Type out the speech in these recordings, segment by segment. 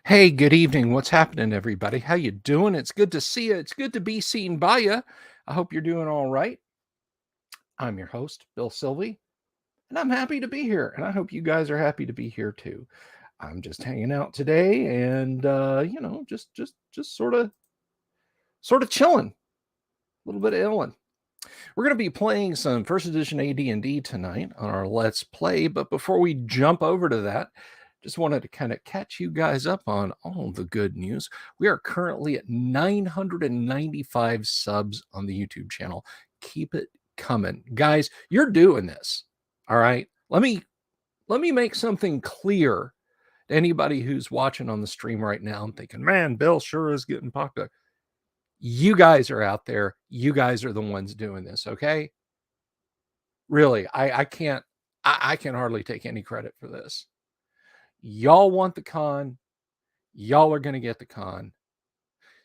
Hey, good evening. What's happening, everybody? How you doing? It's good to see you. It's good to be seen by you. I hope you're doing all right. I'm your host, Bill Sylvie, and I'm happy to be here. And I hope you guys are happy to be here too. I'm just hanging out today, and just sort of chilling, a little bit of illin'. We're going to be playing some first edition AD&D tonight on our Let's Play. But before we jump over to that, just wanted to kind of catch you guys up on all the good news. We are currently at 995 subs on the YouTube channel. Keep it coming. Guys, you're doing this. All right. Let me make something clear to anybody who's watching on the stream right now and thinking, man, Bill sure is getting popular. You guys are out there. You guys are the ones doing this, okay? Really, I can't, I can hardly take any credit for this. Y'all want the con. Y'all are going to get the con.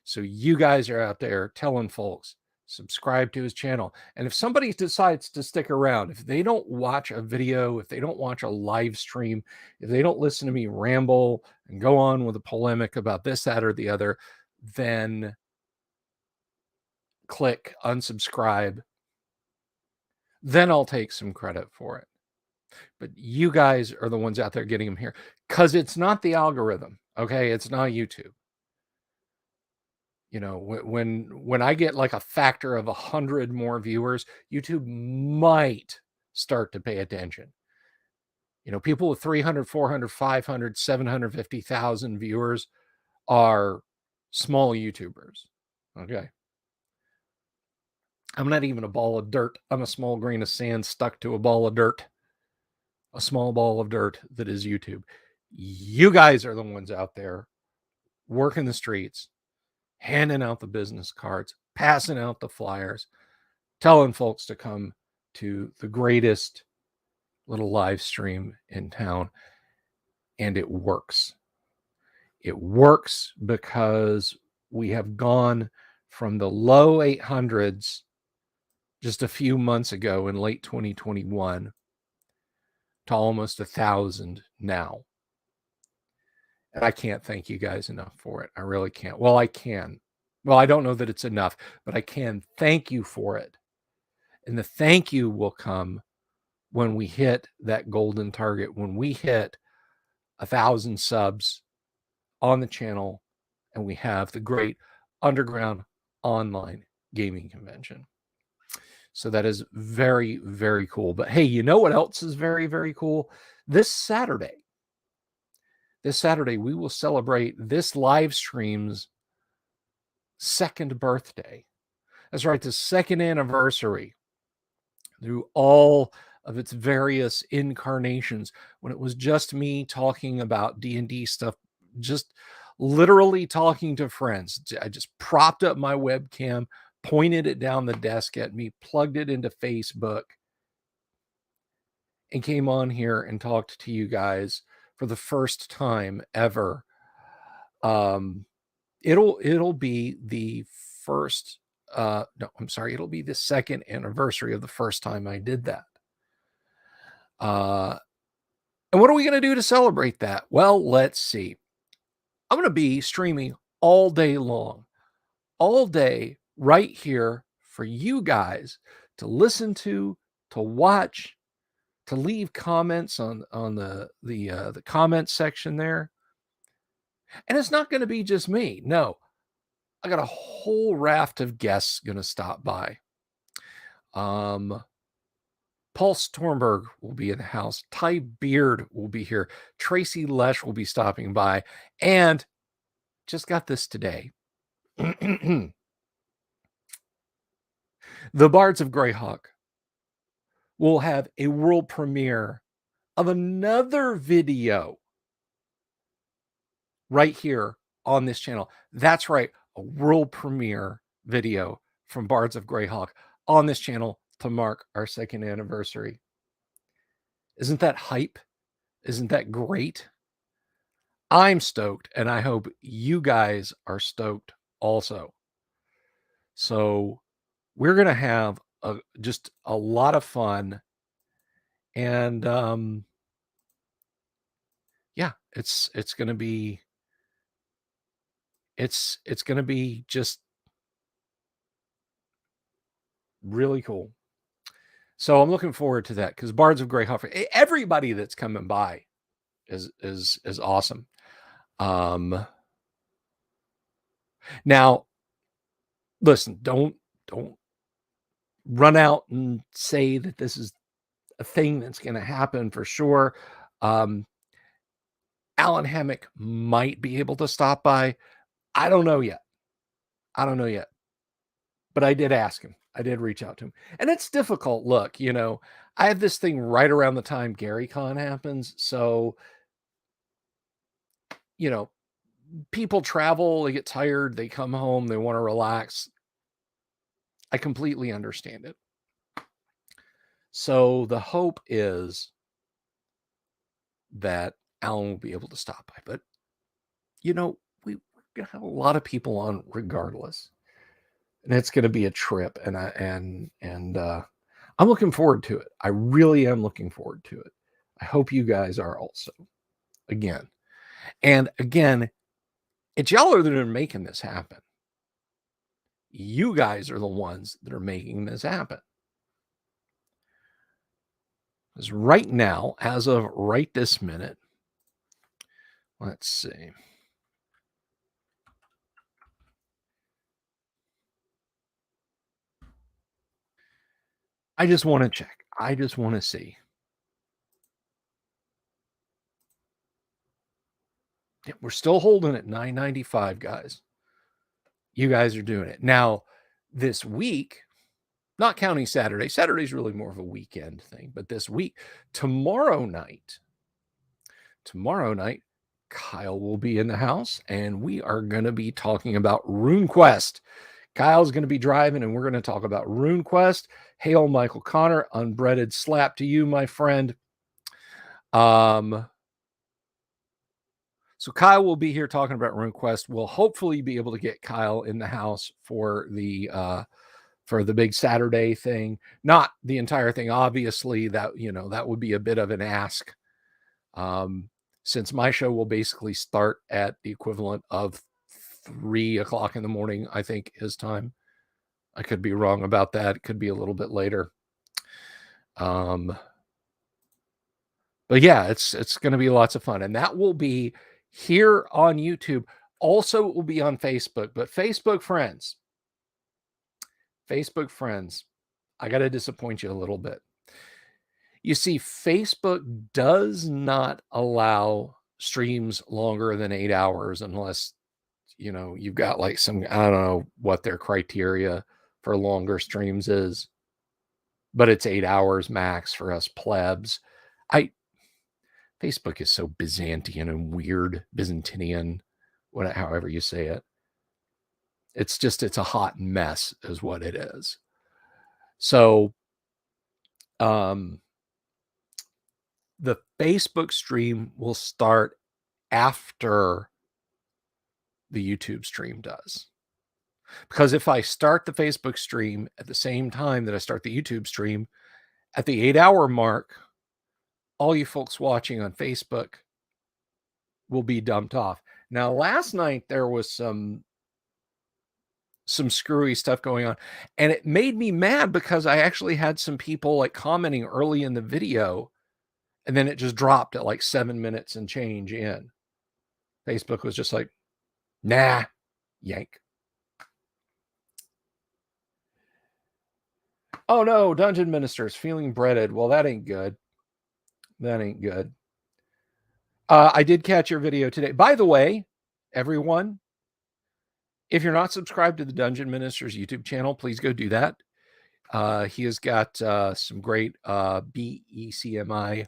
So you guys are out there telling folks, subscribe to his channel. And if somebody decides to stick around, if they don't watch a video, if they don't watch a live stream, if they don't listen to me ramble and go on with a polemic about this, that, or the other, then click unsubscribe. Then I'll take some credit for it. But you guys are the ones out there getting them here because it's not the algorithm. Okay. It's not YouTube. You know, when I get like a factor of 100 more viewers, YouTube might start to pay attention. You know, people with 300, 400, 500, 750,000 viewers are small YouTubers. Okay. I'm not even a ball of dirt. I'm a small grain of sand stuck to a ball of dirt. A small ball of dirt that is YouTube. You guys are the ones out there working the streets, handing out the business cards, passing out the flyers, telling folks to come to the greatest little live stream in town. And it works. It works because we have gone from the low 800s just a few months ago in late 2021 to almost 1,000 now. And I can't thank you guys enough for it. I really can't. Well, I can. Well, I don't know that it's enough, but I can thank you for it. And the thank you will come when we hit that golden target, when we hit 1,000 subs on the channel and we have the great underground online gaming convention. So that is very, very cool. But hey, you know what else is very, very cool? This Saturday, we will celebrate this live stream's second birthday. That's right, the second anniversary through all of its various incarnations, when it was just me talking about D&D stuff, just literally talking to friends. I just propped up my webcam, pointed it down the desk at me, plugged it into Facebook, and came on here and talked to you guys for the first time ever. It'll be the first it'll be the second anniversary of the first time I did that. And what are we going to do to celebrate that? Well, let's see. I'm going to be streaming all day long, all day right here for you guys to listen to watch, to leave comments on the comment section there. And it's not going to be just me. No, I got a whole raft of guests going to stop by. Paul Stormberg will be in the house. Ty Beard will be here. Tracy Lesh will be stopping by. And just got this today. The Bards of Greyhawk will have a world premiere of another video right here on this channel. That's right, a world premiere video from Bards of Greyhawk on this channel to mark our second anniversary. Isn't that hype? Isn't that great? I'm stoked, and I hope you guys are stoked also. So we're going to have just a lot of fun. And yeah, it's going to be It's going to be just really cool. So I'm looking forward to that because Bards of Greyhawk, everybody that's coming by is awesome. Now, listen, don't run out and say that this is a thing that's going to happen for sure. Alan Hammock might be able to stop by. I don't know yet. But I did ask him. I did reach out to him. And it's difficult. Look, I have this thing right around the time GaryCon happens. So, people travel, they get tired, they come home, they want to relax. I completely understand it. So the hope is that Alan will be able to stop by. But, we're going to have a lot of people on regardless. And it's going to be a trip. And I'm looking forward to it. I really am looking forward to it. I hope you guys are also. Again, it's y'all that are making this happen. You guys are the ones that are making this happen. Because right now, as of right this minute, let's see. I just want to check. I just want to see. Yeah, we're still holding it $9.95, guys. You guys are doing it. Now, this week, not counting Saturday. Saturday's really more of a weekend thing. But this week, tomorrow night, Kyle will be in the house, and we are going to be talking about RuneQuest. Kyle's going to be driving, and we're going to talk about RuneQuest. Hail, Michael Connor. Unbreaded slap to you, my friend. So Kyle will be here talking about RuneQuest. We'll hopefully be able to get Kyle in the house for the big Saturday thing. Not the entire thing, obviously. That that would be a bit of an ask. Since my show will basically start at the equivalent of 3:00 in the morning, I think his time. I could be wrong about that. It could be a little bit later. But yeah, it's going to be lots of fun, and that will be here on YouTube. Also, it will be on Facebook. But Facebook friends, I got to disappoint you a little bit. You see, Facebook does not allow streams longer than 8 hours unless, you've got like some, I don't know what their criteria for longer streams is, but it's 8 hours max for us plebs. Facebook is so Byzantine and weird, Byzantinian, however you say it. It's a hot mess is what it is. So, the Facebook stream will start after the YouTube stream does. Because if I start the Facebook stream at the same time that I start the YouTube stream, at the 8-hour mark, all you folks watching on Facebook will be dumped off. Now, last night there was some screwy stuff going on, and it made me mad because I actually had some people like commenting early in the video, and then it just dropped at like 7 minutes and change in. Facebook was just like, nah, yank. Oh no, Dungeon Minister's feeling breaded. Well, that ain't good. I did catch your video today. By the way, everyone, if you're not subscribed to the Dungeon Minister's YouTube channel, please go do that. He has got some great BECMI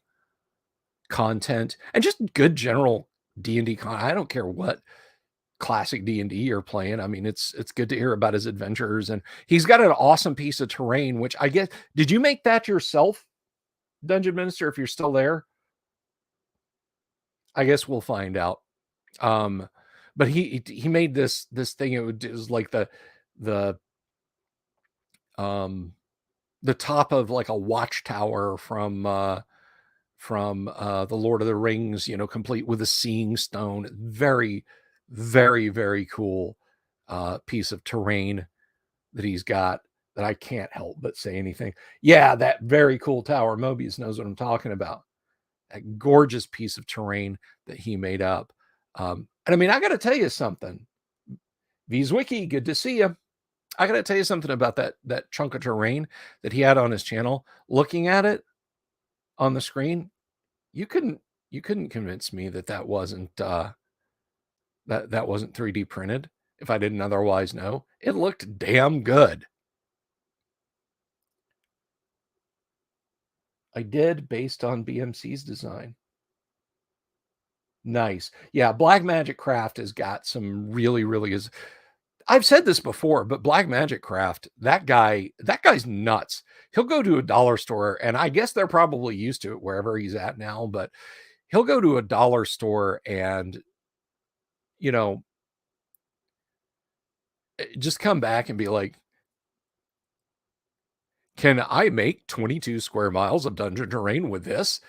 content and just good general D&D content. I don't care what classic D&D you're playing. I mean, it's good to hear about his adventures, and he's got an awesome piece of terrain, which I guess, did you make that yourself, Dungeon Minister, if you're still there? I guess we'll find out. But he made this thing. It was like the top of like a watchtower from the Lord of the Rings, complete with a seeing stone. Very, Very, very cool piece of terrain that he's got that I can't help but say anything. Yeah, that very cool tower. Mobius knows what I'm talking about. That gorgeous piece of terrain that he made up. And I mean, I got to tell you something. Vswiki, good to see you. I got to tell you something about that chunk of terrain that he had on his channel. Looking at it on the screen, you couldn't convince me that wasn't that wasn't 3D printed. If I didn't otherwise know, it looked damn good. I did, based on BMC's design. Nice. Yeah, Black Magic Craft has got some really is. I've said this before, but Black Magic Craft, that guy's nuts. He'll go to a dollar store, and I guess they're probably used to it wherever he's at now, but he'll go to a dollar store and, you know, just come back and be like, can I make 22 square miles of dungeon terrain with this?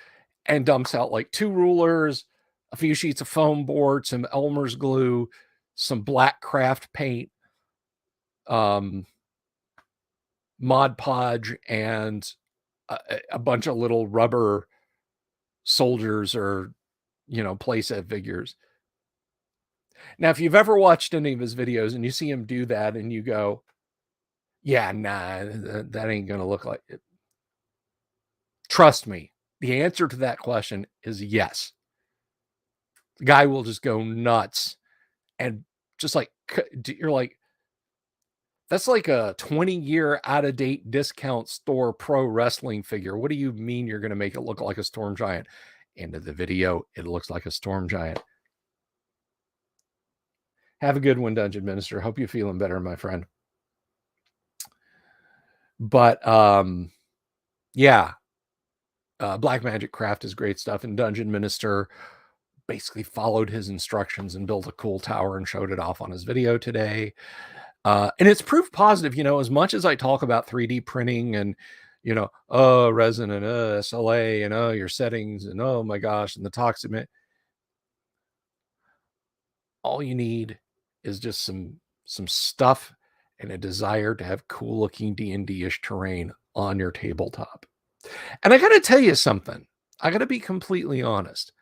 And dumps out like 2 rulers, a few sheets of foam board, some Elmer's glue, some black craft paint, Mod Podge, and a bunch of little rubber soldiers or, playset figures. Now, if you've ever watched any of his videos and you see him do that and you go, yeah, nah, that ain't going to look like it. Trust me, the answer to that question is yes. The guy will just go nuts and just like, you're like, that's like a 20-year out-of-date discount store pro wrestling figure. What do you mean you're going to make it look like a storm giant? End of the video, it looks like a storm giant. Have a good one, Dungeon Minister. Hope you're feeling better, my friend. But yeah, Black Magic Craft is great stuff, and Dungeon Minister basically followed his instructions and built a cool tower and showed it off on his video today. And it's proof positive, as much as I talk about 3D printing and, resin and SLA and your settings and oh my gosh, and the toxic, all you need is just some stuff and a desire to have cool looking D&D-ish terrain on your tabletop. And I got to tell you something. I got to be completely honest.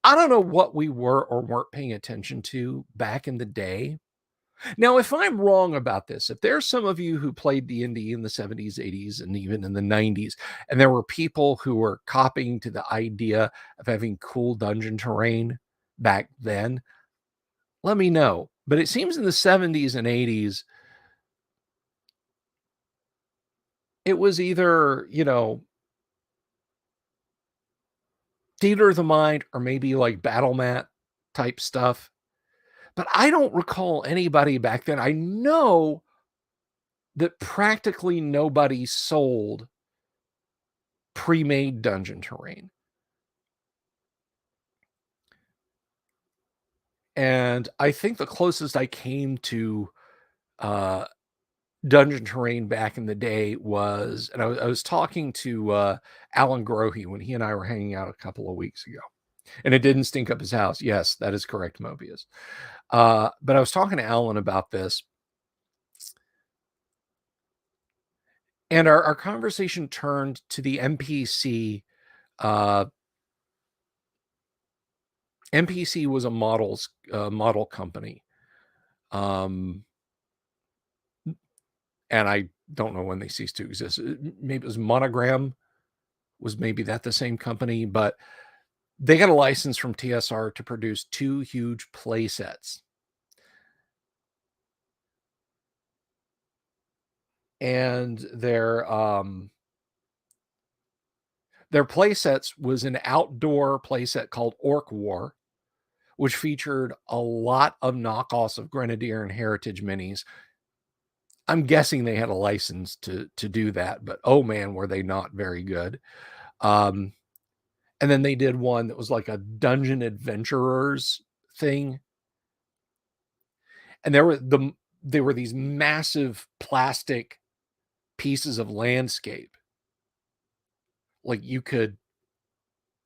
I don't know what we were or weren't paying attention to back in the day. Now, if I'm wrong about this, if there's some of you who played D&D in the 70s, 80s, and even in the 90s, and there were people who were copying to the idea of having cool dungeon terrain back then, let me know. But it seems in the 70s and 80s, it was either, theater of the mind or maybe like battle mat type stuff. But I don't recall anybody back then. I know that practically nobody sold pre-made dungeon terrain. And I think the closest I came to dungeon terrain back in the day was, and I was talking to Alan Grohe when he and I were hanging out a couple of weeks ago. And it didn't stink up his house. Yes, that is correct, Mobius. But I was talking to Alan about this. And our conversation turned to the MPC. MPC was a model company. And I don't know when they ceased to exist. Maybe it was Monogram. Was maybe that the same company? But they got a license from TSR to produce 2 huge play sets. And their play sets was an outdoor play set called Orc War, which featured a lot of knockoffs of Grenadier and Heritage minis. I'm guessing they had a license to do that, but oh man, were they not very good. And then they did one that was like a Dungeon Adventurers thing. And there were these massive plastic pieces of landscape. Like you could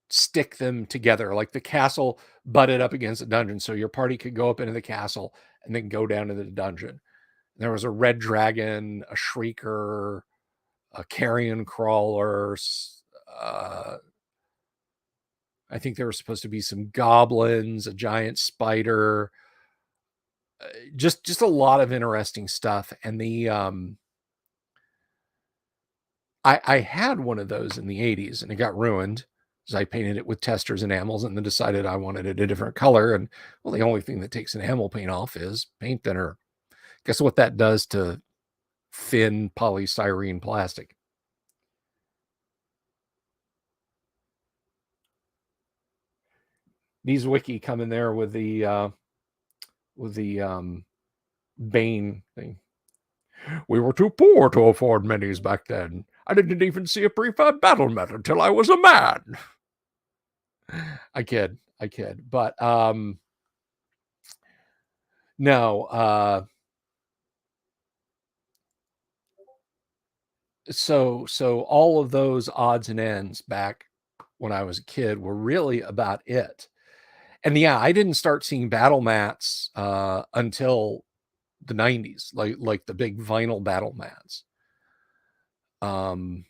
stick them together, like the castle butted up against a dungeon, so your party could go up into the castle and then go down into the dungeon. There was a red dragon, a shrieker, a carrion crawler. I think there were supposed to be some goblins, a giant spider, just a lot of interesting stuff. And I had one of those in the 80s and it got ruined because I painted it with testers enamels and then decided I wanted it a different color. And well, the only thing that takes enamel paint off is paint thinner. Guess what that does to thin polystyrene plastic? These wiki come in there with the Bane thing. We were too poor to afford minis back then. I didn't even see a prefab battle mat until I was a man. I kid. But no, so all of those odds and ends back when I was a kid were really about it. And yeah, I didn't start seeing battle mats until the 90s, like the big vinyl battle mats. I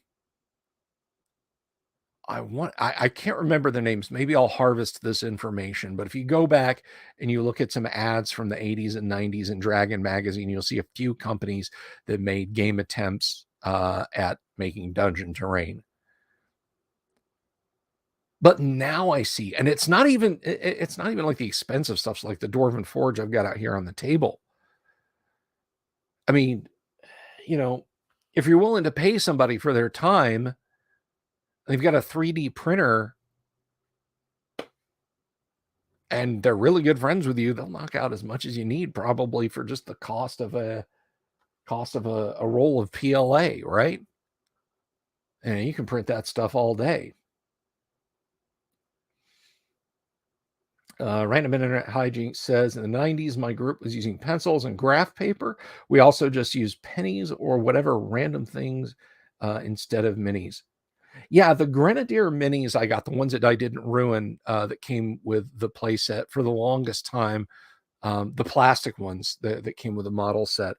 can't remember the names. Maybe I'll harvest this information, but if you go back and you look at some ads from the 80s and 90s in Dragon magazine, you'll see a few companies that made game attempts at making dungeon terrain. But now I see, and it's not even like the expensive stuff like the Dwarven Forge I've got out here on the table. I mean, if you're willing to pay somebody for their time, they've got a 3D printer and they're really good friends with you, they'll knock out as much as you need probably for just the cost of a roll of PLA, right? And you can print that stuff all day. Random Internet Hijinks says, in the 90s, my group was using pencils and graph paper. We also just used pennies or whatever random things instead of minis. Yeah, the Grenadier minis I got, the ones that I didn't ruin, that came with the play set for the longest time, the plastic ones that came with the model set,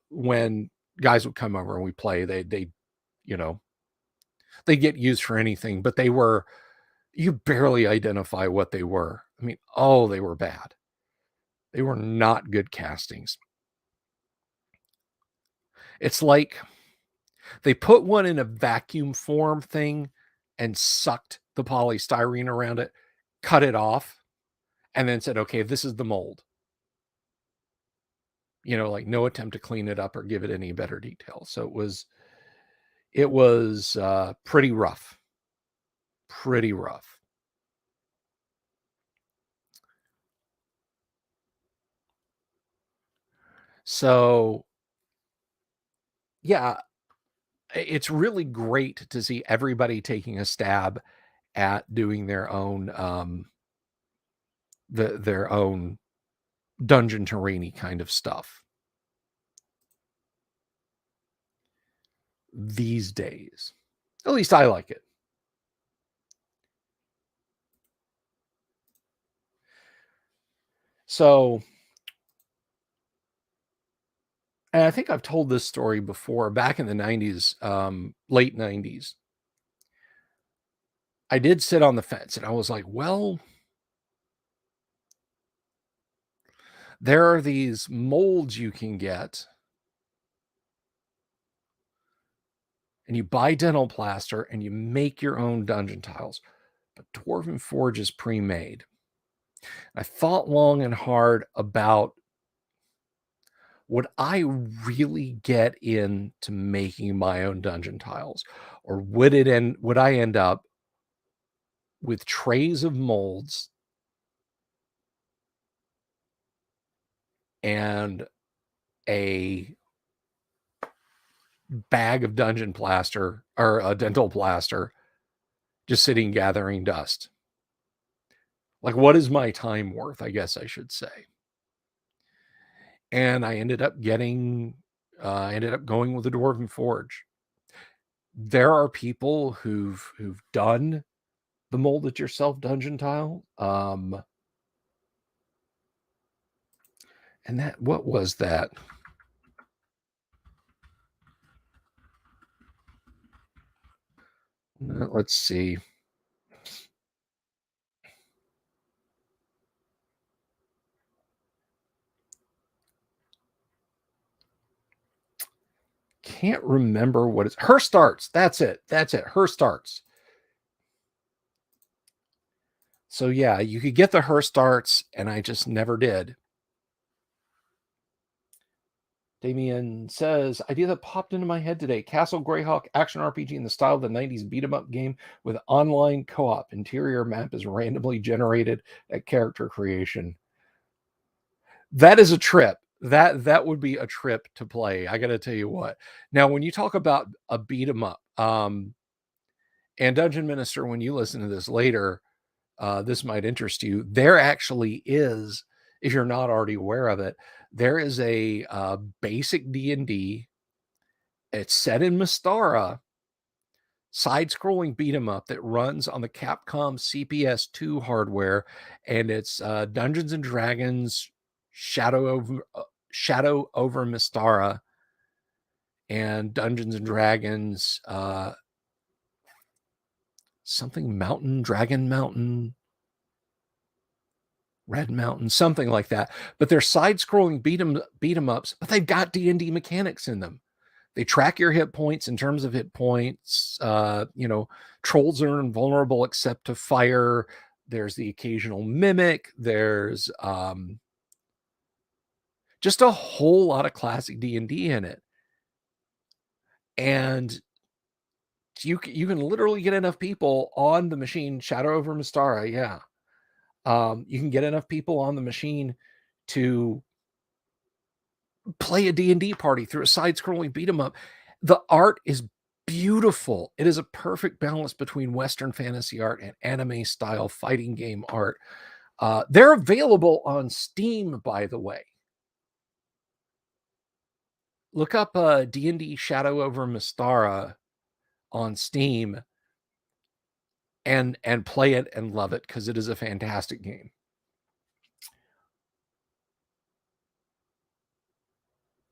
when guys would come over and we play, they get used for anything, but you barely identify what they were. I mean, they were bad. They were not good castings. It's like they put one in a vacuum form thing and sucked the polystyrene around it, cut it off, and then said, okay, this is the mold. Like no attempt to clean it up or give it any better detail. So it was pretty rough. Pretty rough. So yeah, it's really great to see everybody taking a stab at doing their own their own dungeon terrain kind of stuff these days. At least I like it. So, and I think I've told this story before. Back in the 90s, late 90s, I did sit on the fence and I was like, well, there are these molds you can get, and you buy dental plaster and you make your own dungeon tiles, but Dwarven Forge is pre-made. I thought long and hard about, would I really get into making my own dungeon tiles, or would I end up with trays of molds and a bag of dungeon plaster or a dental plaster just sitting gathering dust? Like, what is my time worth, I guess I should say. And I ended up going with the Dwarven Forge. There are people who've done the mold it yourself dungeon tile. And that, what was that? Let's see. Can't remember what it's. Her Starts. That's it. Her Starts. So yeah, you could get the Her Starts, and I just never did. Damien says, idea that popped into my head today. Castle Greyhawk action RPG in the style of the 90s beat 'em up game with online co-op. Interior map is randomly generated at character creation. That is a trip. That would be a trip to play. I got to tell you what. Now, when you talk about a beat 'em up, and Dungeon Minister, when you listen to this later, this might interest you. There actually is, if you're not already aware of it, there is a basic D&D. It's set in Mystara, side-scrolling beat 'em up that runs on the Capcom CPS2 hardware, and it's Dungeons and Dragons Shadow over Mystara, and Dungeons and Dragons something Mountain, Dragon Mountain, Red Mountain, something like that. But they're side-scrolling beat 'em ups, but they've got D&D mechanics in them. They track your hit points in terms of hit points. Trolls are invulnerable except to fire. There's the occasional mimic. There's just a whole lot of classic D&D in it. And you can literally get enough people on the machine, Shadow over Mystara, yeah. You can get enough people on the machine to play a D&D party through a side-scrolling beat 'em up. The art is beautiful. It is a perfect balance between Western fantasy art and anime-style fighting game art. They're available on Steam, by the way. Look up D&D Shadow over Mystara on Steam and play it and love it, because it is a fantastic game.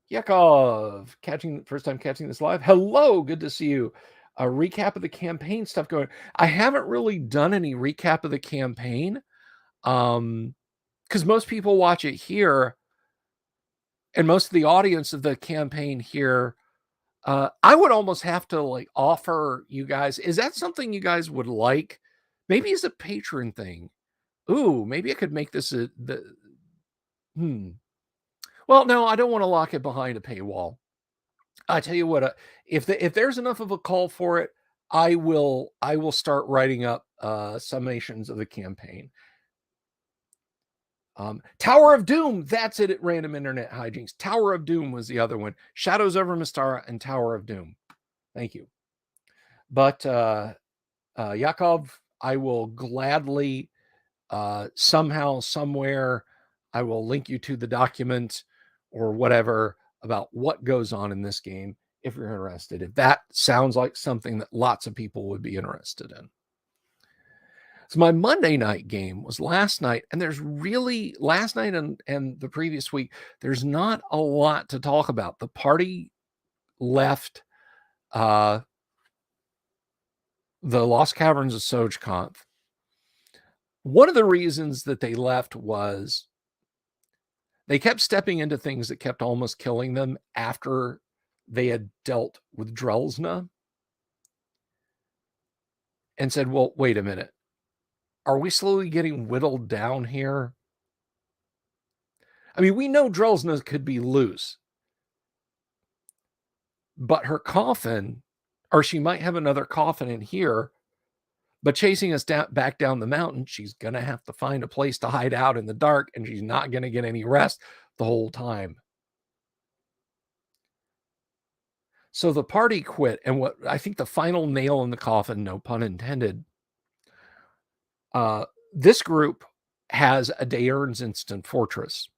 Yakov, first time catching this live. Hello, good to see you. A recap of the campaign stuff going. I haven't really done any recap of the campaign, because most people watch it here, and most of the audience of the campaign here. I would almost have to offer you guys. Is that something you guys would like? Maybe as a patron thing. Ooh, maybe I could make this Well, no, I don't want to lock it behind a paywall. I tell you what, if there's enough of a call for it, I will start writing up summations of the campaign. Tower of Doom, that's it at Random Internet Hijinks. Tower of Doom was the other one. Shadows over Mystara and Tower of Doom. Thank you. But Yakov, I will gladly somehow, somewhere, I will link you to the document or whatever about what goes on in this game if you're interested. If that sounds like something that lots of people would be interested in. So my Monday night game was last night, and there's really last night and the previous week, there's not a lot to talk about. The party left the Lost Caverns of SojConf. One of the reasons that they left was they kept stepping into things that kept almost killing them after they had dealt with Drelsna, and said, well, wait a minute. Are we slowly getting whittled down here? I mean, we know Drelsna could be loose, but her coffin, or she might have another coffin in here, but chasing us back down the mountain, she's going to have to find a place to hide out in the dark, and she's not going to get any rest the whole time. So the party quit, and what I think the final nail in the coffin, no pun intended, this group has a Daern's Instant Fortress,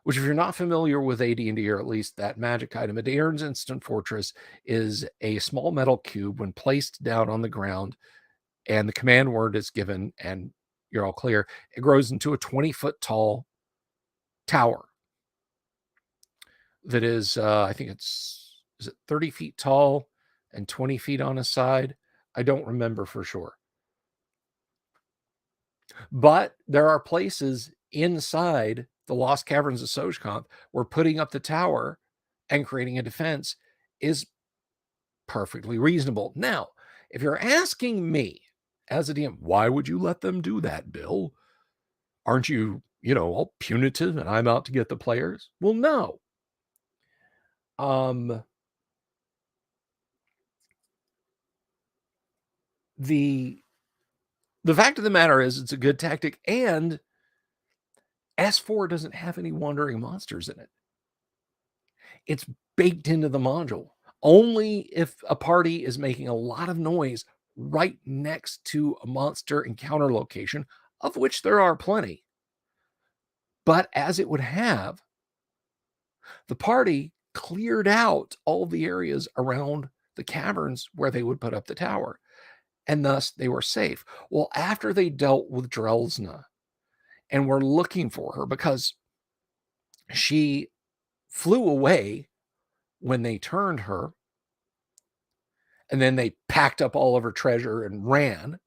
which, if you're not familiar with AD&D, or at least that magic item, a Daern's Instant Fortress is a small metal cube. When placed down on the ground, and the command word is given, and you're all clear. It grows into a 20-foot tall tower that is, I think is it 30 feet tall and 20 feet on a side? I don't remember for sure. But there are places inside the Lost Caverns of Sojkamp where putting up the tower and creating a defense is perfectly reasonable. Now, if you're asking me as a DM, why would you let them do that, Bill? Aren't you, all punitive and I'm out to get the players? Well, no. The fact of the matter is it's a good tactic, and S4 doesn't have any wandering monsters in it. It's baked into the module. Only if a party is making a lot of noise right next to a monster encounter location, of which there are plenty. But as it would have, the party cleared out all the areas around the caverns where they would put up the tower, and thus they were safe. Well, after they dealt with Drelsna and were looking for her because she flew away when they turned her, and then they packed up all of her treasure and ran.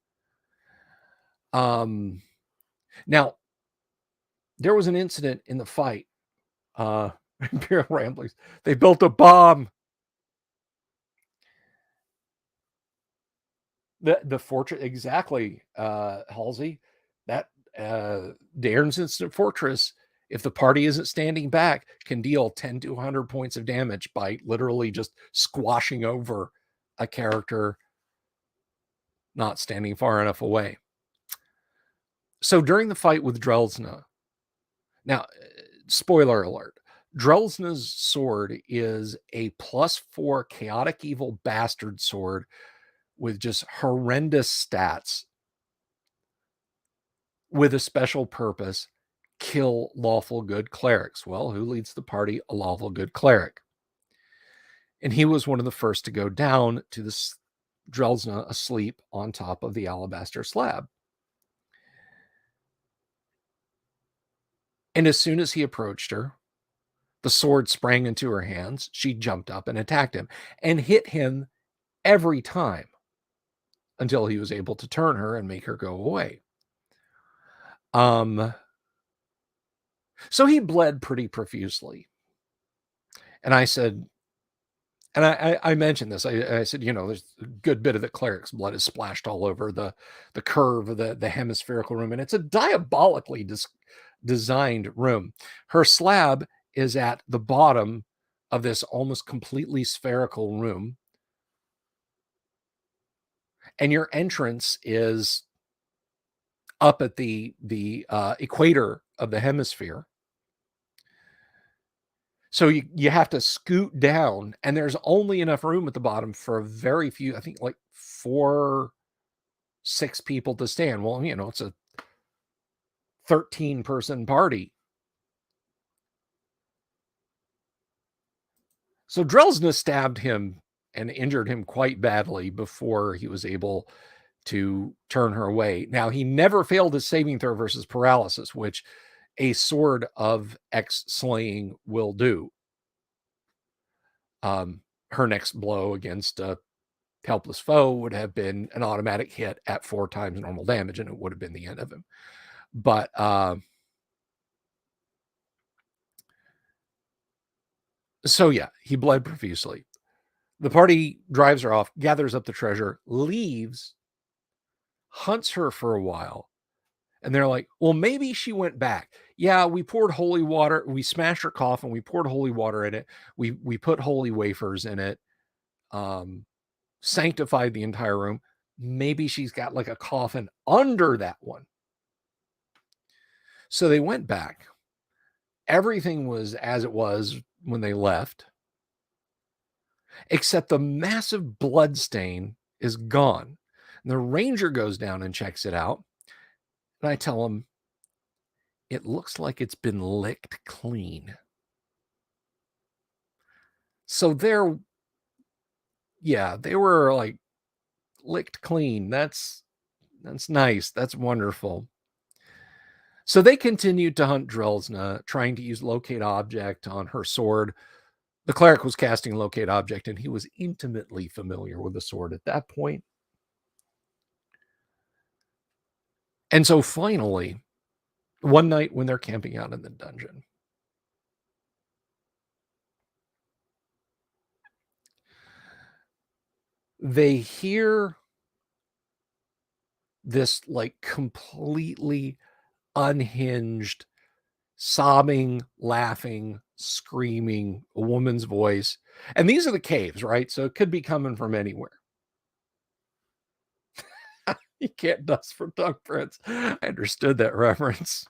Now, there was an incident in the fight. Imperial Ramblings. They built a bomb. The fortress, exactly, Halsey. That Daern's Instant Fortress, if the party isn't standing back, can deal 10 to 100 points of damage by literally just squashing over a character not standing far enough away. So during the fight with Drelsna, now, spoiler alert, Drelsna's sword is a +4 chaotic evil bastard sword with just horrendous stats with a special purpose: kill lawful good clerics. Well, who leads the party? A lawful good cleric. And he was one of the first to go down to the Drelsna asleep on top of the alabaster slab. And as soon as he approached her, the sword sprang into her hands. She jumped up and attacked him and hit him every time until he was able to turn her and make her go away. So he bled pretty profusely. And I said, and I mentioned this, I said, there's a good bit of the cleric's blood is splashed all over the curve of the hemispherical room. And it's a diabolically designed room. Her slab is at the bottom of this almost completely spherical room. And your entrance is up at the equator of the hemisphere. So you have to scoot down, and there's only enough room at the bottom for a very few, I think like 4-6 people to stand. Well, it's a 13-person party. So Drelsna stabbed him and injured him quite badly before he was able to turn her away. Now, he never failed his saving throw versus paralysis, which a sword of X slaying will do. Her next blow against a helpless foe would have been an automatic hit at 4 times normal damage, and it would have been the end of him. But so yeah, he bled profusely. The party drives her off, gathers up the treasure, leaves, hunts her for a while, and they're like, well, maybe she went back. Yeah, we poured holy water. We smashed her coffin. We poured holy water in it. We put holy wafers in it. Sanctified the entire room. Maybe she's got like a coffin under that one. So they went back. Everything was as it was when they left, except the massive blood stain is gone. And the ranger goes down and checks it out. And I tell him, it looks like it's been licked clean. So they were like licked clean. That's That's nice. That's wonderful. So they continued to hunt Drelsna, trying to use locate object on her sword. The cleric was casting locate object, and he was intimately familiar with the sword at that point. And so finally, one night when they're camping out in the dungeon, they hear this like completely unhinged, sobbing, laughing, screaming, a woman's voice. And these are the caves, right? So it could be coming from anywhere. You can't dust for tongue prints. I understood that reference.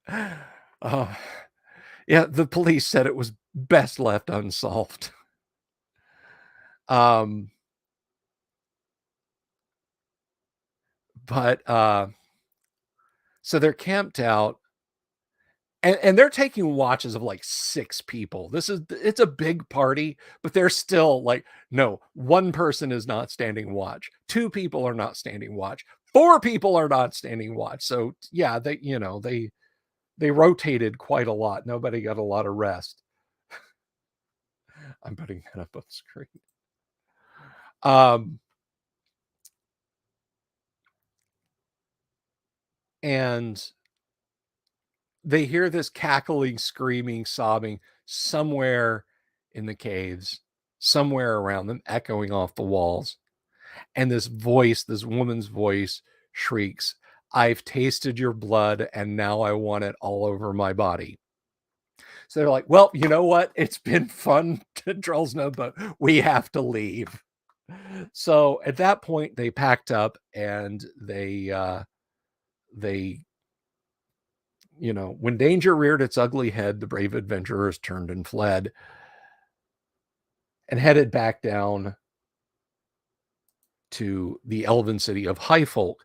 Yeah, the police said it was best left unsolved. But so they're camped out, and they're taking watches of like 6 people. It's a big party, but they're still like, no, one person is not standing watch. 2 people are not standing watch. 4 people are not standing watch. So yeah, they rotated quite a lot. Nobody got a lot of rest. I'm putting that up on screen. And they hear this cackling, screaming, sobbing somewhere in the caves, somewhere around them, echoing off the walls. And this voice, this woman's voice, shrieks, "I've tasted your blood, and now I want it all over my body." So they're like, well, you know what? It's been fun to Drelsna, but we have to leave. So at that point, they packed up and they, when danger reared its ugly head, the brave adventurers turned and fled and headed back down to the elven city of Highfolk,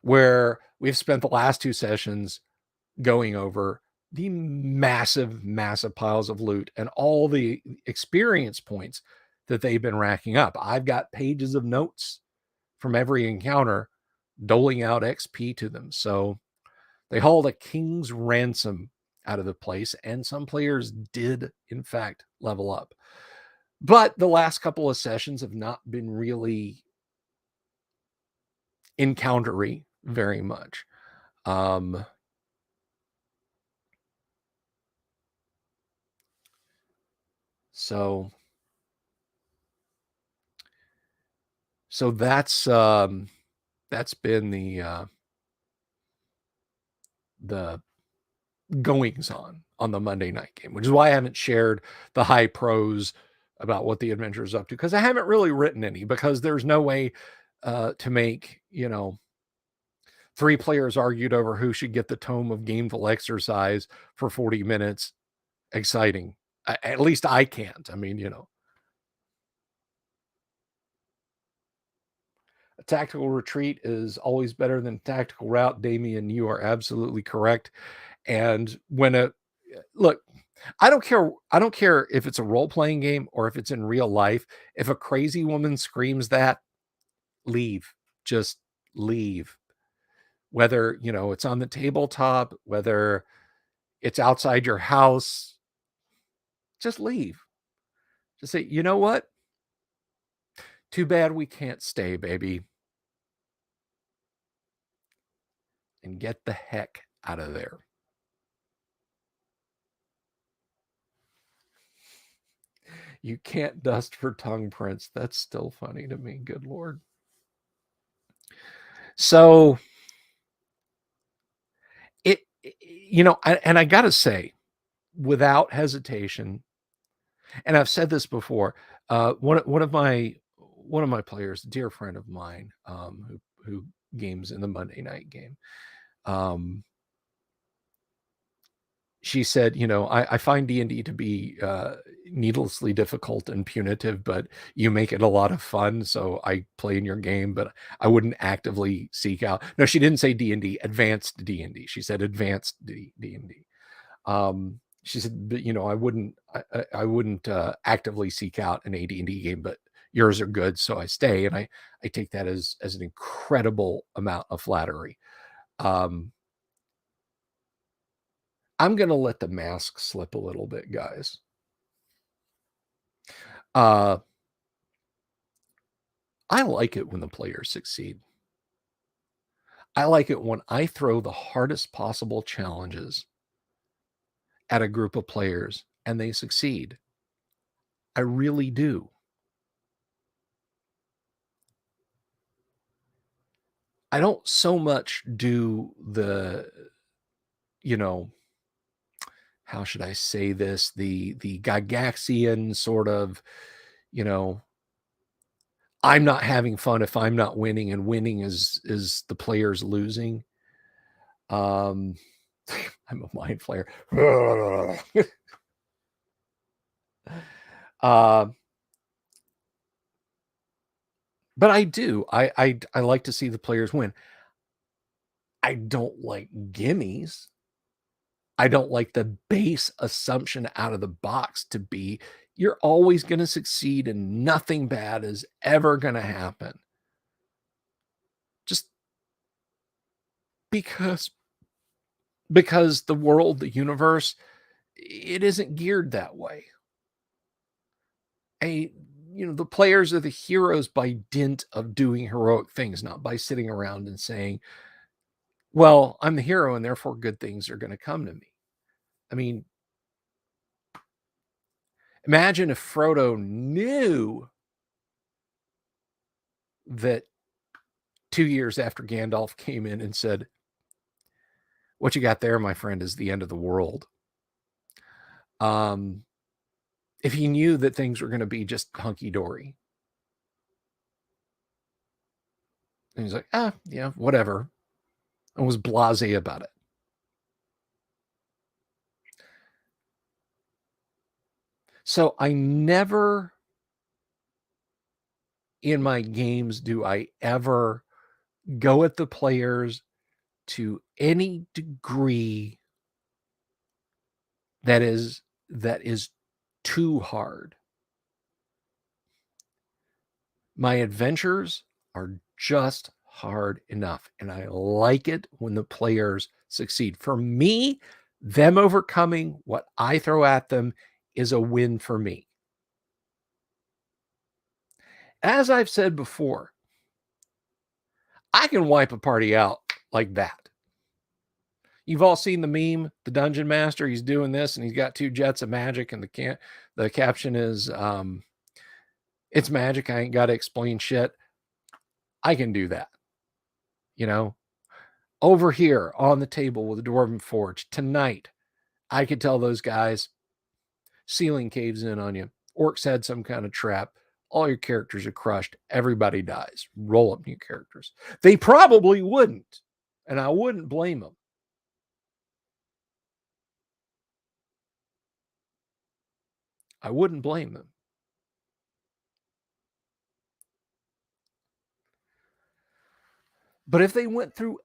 where we've spent the last 2 sessions going over the massive, massive piles of loot and all the experience points that they've been racking up. I've got pages of notes from every encounter doling out XP to them. So they hauled a king's ransom out of the place, and some players did, in fact, level up. But the last couple of sessions have not been really encountery very much. So that's been the goings on the Monday night game, which is why I haven't shared the high pros about what the adventure is up to, because I haven't really written any, because there's no way to make 3 players argued over who should get the tome of gainful exercise for 40 minutes exciting. At least I can't. I mean, a tactical retreat is always better than a tactical route. Damien, you are absolutely correct. And when look, I don't care if it's a role-playing game or if it's in real life. If a crazy woman screams that, leave. Just leave. Whether, it's on the tabletop, whether it's outside your house, just leave. Just say, you know what? Too bad we can't stay, baby. And get the heck out of there. You can't dust for tongue prints. That's still funny to me. Good Lord. So and I got to say, without hesitation, and I've said this before, one of my players, a dear friend of mine, who games in the Monday night game, she said, I find D&D to be needlessly difficult and punitive, but you make it a lot of fun. So I play in your game, but I wouldn't actively seek out. No, she didn't say D&D, advanced D&D. She said advanced D&D. She said, but I wouldn't actively seek out an AD&D game, but yours are good, so I stay. And I take that as an incredible amount of flattery. I'm going to let the mask slip a little bit, guys. I like it when the players succeed. I like it when I throw the hardest possible challenges at a group of players and they succeed. I really do. I don't so much do the, you know, how should I say this? The Gygaxian sort of, you know, I'm not having fun if I'm not winning, and winning is the players losing. Um, I'm a mind flayer. uh, but I do. I like to see the players win. I don't like gimmies. I don't like the base assumption out of the box to be you're always going to succeed and nothing bad is ever going to happen. Just because the world, the universe, it isn't geared that way. The players are the heroes by dint of doing heroic things, not by sitting around and saying, well, I'm the hero and therefore good things are going to come to me. I mean, imagine if Frodo knew that 2 years after Gandalf came in and said, what you got there, my friend, is the end of the world. If he knew that things were going to be just hunky-dory. And he's like, yeah, whatever. And was blasé about it. So I never in my games do I ever go at the players to any degree that is too hard. My adventures are just hard enough, and I like it when the players succeed. For me, them overcoming what I throw at them is a win for me. As I've said before, I can wipe a party out like that. You've all seen the meme, the dungeon master, he's doing this and he's got 2 jets of magic, and the caption is it's magic, I ain't got to explain shit. I can do that. Over here on the table with the Dwarven Forge tonight, I could tell those guys ceiling caves in on you. Orcs had some kind of trap. All your characters are crushed. Everybody dies. Roll up new characters. They probably wouldn't, and I wouldn't blame them. I wouldn't blame them. But if they went through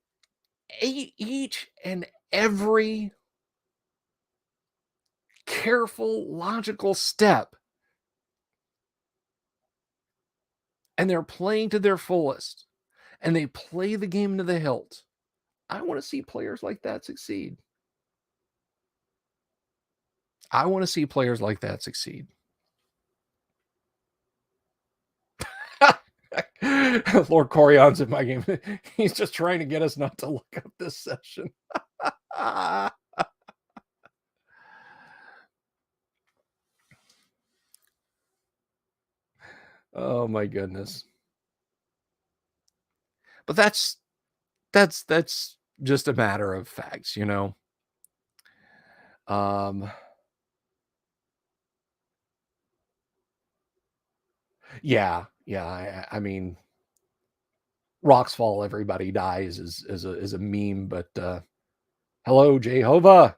each and every careful, logical step and they're playing to their fullest and they play the game to the hilt, I want to see players like that succeed. I want to see players like that succeed. Lord Corion's in my game. He's just trying to get us not to look up this session. Oh my goodness. But that's just a matter of facts, Yeah. I mean, rocks fall, everybody dies is a meme, but hello, Jehovah.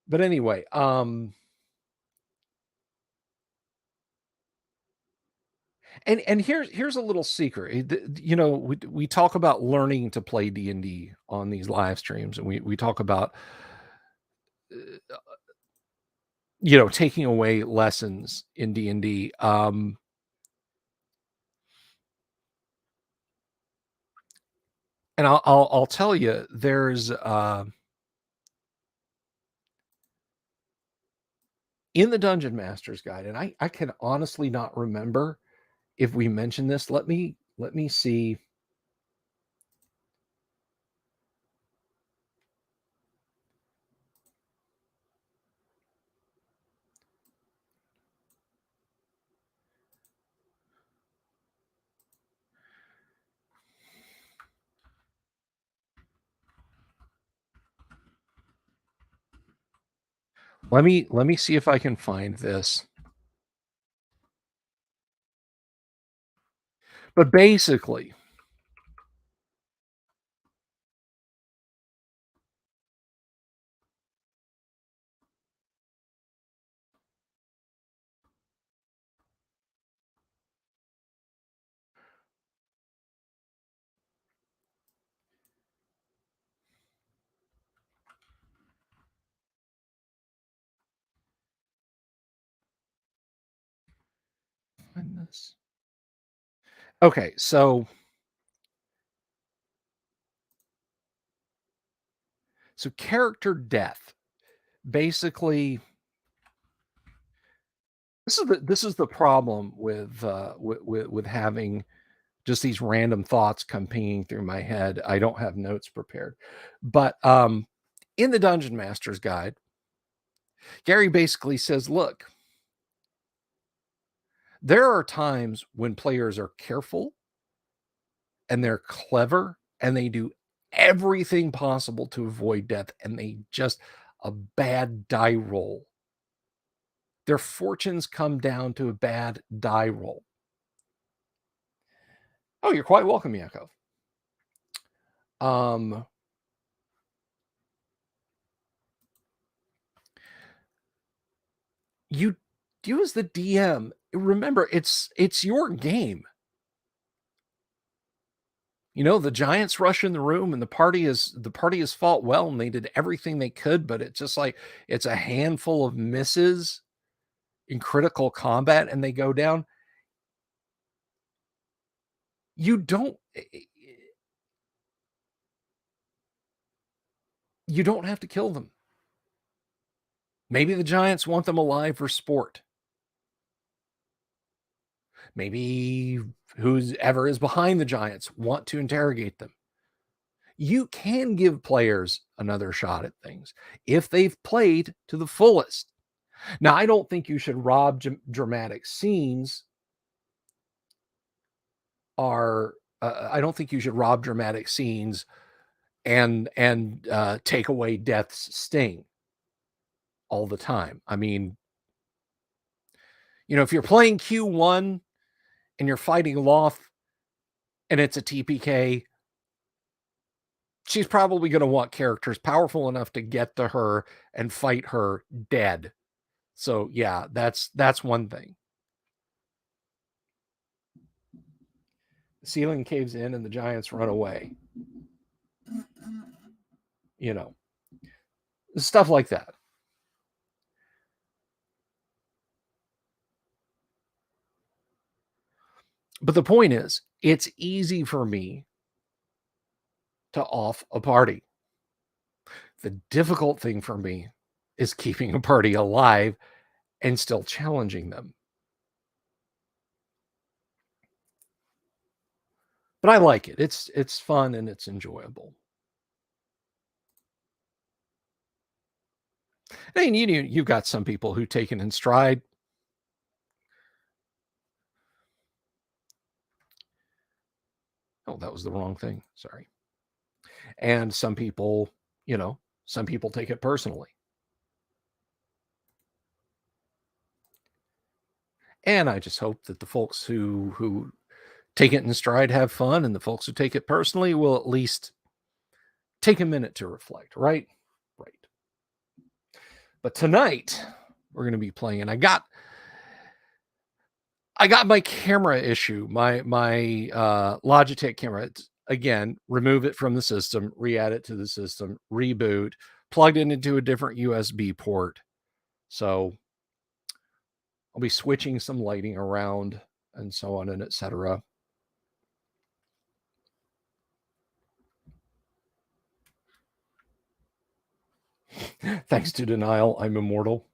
But anyway, And here's a little secret. We talk about learning to play D&D on these live streams, and we talk about taking away lessons in D&D. And I'll tell you, there's in the Dungeon Master's Guide, and I can honestly not remember if we mentioned this. Let me see. Let me see if I can find this. But basically, find this. Okay, so character death. Basically, this is the problem with having just these random thoughts come pinging through my head. I don't have notes prepared. But in the Dungeon Master's Guide, Gary basically says, look, there are times when players are careful and they're clever and they do everything possible to avoid death, and they just a bad die roll. Their fortunes come down to a bad die roll. Oh, you're quite welcome, Yakov. You as the DM, remember it's your game. The giants rush in the room and the party has fought well and they did everything they could, but it's just like it's a handful of misses in critical combat and they go down. You don't have to kill them. Maybe the giants want them alive for sport. Maybe whoever is behind the giants want to interrogate them. You can give players another shot at things if they've played to the fullest. Now, I don't think you should rob dramatic scenes I don't think you should rob dramatic scenes and take away death's sting all the time. I mean, if you're playing Q1 and you're fighting Loth and it's a TPK, she's probably going to want characters powerful enough to get to her and fight her dead. So yeah, that's one thing. The ceiling caves in and the giants run away. Stuff like that. But the point is, it's easy for me to off a party. The difficult thing for me is keeping a party alive and still challenging them. But I like it. It's fun and it's enjoyable. And you've got some people who take it in stride. Oh, that was the wrong thing. Sorry. And some people, take it personally. And I just hope that the folks who take it in stride have fun, and the folks who take it personally will at least take a minute to reflect, right? Right. But tonight we're going to be playing, and I got I got my camera issue, my Logitech camera. It's, again, remove it from the system, re-add it to the system, reboot, plugged it into a different USB port. So I'll be switching some lighting around and so on and etc. Thanks to denial, I'm immortal.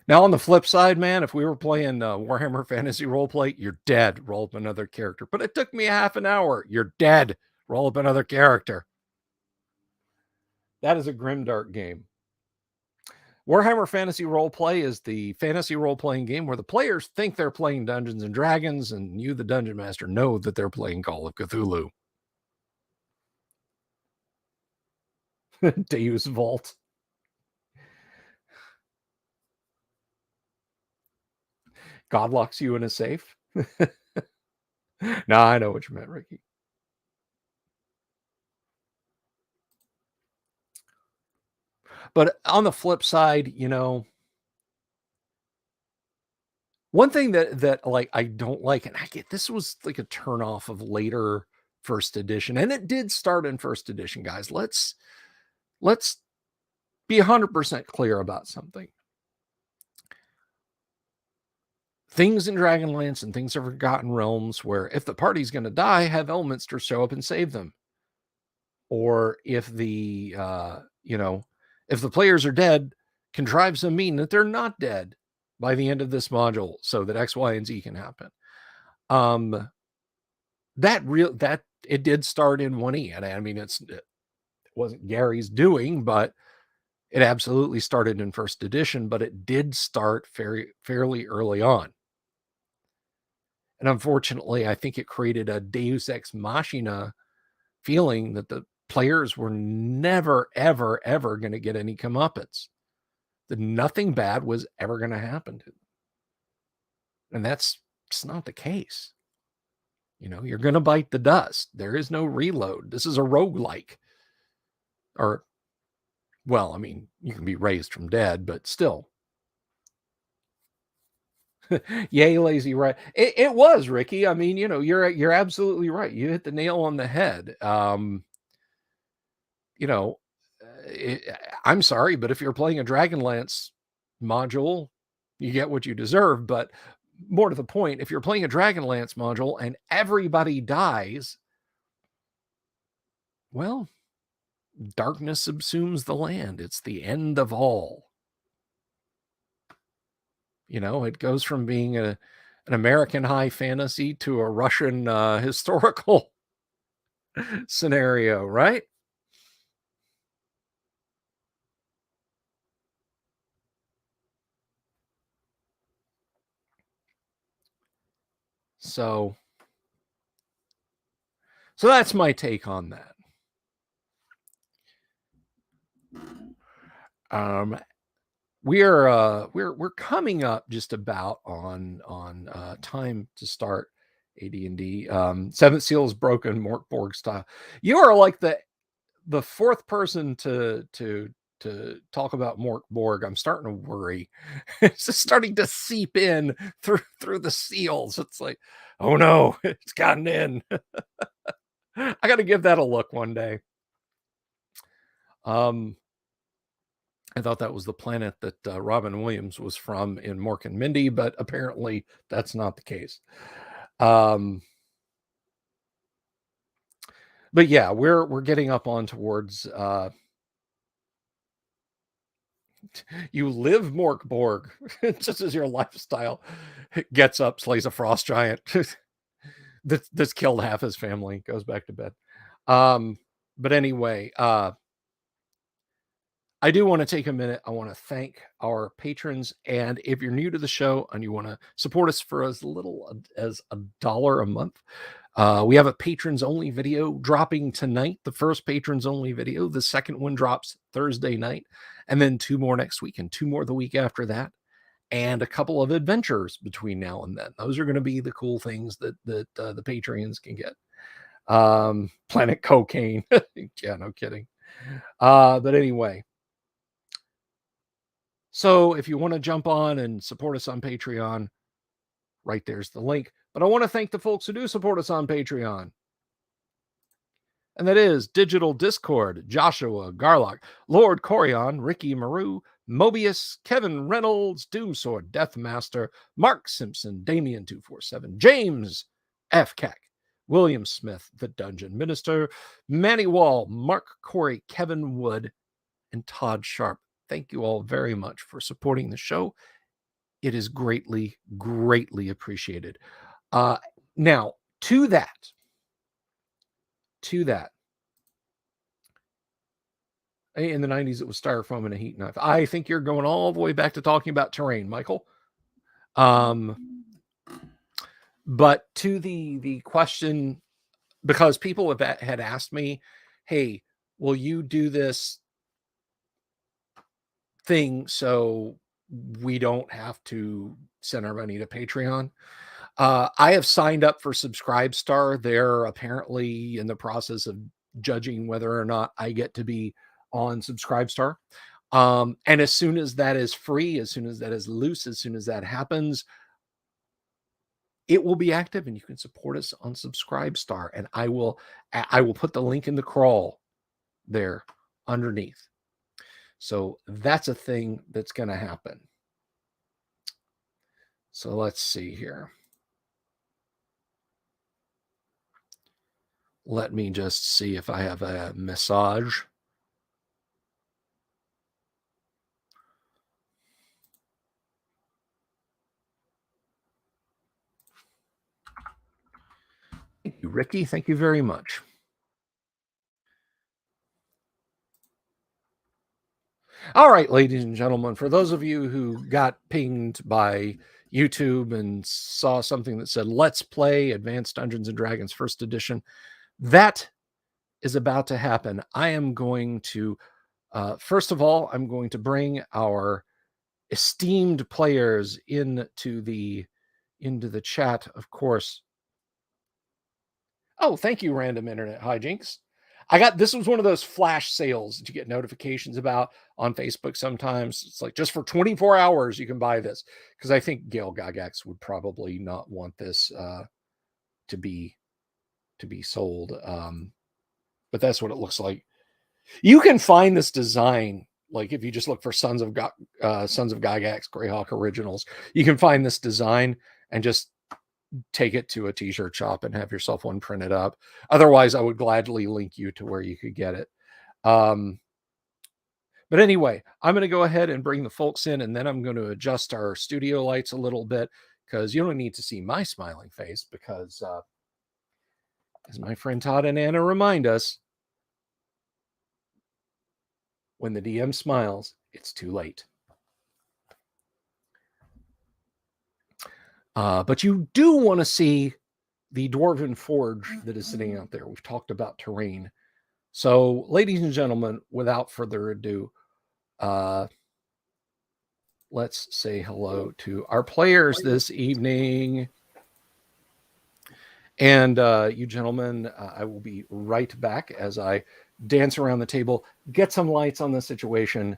Now, on the flip side, man, if we were playing Warhammer Fantasy Roleplay, you're dead. Roll up another character. But it took me half an hour. You're dead. Roll up another character. That is a grimdark game. Warhammer Fantasy Roleplay is the fantasy role-playing game where the players think they're playing Dungeons and Dragons, and you, the Dungeon Master, know that they're playing Call of Cthulhu. Deus Vault. God locks you in a safe. No, I know what you meant, Ricky. But on the flip side, you know, one thing that like I don't like, and I get this was like a turnoff of later first edition, and it did start in first edition, guys. Let's be 100% clear about something. Things in Dragonlance and things of Forgotten Realms where if the party's going to die, have Elminster show up and save them. Or if the, if the players are dead, contrive some mean that they're not dead by the end of this module so that X, Y, and Z can happen. That it did start in 1E. And I mean, it wasn't Gary's doing, but it absolutely started in first edition, but it did start fairly early on. And unfortunately, I think it created a Deus Ex Machina feeling that the players were never, ever, ever going to get any comeuppance. That nothing bad was ever going to happen to them. And that's just not the case. You know, you're going to bite the dust. There is no reload. This is a roguelike. Or, well, I mean, you can be raised from dead, but still. Yay, lazy, right? It was, Ricky. I mean, you know, you're absolutely right. You hit the nail on the head. You know, I'm sorry, but if you're playing a Dragonlance module, you get what you deserve. But more to the point, if you're playing a Dragonlance module and everybody dies, well, darkness subsumes the land. It's the end of all. You know, it goes from being an American high fantasy to a Russian historical scenario, right? So that's my take on that. We're coming up just about on time to start AD&D. Seventh Seal is broken, Morkborg style. You are like the fourth person to talk about Morkborg. I'm starting to worry. It's just starting to seep in through the seals. It's like, oh no, it's gotten in. I got to give that a look one day. I thought that was the planet that Robin Williams was from in Mork and Mindy, but apparently that's not the case. But yeah, we're getting up on towards you live Morkborg just as your lifestyle gets up, slays a frost giant that's killed half his family, goes back to bed. But anyway, I do want to take a minute. I want to thank our patrons. And if you're new to the show and you want to support us for as little as $1 a month, we have a patrons only video dropping tonight. The first patrons only video. The second one drops Thursday night, and then 2 more next week and 2 more the week after that. And a couple of adventures between now and then. Those are going to be the cool things that the Patreons can get. Planet Cocaine. Yeah, no kidding. But anyway, So if you want to jump on and support us on Patreon, right there's the link. But I want to thank the folks who do support us on Patreon. And that is Digital Discord, Joshua Garlock, Lord Corion, Ricky Maru, Mobius, Kevin Reynolds, Doomsword, Deathmaster, Mark Simpson, Damien247, James F. Keck, William Smith, The Dungeon Minister, Manny Wall, Mark Corey, Kevin Wood, and Todd Sharp. Thank you all very much for supporting the show. It is greatly, greatly appreciated. Now, to that, in the 90s, it was styrofoam and a heat knife. I think you're going all the way back to talking about terrain, Michael. But to the question, because people had asked me, hey, will you do this thing so we don't have to send our money to Patreon? I have signed up for Subscribestar. They're apparently in the process of judging whether or not I get to be on Subscribestar. And as soon as that is free, as soon as that is loose, as soon as that happens, it will be active and you can support us on Subscribestar. And I will put the link in the crawl there underneath. So that's a thing that's going to happen. So let's see here. Let me just see if I have a message. Thank you, Ricky. Thank you very much. All right, ladies and gentlemen, for those of you who got pinged by YouTube and saw something that said, let's play Advanced Dungeons and Dragons First Edition, that is about to happen. I am going to, first of all, I'm going to bring our esteemed players into the chat, of course. Oh, thank you, Random Internet Hijinks. This was one of those flash sales that you get notifications about on Facebook sometimes. It's like just for 24 hours you can buy this, because I think Gail Gygax would probably not want this to be sold. But that's what it looks like. You can find this design, like if you just look for Sons of Gygax Greyhawk Originals, you can find this design and just take it to a t-shirt shop and have yourself one printed up. Otherwise, I would gladly link you to where you could get it. But anyway, I'm going to go ahead and bring the folks in, and then I'm going to adjust our studio lights a little bit, because you don't need to see my smiling face, because as my friend Todd and Anna remind us, when the DM smiles, it's too late. But you do want to see the Dwarven Forge that is sitting out there. We've talked about terrain. So, ladies and gentlemen, without further ado, let's say hello to our players this evening. And you gentlemen, I will be right back as I dance around the table, get some lights on the situation,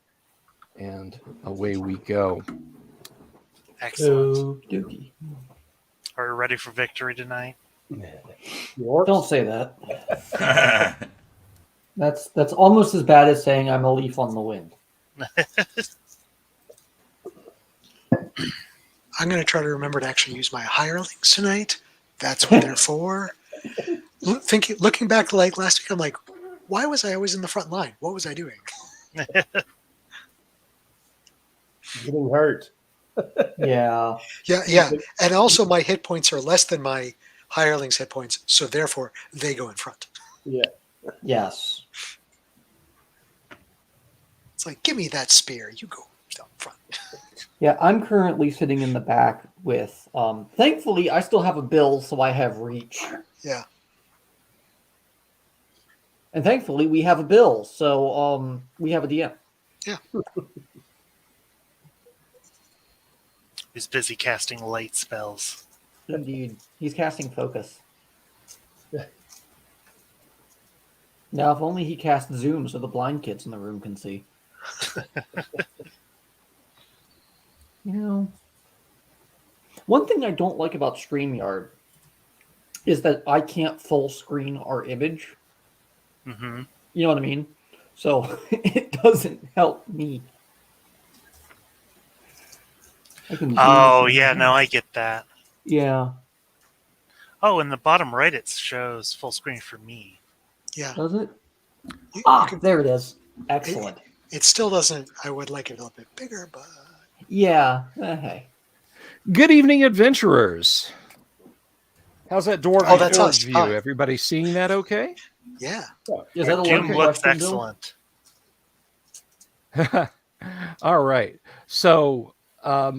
and away we go. Excellent. Dookie. Are you ready for victory tonight? Don't say that. That's almost as bad as saying I'm a leaf on the wind. I'm going to try to remember to actually use my hirelings tonight. That's what they're for. Looking back like last week, I'm like, why was I always in the front line? What was I doing? Getting hurt. Yeah. Yeah. And also my hit points are less than my hirelings hit points, so therefore they go in front. Yeah. Yes. It's like, give me that spear. You go up front. Yeah, I'm currently sitting in the back with, thankfully, I still have a bill, so I have reach. Yeah. And thankfully, we have a bill, so we have a DM. Yeah. He's busy casting light spells. Indeed. He's casting focus. Now, if only he cast Zoom so the blind kids in the room can see. You know, one thing I don't like about StreamYard is that I can't full screen our image. Mm-hmm. You know what I mean? So it doesn't help me. I can zoom Oh, in. yeah, no, I get that. Yeah. Oh, in the bottom right, it shows full screen for me. Yeah. Does it? You can, There it is. Excellent. it still doesn't. I would like it a little bit bigger, but Yeah. Hey. Good evening, adventurers. How's that dwarven Oh, that's forge us. view? Hi. Everybody seeing that okay? yeah. Is that a Doom loaded looks question, Bill? excellent. All right. So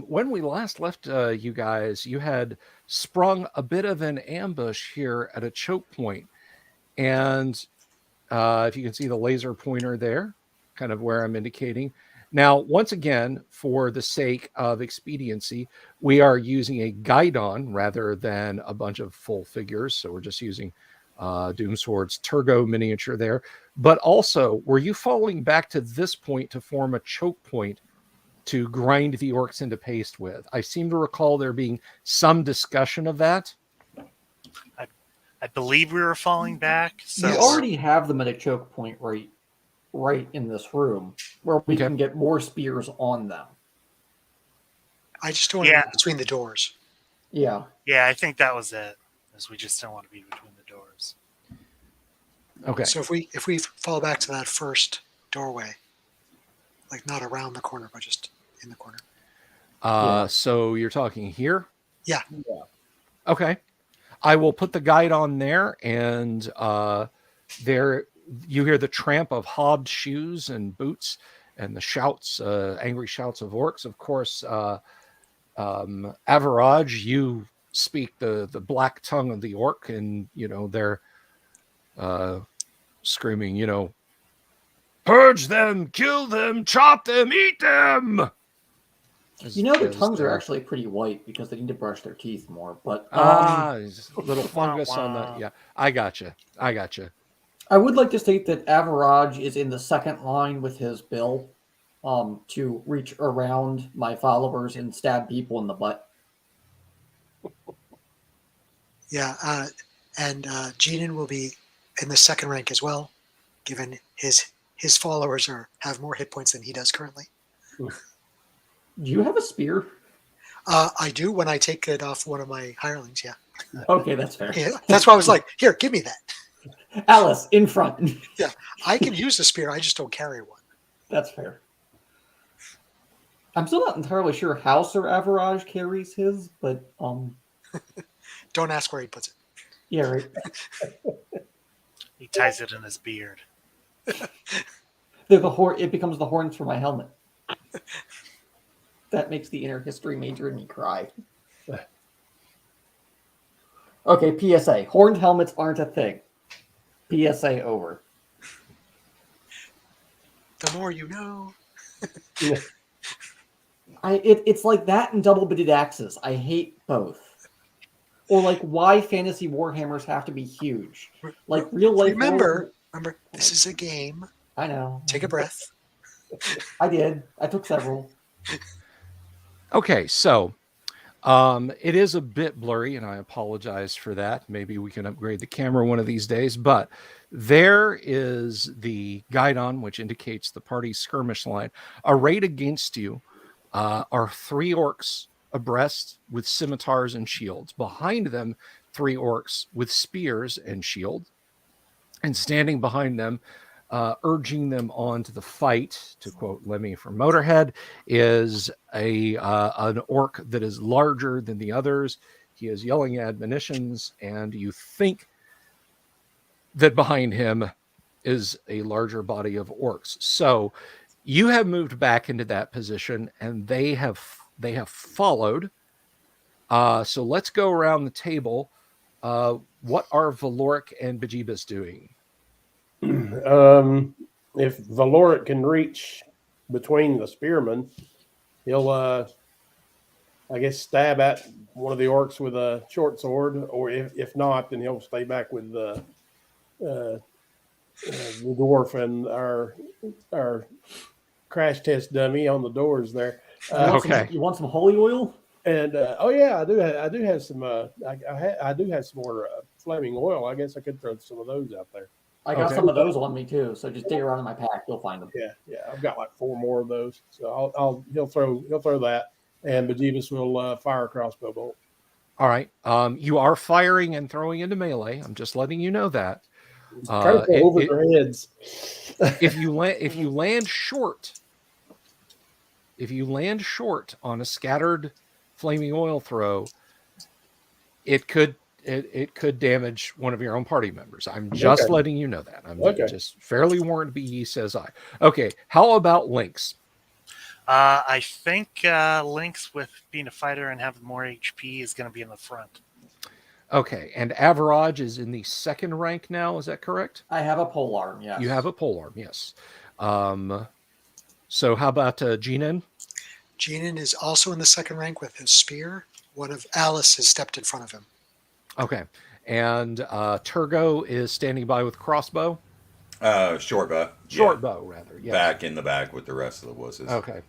when we last left you guys, you had sprung a bit of an ambush here at a choke point. And if you can see the laser pointer there, kind of where I'm indicating. Now, once again, for the sake of expediency, we are using a guidon rather than a bunch of full figures. So we're just using Doomsword's Turgo miniature there. But also, were you falling back to this point to form a choke point to grind the orcs into paste with? I seem to recall there being some discussion of that. I believe we were falling back. So You already have them at a choke point right in this room where we Okay. can get more spears on them. I just don't want to be between the doors. Yeah. Yeah, I think that was it. Is we just don't want to be between the doors. Okay. So if we fall back to that first doorway, like not around the corner, but just in the corner. So you're talking here? Yeah. Okay. I will put the guide on there, and there you hear the tramp of hobbed shoes and boots and the shouts, angry shouts of orcs. Of course, Average, you speak the black tongue of the orc, and they're screaming, purge them, kill them, chop them, eat them. Their tongues are actually pretty white because they need to brush their teeth more. But little fungus on the. Yeah, I gotcha. I would like to state that Average is in the second line with his bill to reach around my followers and stab people in the butt. Yeah. And Genin will be in the second rank as well, given his followers have more hit points than he does currently. Do you have a spear? I do when I take it off one of my hirelings, yeah. Okay, that's fair. Yeah, that's why I was like, here, give me that. Alice, in front. Yeah, I can use the spear, I just don't carry one. That's fair. I'm still not entirely sure how Sir Average carries his, but Don't ask where he puts it. yeah, right. He ties it in his beard. It becomes the horns for my helmet. That makes the inner history major in me cry. Okay, PSA. Horned helmets aren't a thing. PSA over. The more you know. It's like that and double-bitted axes. I hate both. Or like why fantasy warhammers have to be huge. Like real life. Remember, this is a game. I know. Take a breath. I did. I took several. Okay, so it is a bit blurry, and I apologize for that. Maybe we can upgrade the camera one of these days, but there is the guidon, which indicates the party's skirmish line. Arrayed against you are 3 orcs abreast with scimitars and shields. Behind them, 3 orcs with spears and shield. And standing behind them, urging them on to the fight, to quote Lemmy from Motorhead, is an orc that is larger than the others. He is yelling admonitions, and you think that behind him is a larger body of orcs. So you have moved back into that position, and they have followed. So let's go around the table. What are Valoric and Bajibas doing? If Valoric can reach between the spearmen, he'll, I guess, stab at one of the orcs with a short sword, or if not, then he'll stay back with the dwarf and our crash test dummy on the doors there. Okay. You want some holy oil? And oh yeah, I do have some. I do have some more flaming oil. I guess I could throw some of those out there. I got Okay. some of those on me too. So just dig around in my pack, you'll find them. Yeah. I've got like 4 more of those. So he'll throw that, and Bejeebus will fire a crossbow bolt. All right. You are firing and throwing into melee. I'm just letting you know that. Try to throw over their heads. If you land short on a scattered flaming oil throw, it could damage one of your own party members. I'm just letting you know that. I'm just fairly warned, be ye says I. Okay, how about Lynx? I think Lynx, with being a fighter and having more HP, is going to be in the front. Okay, and Average is in the second rank now, is that correct? I have a polearm, yes. You have a polearm, yes. So how about Jinan? Jinan is also in the second rank with his spear. One of Alice has stepped in front of him. Okay. And Turgo is standing by with crossbow? Short bow. Short bow, rather. Yes. Back in the back with the rest of the wusses. Okay.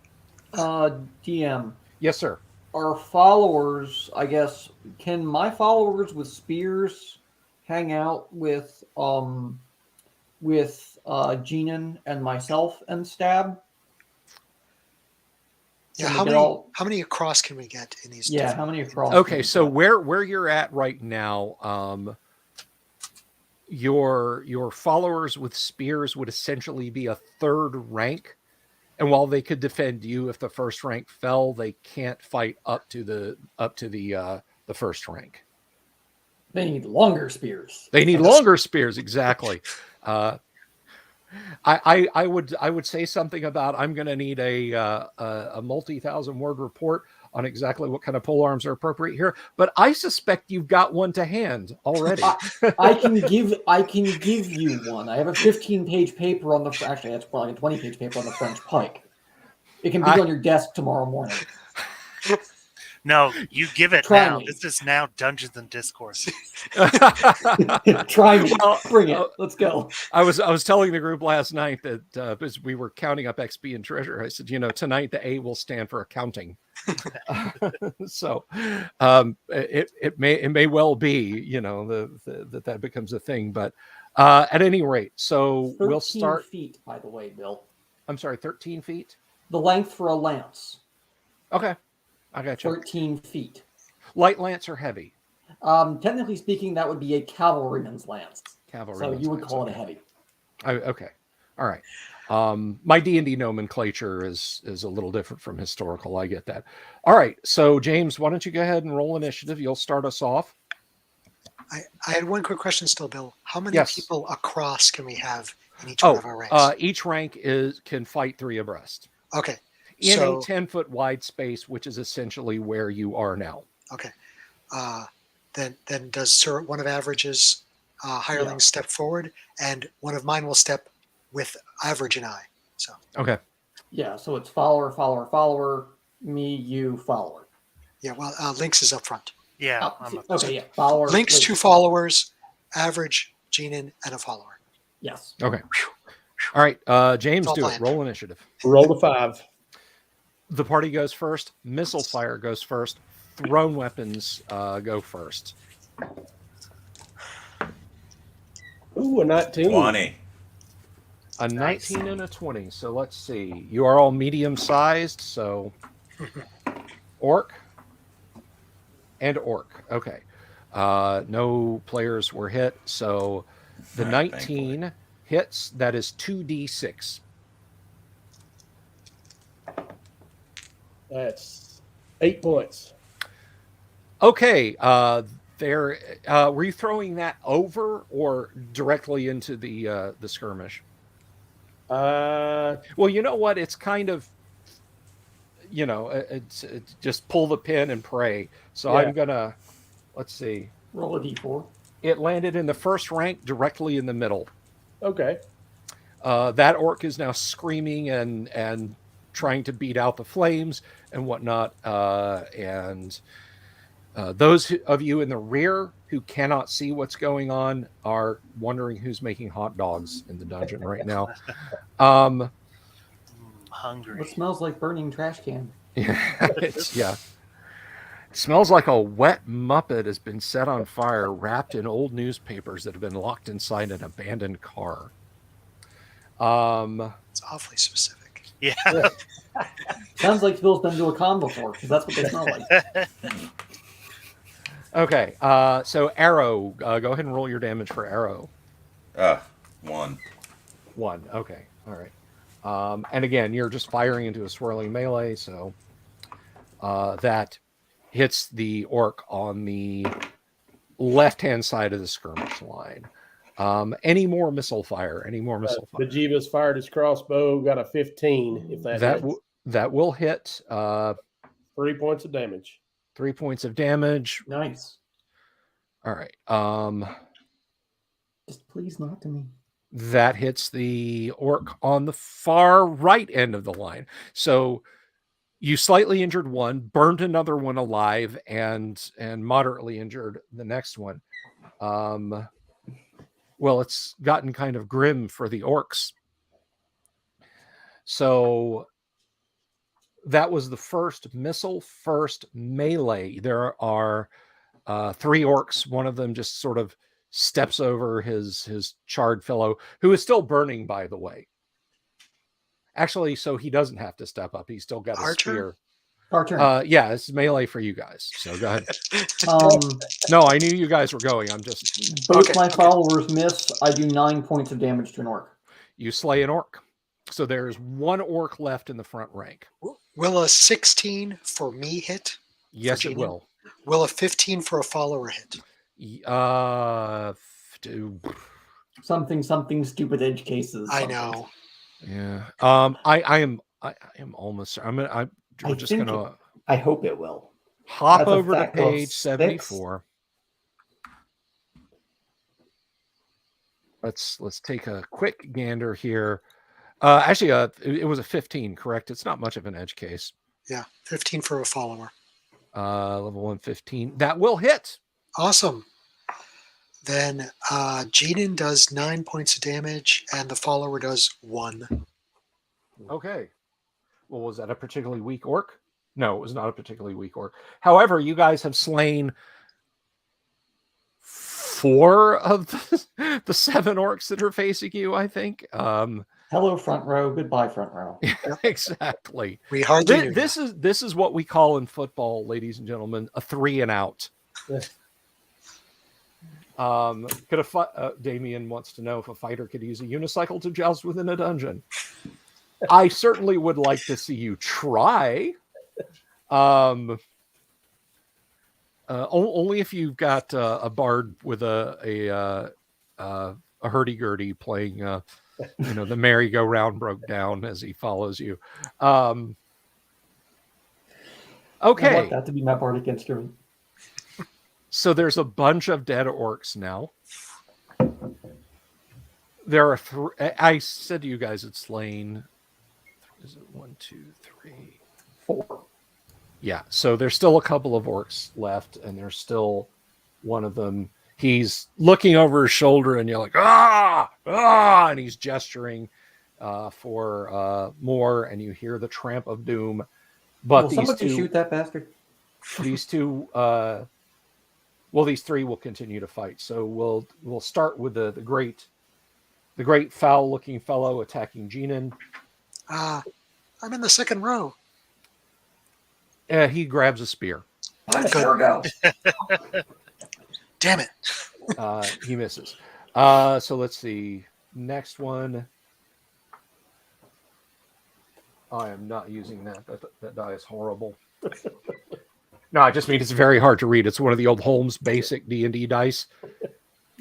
DM. Yes, sir. Our followers, I guess, can my followers with spears hang out with Jinan and myself and stab? Yeah, Can how we many get how many across can we get in these? Yeah, how many across? Okay, so where you're at right now, your followers with spears would essentially be a third rank, and while they could defend you if the first rank fell, they can't fight up to the first rank. They need longer spears. They need longer spears, exactly. I would say something about I'm going to need a multi-thousand-word report on exactly what kind of polearms are appropriate here, but I suspect you've got one to hand already. I can give you one. I have a 15-page paper on the. Actually, that's probably a 20-page paper on the French pike. It can be on your desk tomorrow morning. No, you give it Try now. me. This is now Dungeons and Discourse. Try me. Bring it. Let's go. I was telling the group last night that as we were counting up XP and treasure, I said, tonight the A will stand for accounting. So it may well be, that becomes a thing. But at any rate, so we'll start. 13 feet, by the way, Bill. I'm sorry, 13 feet? The length for a lance. Okay. I got you. 13 feet. Light lance or heavy? Technically speaking, that would be a cavalryman's lance. So you would call it a heavy. Okay. All right. My D&D nomenclature is a little different from historical. I get that. All right. So, James, why don't you go ahead and roll initiative? You'll start us off. I had one quick question still, Bill. How many Yes. people across can we have in each one of our ranks? Each rank can fight 3 abreast. Okay. In So, a 10-foot wide space, which is essentially where you are now. okay. Then does one of Average's hirelings step forward, and one of mine will step with Average and I. So Okay. Yeah, so it's follower, follower, follower, me, you, follower. yeah, well, Lynx is up front. Yeah. Okay, yeah, follower. Lynx, 2 followers, Average, Jinan, and a follower. Yes. Okay. All right. James, all do it. planned. Roll initiative. Roll the 5. The party goes first. Missile fire goes first. Thrown weapons go first. Ooh, a 19. 20. A 19 and a 20. So let's see. You are all medium sized. So orc and orc. Okay. No players were hit. So the Right, 19 hits. That is 2d6. That's 8 points. Okay. Were you throwing that over or directly into the skirmish? Well, you know what? It's kind of, it's just pull the pin and pray. So Yeah. I'm gonna, let's see. Roll a d4. It landed in the first rank, directly in the middle. Okay. That orc is now screaming and trying to beat out the flames and whatnot. And those of you in the rear who cannot see what's going on are wondering who's making hot dogs in the dungeon right now. Hungry. What smells like burning trash can? Yeah. It smells like a wet Muppet has been set on fire, wrapped in old newspapers that have been locked inside an abandoned car. It's awfully specific. Yeah. Sounds like Bill's been to a con before, because that's what they smell like. Okay. So Arrow, go ahead and roll your damage for Arrow. 1. 1. Okay. All right. And again, you're just firing into a swirling melee, so that hits the orc on the left-hand side of the skirmish line. Any more missile fire? Any more missile fire? Bejeebus fired his crossbow, got a 15. If that will hit. 3 points of damage. 3 points of damage. Nice. All right. Just please not to me. That hits the orc on the far right end of the line. So you slightly injured one, burned another one alive, and moderately injured the next one. Well, it's gotten kind of grim for the orcs. So that was the first missile, first melee. There are 3 orcs. One of them just sort of steps over his charred fellow, who is still burning, by the way. Actually, so he doesn't have to step up. He's still got a spear. Our turn. Yeah, it's melee for you guys. So go ahead. Um, No, I knew you guys were going. I'm just... both my followers miss. I do 9 points of damage to an orc. You slay an orc. So there's 1 orc left in the front rank. Will a 16 for me hit? Yes, it will. Will a 15 for a follower hit? Something stupid edge cases. I something. know. Yeah. I am almost... We're just going to I hope it will. hop That's a over to factor of page 6. 74. Let's take a quick gander here. Actually, it was a 15, correct? It's not much of an edge case. Yeah, 15 for a follower. Level 1, 15. That will hit. Awesome. Then Jenin does 9 points of damage, and the follower does 1. Okay. Well, was that a particularly weak orc? No, it was not a particularly weak orc. However, you guys have slain 4 of the 7 orcs that are facing you, I think. Hello, front row. Goodbye, front row. Exactly. We hardly knew This is what we call in football, ladies and gentlemen, a 3 and out. Damien wants to know if a fighter could use a unicycle to joust within a dungeon. I certainly would like to see you try. Only if you've got a bard with a hurdy-gurdy playing, the merry-go-round broke down as he follows you. Okay. I want that to be my bardic instrument. So there's a bunch of dead orcs now. There are I said to you guys it's slain. Is it 1, 2, 3, 4? Yeah. So there's still a couple of orcs left, and there's still one of them. He's looking over his shoulder, and you're like, and he's gesturing for more, and you hear the tramp of doom. But will somebody shoot that bastard? These 2, these 3 will continue to fight. So we'll start with the great foul-looking fellow attacking Jenin. I'm in the second row. He grabs a spear. Sure go. Damn it. He misses. So let's see. Next one. I am not using that. That die is horrible. No, I just mean it's very hard to read. It's one of the old Holmes basic D&D dice.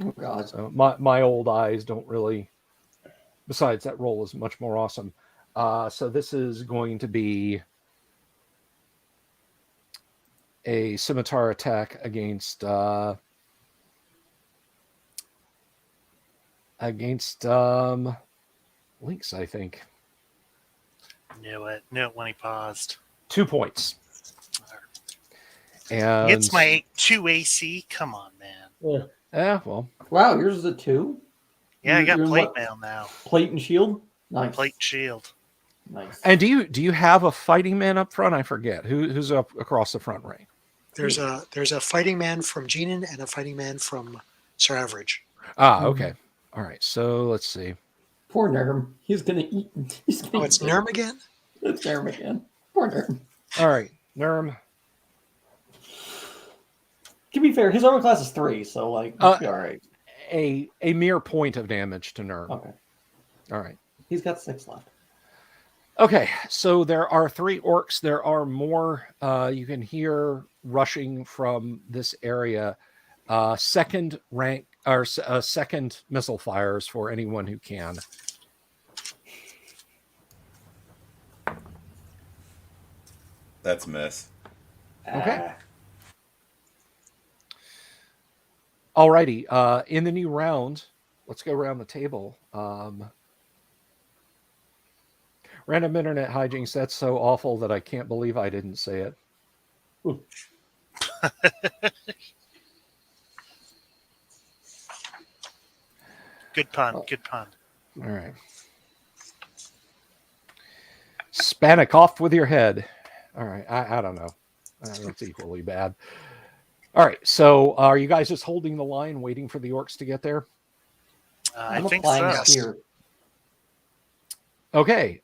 Oh, God. So my old eyes don't really... Besides, that roll is much more awesome. So this is going to be a Scimitar Attack against Lynx, I think. Knew it when he paused. 2 points. And It's my 2 AC. Come on, man. Yeah, well. Wow, yours is a 2? Yeah, I got You're in plate what? mail now. Plate and shield? Nice. Plate shield. Nice. And do you have a fighting man up front? I forget who's up across the front ring. There's a fighting man from Genin and a fighting man from Sir Average. Ah, okay. All right. So let's see. Poor Nerm. He's gonna eat. Oh, it's Nerm again? It's Nerm again. Poor Nerm. All right, Nerm. To be fair, his armor class is 3, so like he'll be all right. A mere point of damage to Nerm. Okay. All right. He's got 6 left. Okay, so there are 3 orcs. There are more. You can hear rushing from this area. Second rank or second missile fires for anyone who can. That's a miss. Okay. Alrighty. In the new round, let's go around the table. Random internet hijinks. That's so awful that I can't believe I didn't say it. Good pun. Good pun. All right. Spanic off with your head. All right. I don't know. That's equally bad. All right. So are you guys just holding the line, waiting for the orcs to get there? I I'm think applying so. spear. Okay.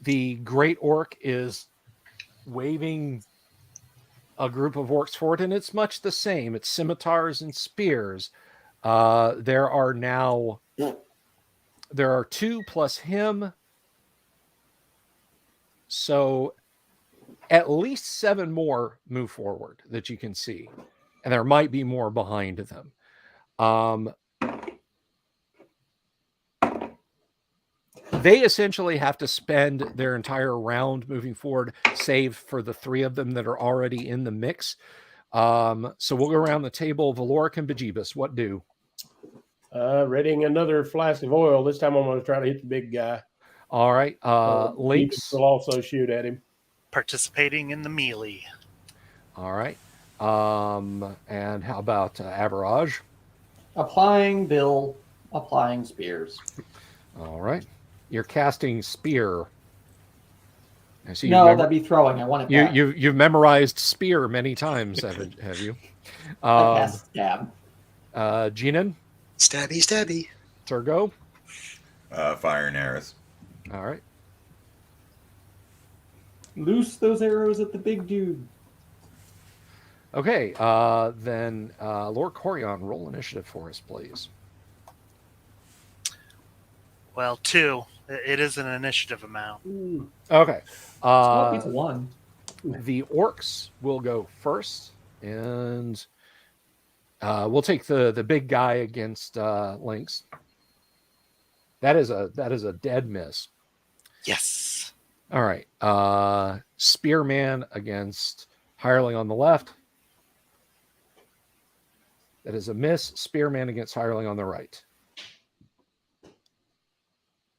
The great orc is waving a group of orcs forward, and it's much the same. It's scimitars and spears. There are 2 plus him. So at least 7 more move forward that you can see. And there might be more behind them. They essentially have to spend their entire round moving forward, save for the 3 of them that are already in the mix. So we'll go around the table. Valoric and Bejeebus, what do? Readying another flask of oil. This time I'm going to try to hit the big guy. All right. Lynx will also shoot at him. Participating in the melee. All right. And how about Average? Applying Bill, applying spears. All right. You're casting spear. I see No, that'd be throwing. I want it back. You've memorized spear many times, have you? I cast stab. Genin? Stabby, stabby. Turgo? Fire and arrows. All right. Loose those arrows at the big dude. Okay. Then Lord Corion, roll initiative for us, please. Well, 2. It is an initiative amount. Okay. It's 1. The orcs will go first, and we'll take the big guy against Lynx. That is a dead miss. Yes. All right. Spearman against Hireling on the left. That is a miss. Spearman against Hireling on the right.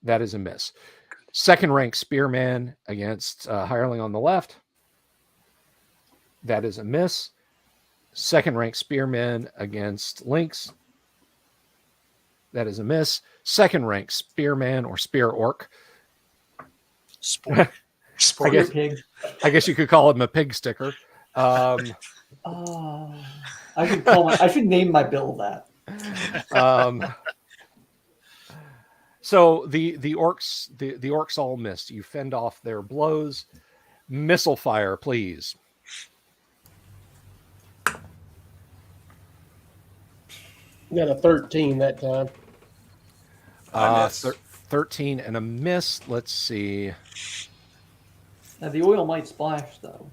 That is a miss. Second rank Spearman against Hireling on the left. That is a miss. Second rank Spearman against Lynx. That is a miss. Second rank Spearman or Spear Orc. Sport. Sport. Pig. I guess you could call him a pig sticker. I should name my bill that. So the orcs all missed. You fend off their blows. Missile fire, please. Got a 13 that time. I miss. 13 and a miss. Let's see. Now the oil might splash though.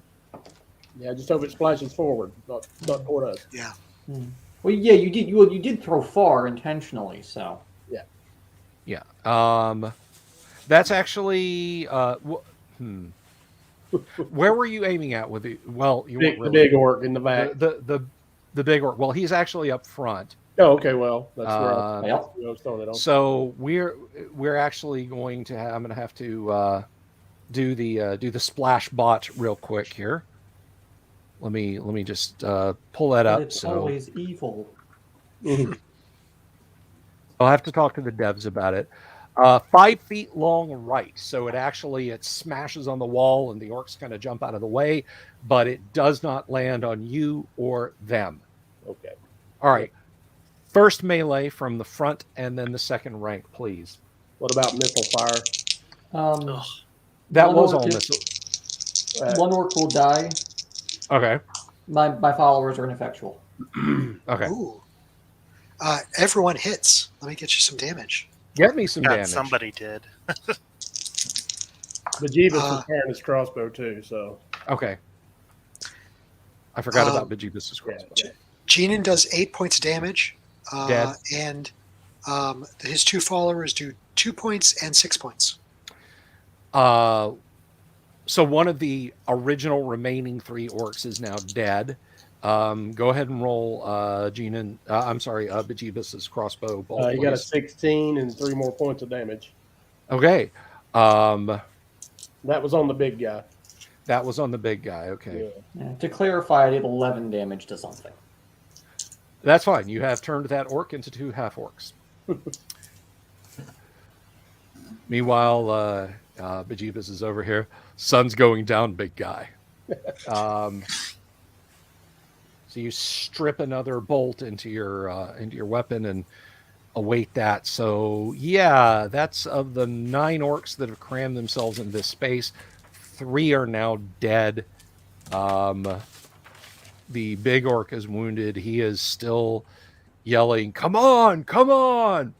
Yeah, just hope it splashes forward, not toward us. Yeah. Well, yeah, you did. You did throw far intentionally, so. Yeah. That's actually. Where were you aiming at with the? Well, you weren't The really. big orc in the back. The big orc. Well, he's actually up front. Oh, okay. Well, that's where I Yep. was throwing it on. So we're actually going to. I'm going to have to do the splash bot real quick here. Let me just pull that But up. it's So always evil. I'll have to talk to the devs about it. 5 feet long right. So it smashes on the wall and the orcs kind of jump out of the way, but it does not land on you or them. Okay. All right. First melee from the front and then the second rank, please. What about missile fire? Um, Ugh. That One was orc all is- missile. one orc will die. Okay. My followers are ineffectual. Okay. Ooh. Everyone hits. Let me get you some damage. Get me some God, damage. somebody did. Bejeebus was firing his crossbow too, so Okay. I forgot about Bejeebus' crossbow. Genin does 8 points of damage. Dead. And his 2 followers do 2 points and 6 points. So one of the original remaining 3 orcs is now dead. Go ahead and roll Bejeebus' crossbow bolt. he got a please. 16 and 3 more points of damage. Okay. That was on the big guy. That was on the big guy. Okay. Yeah. To clarify, I did 11 damage to something. That's fine. You have turned that orc into 2 half orcs. Meanwhile, Bejeebus is over here. Sun's going down, big guy. So you strip another bolt into your weapon and await that. So yeah, that's of the 9 orcs that have crammed themselves in this space. 3 are now dead. The big orc is wounded. He is still yelling, "Come on, come on!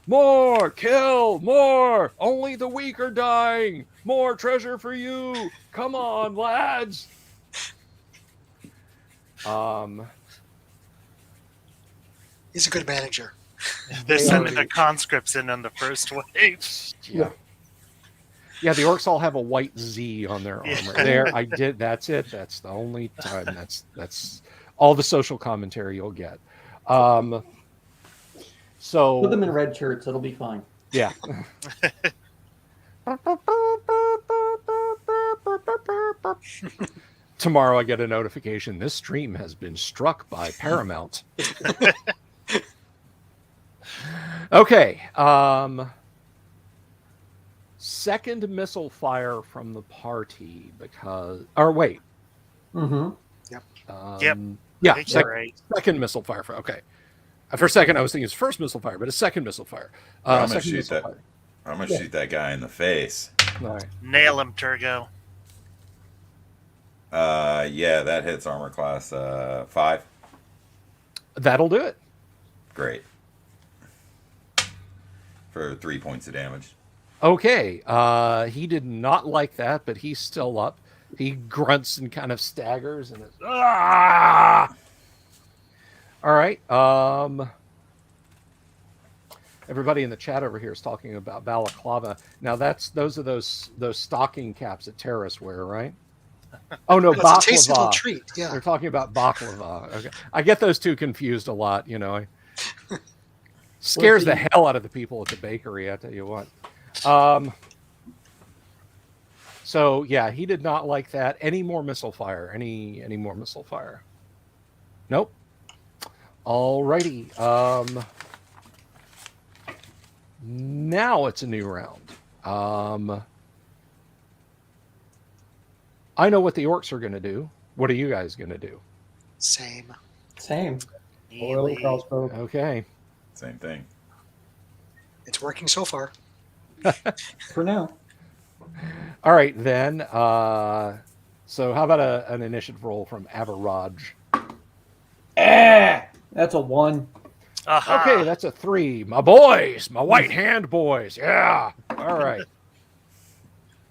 More! Kill! More! Only the weak are dying! More treasure for you! Come on, lads!" He's a good manager. They're sending the conscripts in on the first wave. Yeah. Yeah, the orcs all have a white Z on their armor. There, I did. That's it. That's the only time. That's all the social commentary you'll get. So Put them in red shirts. It'll be fine. yeah. Tomorrow I get a notification. This stream has been struck by Paramount. Okay. Second missile fire from the party because... Or wait. Mm-hmm. Yep. Yeah, I think you're right. second missile fire. Okay. For a second, I was thinking it's first missile fire, but a second missile fire. I'm gonna Second shoot missile that. fire. I'm gonna shoot that guy in the face. All right. Nail him, Turgo. Yeah, that hits armor class 5. That'll do it. Great. For 3 points of damage. Okay. He did not like that, but he's still up. He grunts and kind of staggers and is, ah! All right. Everybody in the chat over here is talking about balaclava. Now those are those stocking caps that terrorists wear, right? Oh no, It's a tasty little baklava. treat. Yeah. They're talking about baklava. Okay. I get those two confused a lot, you know. Scares the hell out of the people at the bakery, I tell you what. So yeah, he did not like that. Any more missile fire? Any more missile fire? Nope. Alrighty. Now it's a new round. I know what the orcs are going to do. What are you guys going to do? Same. Same. Oil and crossbow. Okay. Same thing. It's working so far. For now. All right, then. So how about an initiative roll from Average? That's a 1. Aha. Okay, that's a 3. My boys, my white hand boys. Yeah. All right.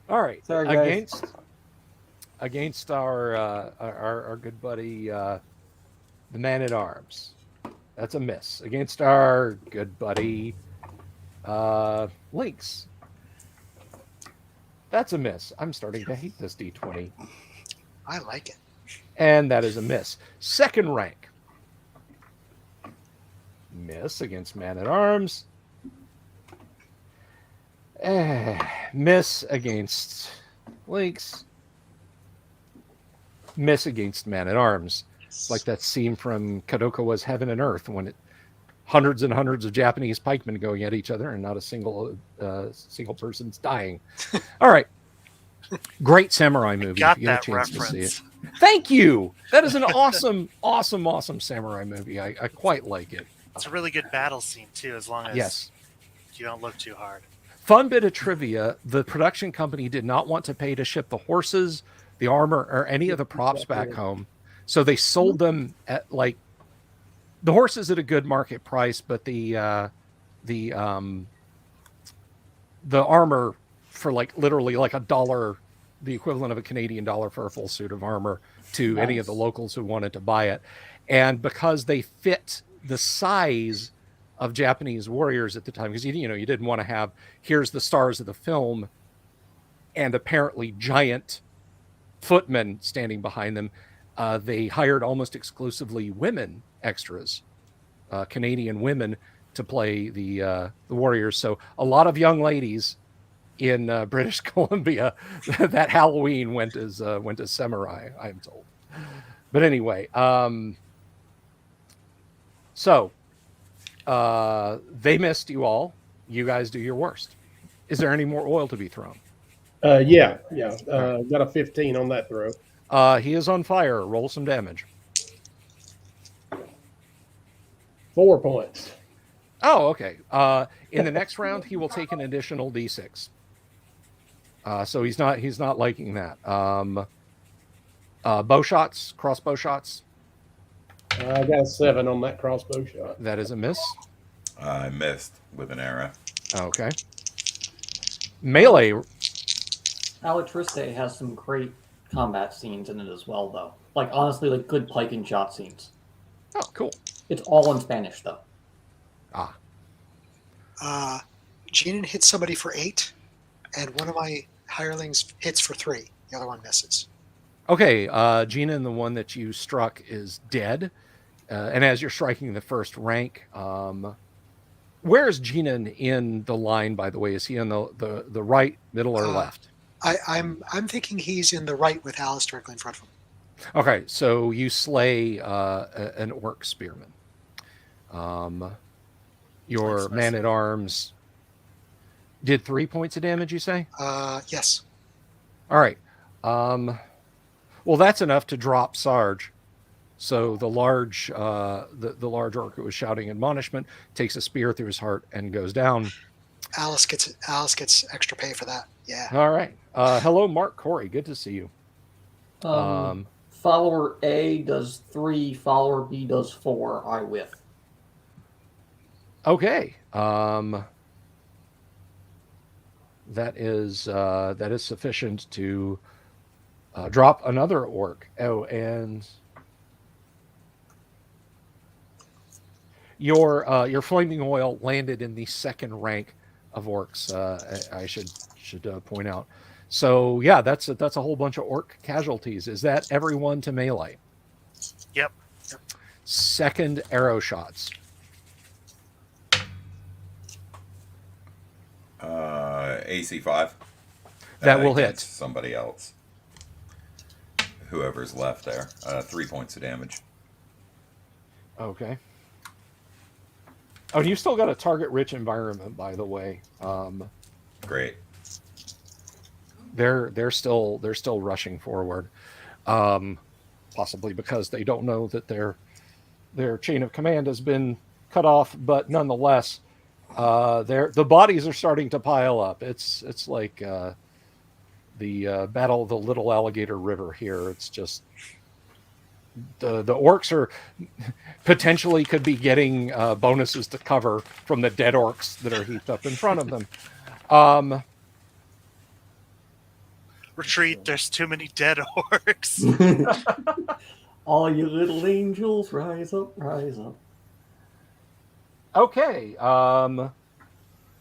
All right. Sorry, guys. Against our good buddy, the man at arms. That's a miss. Against our good buddy, Lynx. That's a miss. I'm starting to hate this D20. I like it. And that is a miss. Second rank. Miss against man at arms. Miss against Lynx. Miss against man at arms. It's like that scene from Kadokawa's Heaven and Earth when it hundreds and hundreds of Japanese pikemen going at each other, and not a single person's dying. All right, great samurai movie. Got if you get that a chance to see reference. it. Thank you. That is an awesome samurai movie. I quite like it. It's a really good battle scene too, as long as Yes. you don't look too hard. Fun bit of trivia: the production company did not want to pay to ship the horses, the armor, or any of the props back home, so they sold them at like the horses at a good market price, but the armor for like literally like $1, the equivalent of a Canadian dollar for a full suit of armor to any of the locals who wanted to buy it. And because they fit the size of Japanese warriors at the time, because you didn't want to have, here's the stars of the film and apparently giant footmen standing behind them. They hired almost exclusively women extras, Canadian women, to play the warriors. So a lot of young ladies in British Columbia that Halloween went as samurai, I'm told. But anyway, so they missed you all. You guys do your worst. Is there any more oil to be thrown? Yeah. Got a 15 on that throw. He is on fire. Roll some damage. 4 points. Oh, okay. In the next round, he will take an additional D6. So he's not liking that. Bow shots, crossbow shots. I got a 7 on that crossbow shot. That is a miss. I missed with an arrow. Okay. Melee. Alatriste has some great combat scenes in it as well, though. Like, honestly, like good pike and shot scenes. Oh, cool. It's all in Spanish, though. Jeanin hits somebody for 8, and one of my hirelings hits for 3. The other one misses. Okay. Gina, the one that you struck, is dead. And as you're striking the first rank, where is Gina in the line, by the way? Is he on the right, middle, or left? I'm thinking he's in the right with Alice directly in front of him. Okay, so you slay an orc spearman. Your man-at-arms did 3 points of damage, you say? Yes. All right. Well, that's enough to drop Sarge. So the large orc who was shouting admonishment takes a spear through his heart and goes down. Alice gets extra pay for that. Yeah. All right. Hello, Mark Corey. Good to see you. Follower A does 3, follower B does 4, I whiff. Okay. That is sufficient to drop another orc. Oh, and your flaming oil landed in the second rank of orcs. I should point out. So yeah, that's a whole bunch of orc casualties. Is that everyone to melee? Yep. Second arrow shots. AC 5. That will hit somebody else. Whoever's left there. 3 points of damage. Okay. Oh, and you still got a target-rich environment, by the way. Great. They're still rushing forward, possibly because they don't know that their chain of command has been cut off. But nonetheless, the bodies are starting to pile up. It's like the Battle of the Little Alligator River here. It's just the orcs are potentially could be getting bonuses to cover from the dead orcs that are heaped up in front of them. Retreat, there's too many dead orcs. All you little angels, rise up, rise up. Okay.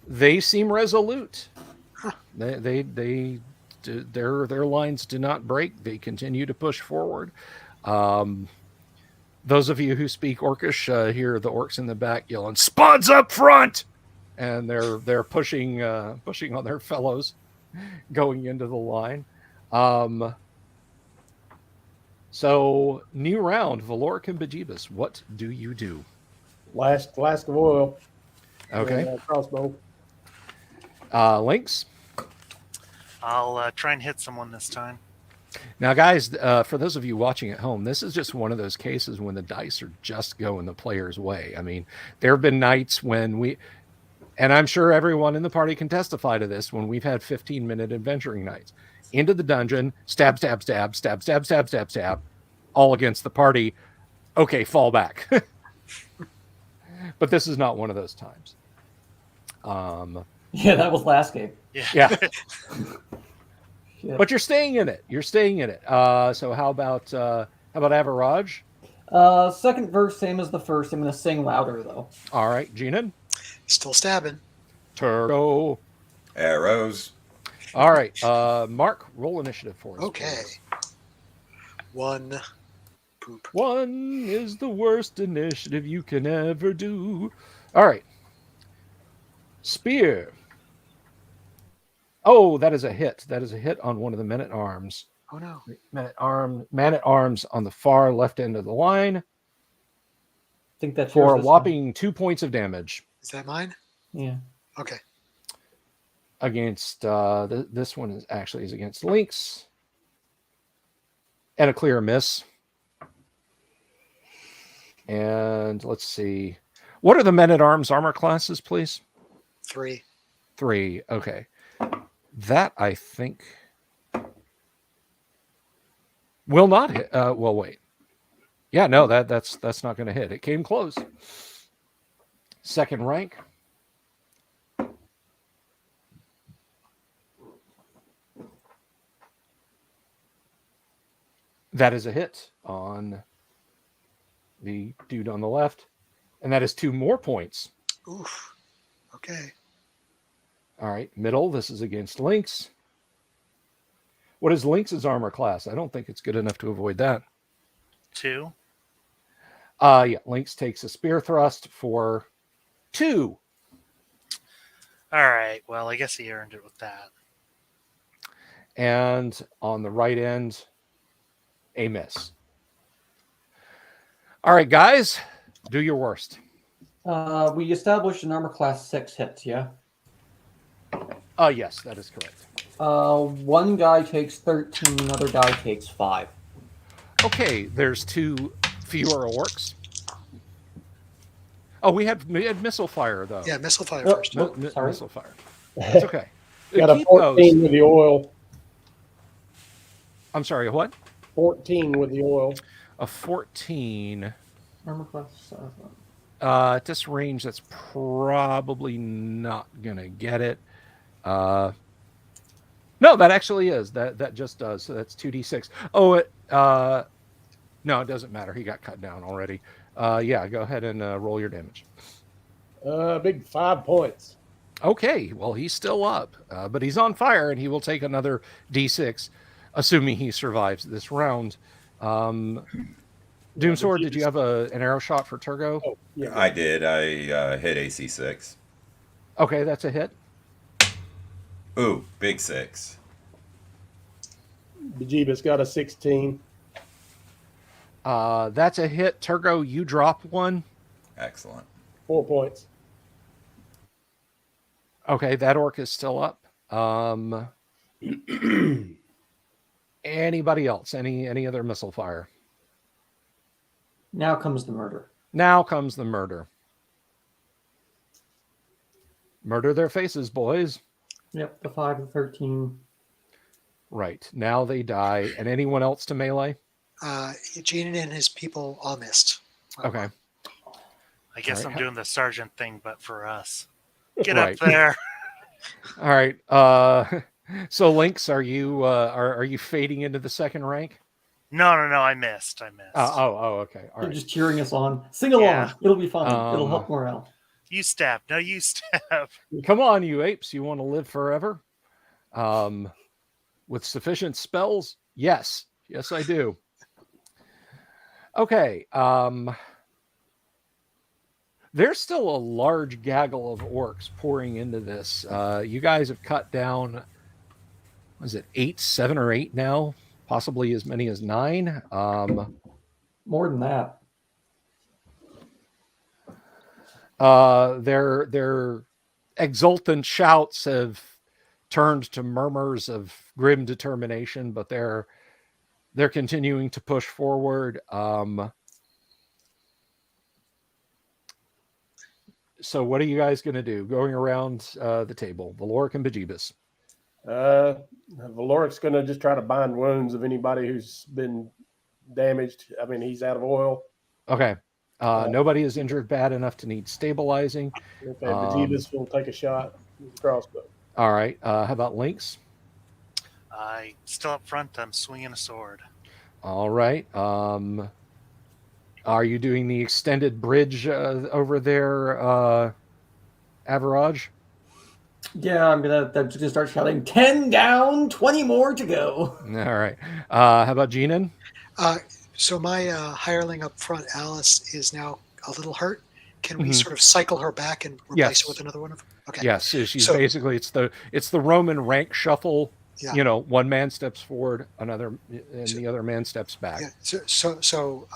They seem resolute. Their lines do not break. They continue to push forward. Those of you who speak Orcish hear the orcs in the back yelling, "Spuds up front!" And they're pushing on their fellows going into the line. So new round, Valoric and Bajibas, what do you do? Last flask of oil. Okay. And, crossbow. Lynx. I'll try and hit someone this time. Now, guys, for those of you watching at home, this is just one of those cases when the dice are just going the player's way. I mean, there have been nights when and I'm sure everyone in the party can testify to this, when we've had 15-minute adventuring nights. Into the dungeon, stab, stab, stab, stab, stab, stab, stab, stab, all against the party. Okay, fall back. But this is not one of those times. Yeah, that was last game. Yeah. Shit. But you're staying in it. You're staying in it. So how about Average? Second verse, same as the first. I'm going to sing louder, though. All right, Gina. Still stabbing. Turbo. Arrows. All right, Mark, roll initiative for us. Okay. please. 1 poop. 1 is the worst initiative you can ever do. All right. Spear. Oh, that is a hit. That is a hit on one of the men-at-arms. Oh no. Man-at-arms on the far left end of the line I think that's for a yours this whopping 2 points of damage Is that mine? time. Yeah. Okay. against this one is against Lynx. And a clear miss. And let's see. What are the men-at-arms armor classes, please? 3. 3. Okay. That, I think, will not hit. Well, wait. Yeah, no, that's not going to hit. It came close. Second rank. That is a hit on the dude on the left. And that is 2 more points. Oof. Okay. All right, middle. This is against Lynx. What is Lynx's armor class? I don't think it's good enough to avoid that. 2. Yeah, Lynx takes a spear thrust for 2. All right. Well, I guess he earned it with that. And on the right end, a miss. All right, guys, do your worst. We established an armor class 6 hits, yeah? Yes, that is correct. One guy takes 13, another guy takes 5. Okay, there's 2 fewer orcs. Oh, we had missile fire, though. Yeah, missile fire Oh, first. no. Sorry. Missile fire. It's okay. Got a Keep 14 those. with the oil. I'm sorry, what? 14 with the oil. A 14. Armor class 7. At this range, that's probably not going to get it. No, that actually is. That just does. So that's 2d6. Oh, no, it doesn't matter. He got cut down already. Yeah, go ahead and roll your damage. Big 5 points. Okay, well, he's still up, but he's on fire, and he will take another d6, assuming he survives this round. Doomsword, did you have an arrow shot for Turgo? Oh, yeah. I did. I hit AC 6. Okay, that's a hit. Ooh, big 6. Bejeebus got a 16. That's a hit. Turgo, you drop 1. Excellent. 4 points. Okay, that orc is still up. Anybody else? Any other missile fire? Now comes the murder. Now comes the murder. Murder their faces, boys. Yep, the 5 and 13. Right. Now they die. And anyone else to melee? Gene and his people all missed. Okay. I guess All right. I'm doing the sergeant thing, but for us. Get Right. up there. All right. So Lynx, are you fading into the second rank? No, I missed. Okay. All You're right. just cheering us on. Sing along. Yeah. It'll be fun. It'll Um, help morale. You stab. No, you stab. Come on, you apes. You want to live forever? With sufficient spells? Yes. Yes, I do. Okay. There's still a large gaggle of orcs pouring into this. You guys have cut down, was it 7 or 8 now? Possibly as many as 9. More than that. Their exultant shouts have turned to murmurs of grim determination, but they're continuing to push forward. So what are you guys going to do? Going around the table, Valoric and Bejeebus. Valoric's going to just try to bind wounds of anybody who's been damaged. I mean, he's out of oil. Okay. Nobody is injured bad enough to need stabilizing. Okay, Bejeebus will take a shot with the crossbow. All right. How about Lynx? I still up front. I'm swinging a sword. All right. Are you doing the extended bridge over there, Average? Yeah, I'm just gonna start shouting, 10 down, 20 more to go. All right. How about Jeanin? So my hireling up front, Alice, is now a little hurt. Can we sort of cycle her back and replace Yes. her with another one of them? Okay. Yes, she's So- basically it's the Roman rank shuffle. Yeah. You know, one man steps forward, and the other man steps back. Yeah. So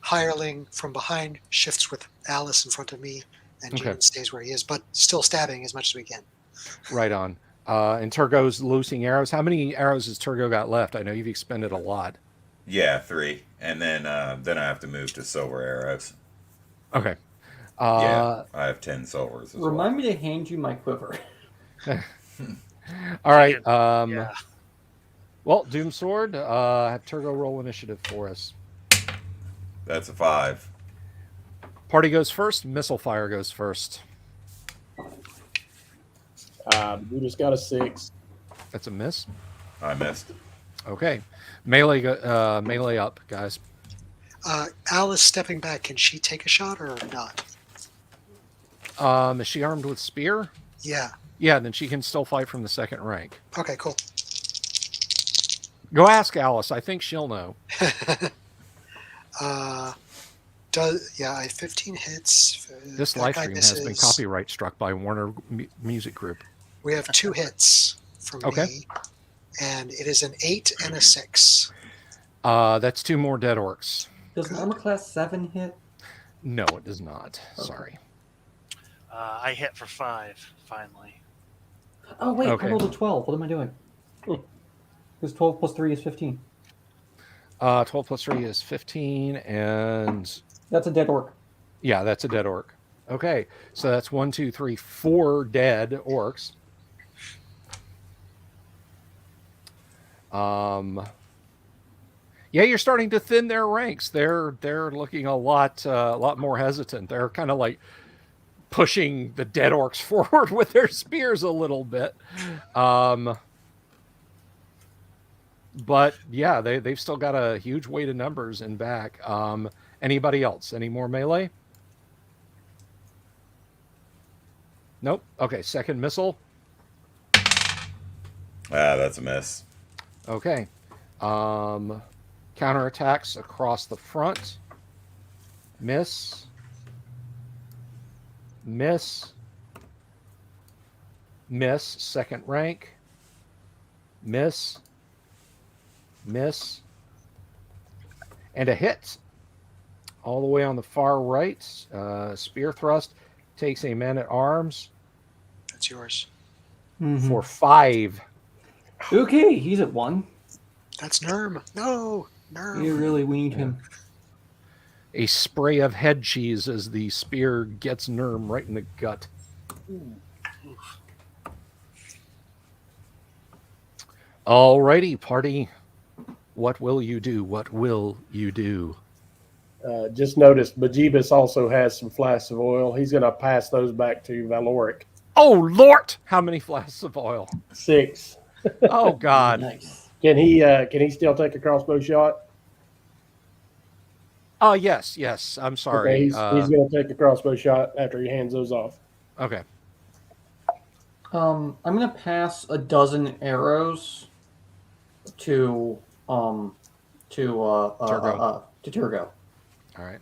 hireling from behind shifts with Alice in front of me, and Okay. Jaden stays where he is, but still stabbing as much as we can. Right on. And Turgo's loosing arrows. How many arrows has Turgo got left? I know you've expended a lot. Yeah, 3. And then I have to move to silver arrows. Okay. Yeah, I have 10 silvers as Remind me to hand you my quiver. All right. Yeah. Well, Doomsword, have Turgo roll initiative for us. well. That's a 5. Party goes first. Missile fire goes first. We just got a 6. That's a miss. I missed. Okay. Melee up, guys. Alice stepping back, can she take a shot or not? Is she armed with spear? Yeah. Yeah, then she can still fight from the second rank. Okay, cool. Go ask Alice. I think she'll know. I have 15 hits. This That live guy stream has been misses. copyright struck by Warner Music Group. We have 2 hits from me, and it is an 8 and a 6. That's 2 more dead orcs. Does an armor class 7 hit? No, it does not. Okay. Sorry. I hit for 5, finally. Oh, wait, Okay. I rolled a 12. What am I doing? Because 12 plus 3 is 15. 12 plus 3 is 15, and That's a dead orc. yeah, that's a dead orc. Okay, so that's 1, 2, 3, 4 dead orcs. Yeah, you're starting to thin their ranks. They're looking a lot more hesitant. They're kind of like pushing the dead orcs forward with their spears a little bit. But yeah, they've still got a huge weight of numbers in back. Anybody else? Any more melee? Nope. Okay, second missile. That's a miss. Okay. Counterattacks across the front. Miss. Miss. Miss. Second rank. Miss. Miss. And a hit. All the way on the far right. Spear thrust takes a man at arms That's yours. for 5. Okay, he's at 1. That's Nerm. No, Nerm. We need him. A spray of head cheese as the spear gets Nerm right in the gut. Alrighty, party. What will you do? What will you do? Just noticed Bejeebus also has some flasks of oil. He's going to pass those back to Valoric. Oh, Lord! How many flasks of oil? 6. Oh, God. Nice. Can he still take a crossbow shot? Oh, yes. I'm sorry. Okay, he's going to take a crossbow shot after he hands those off. Okay. I'm gonna pass a dozen arrows to Turgo. All right.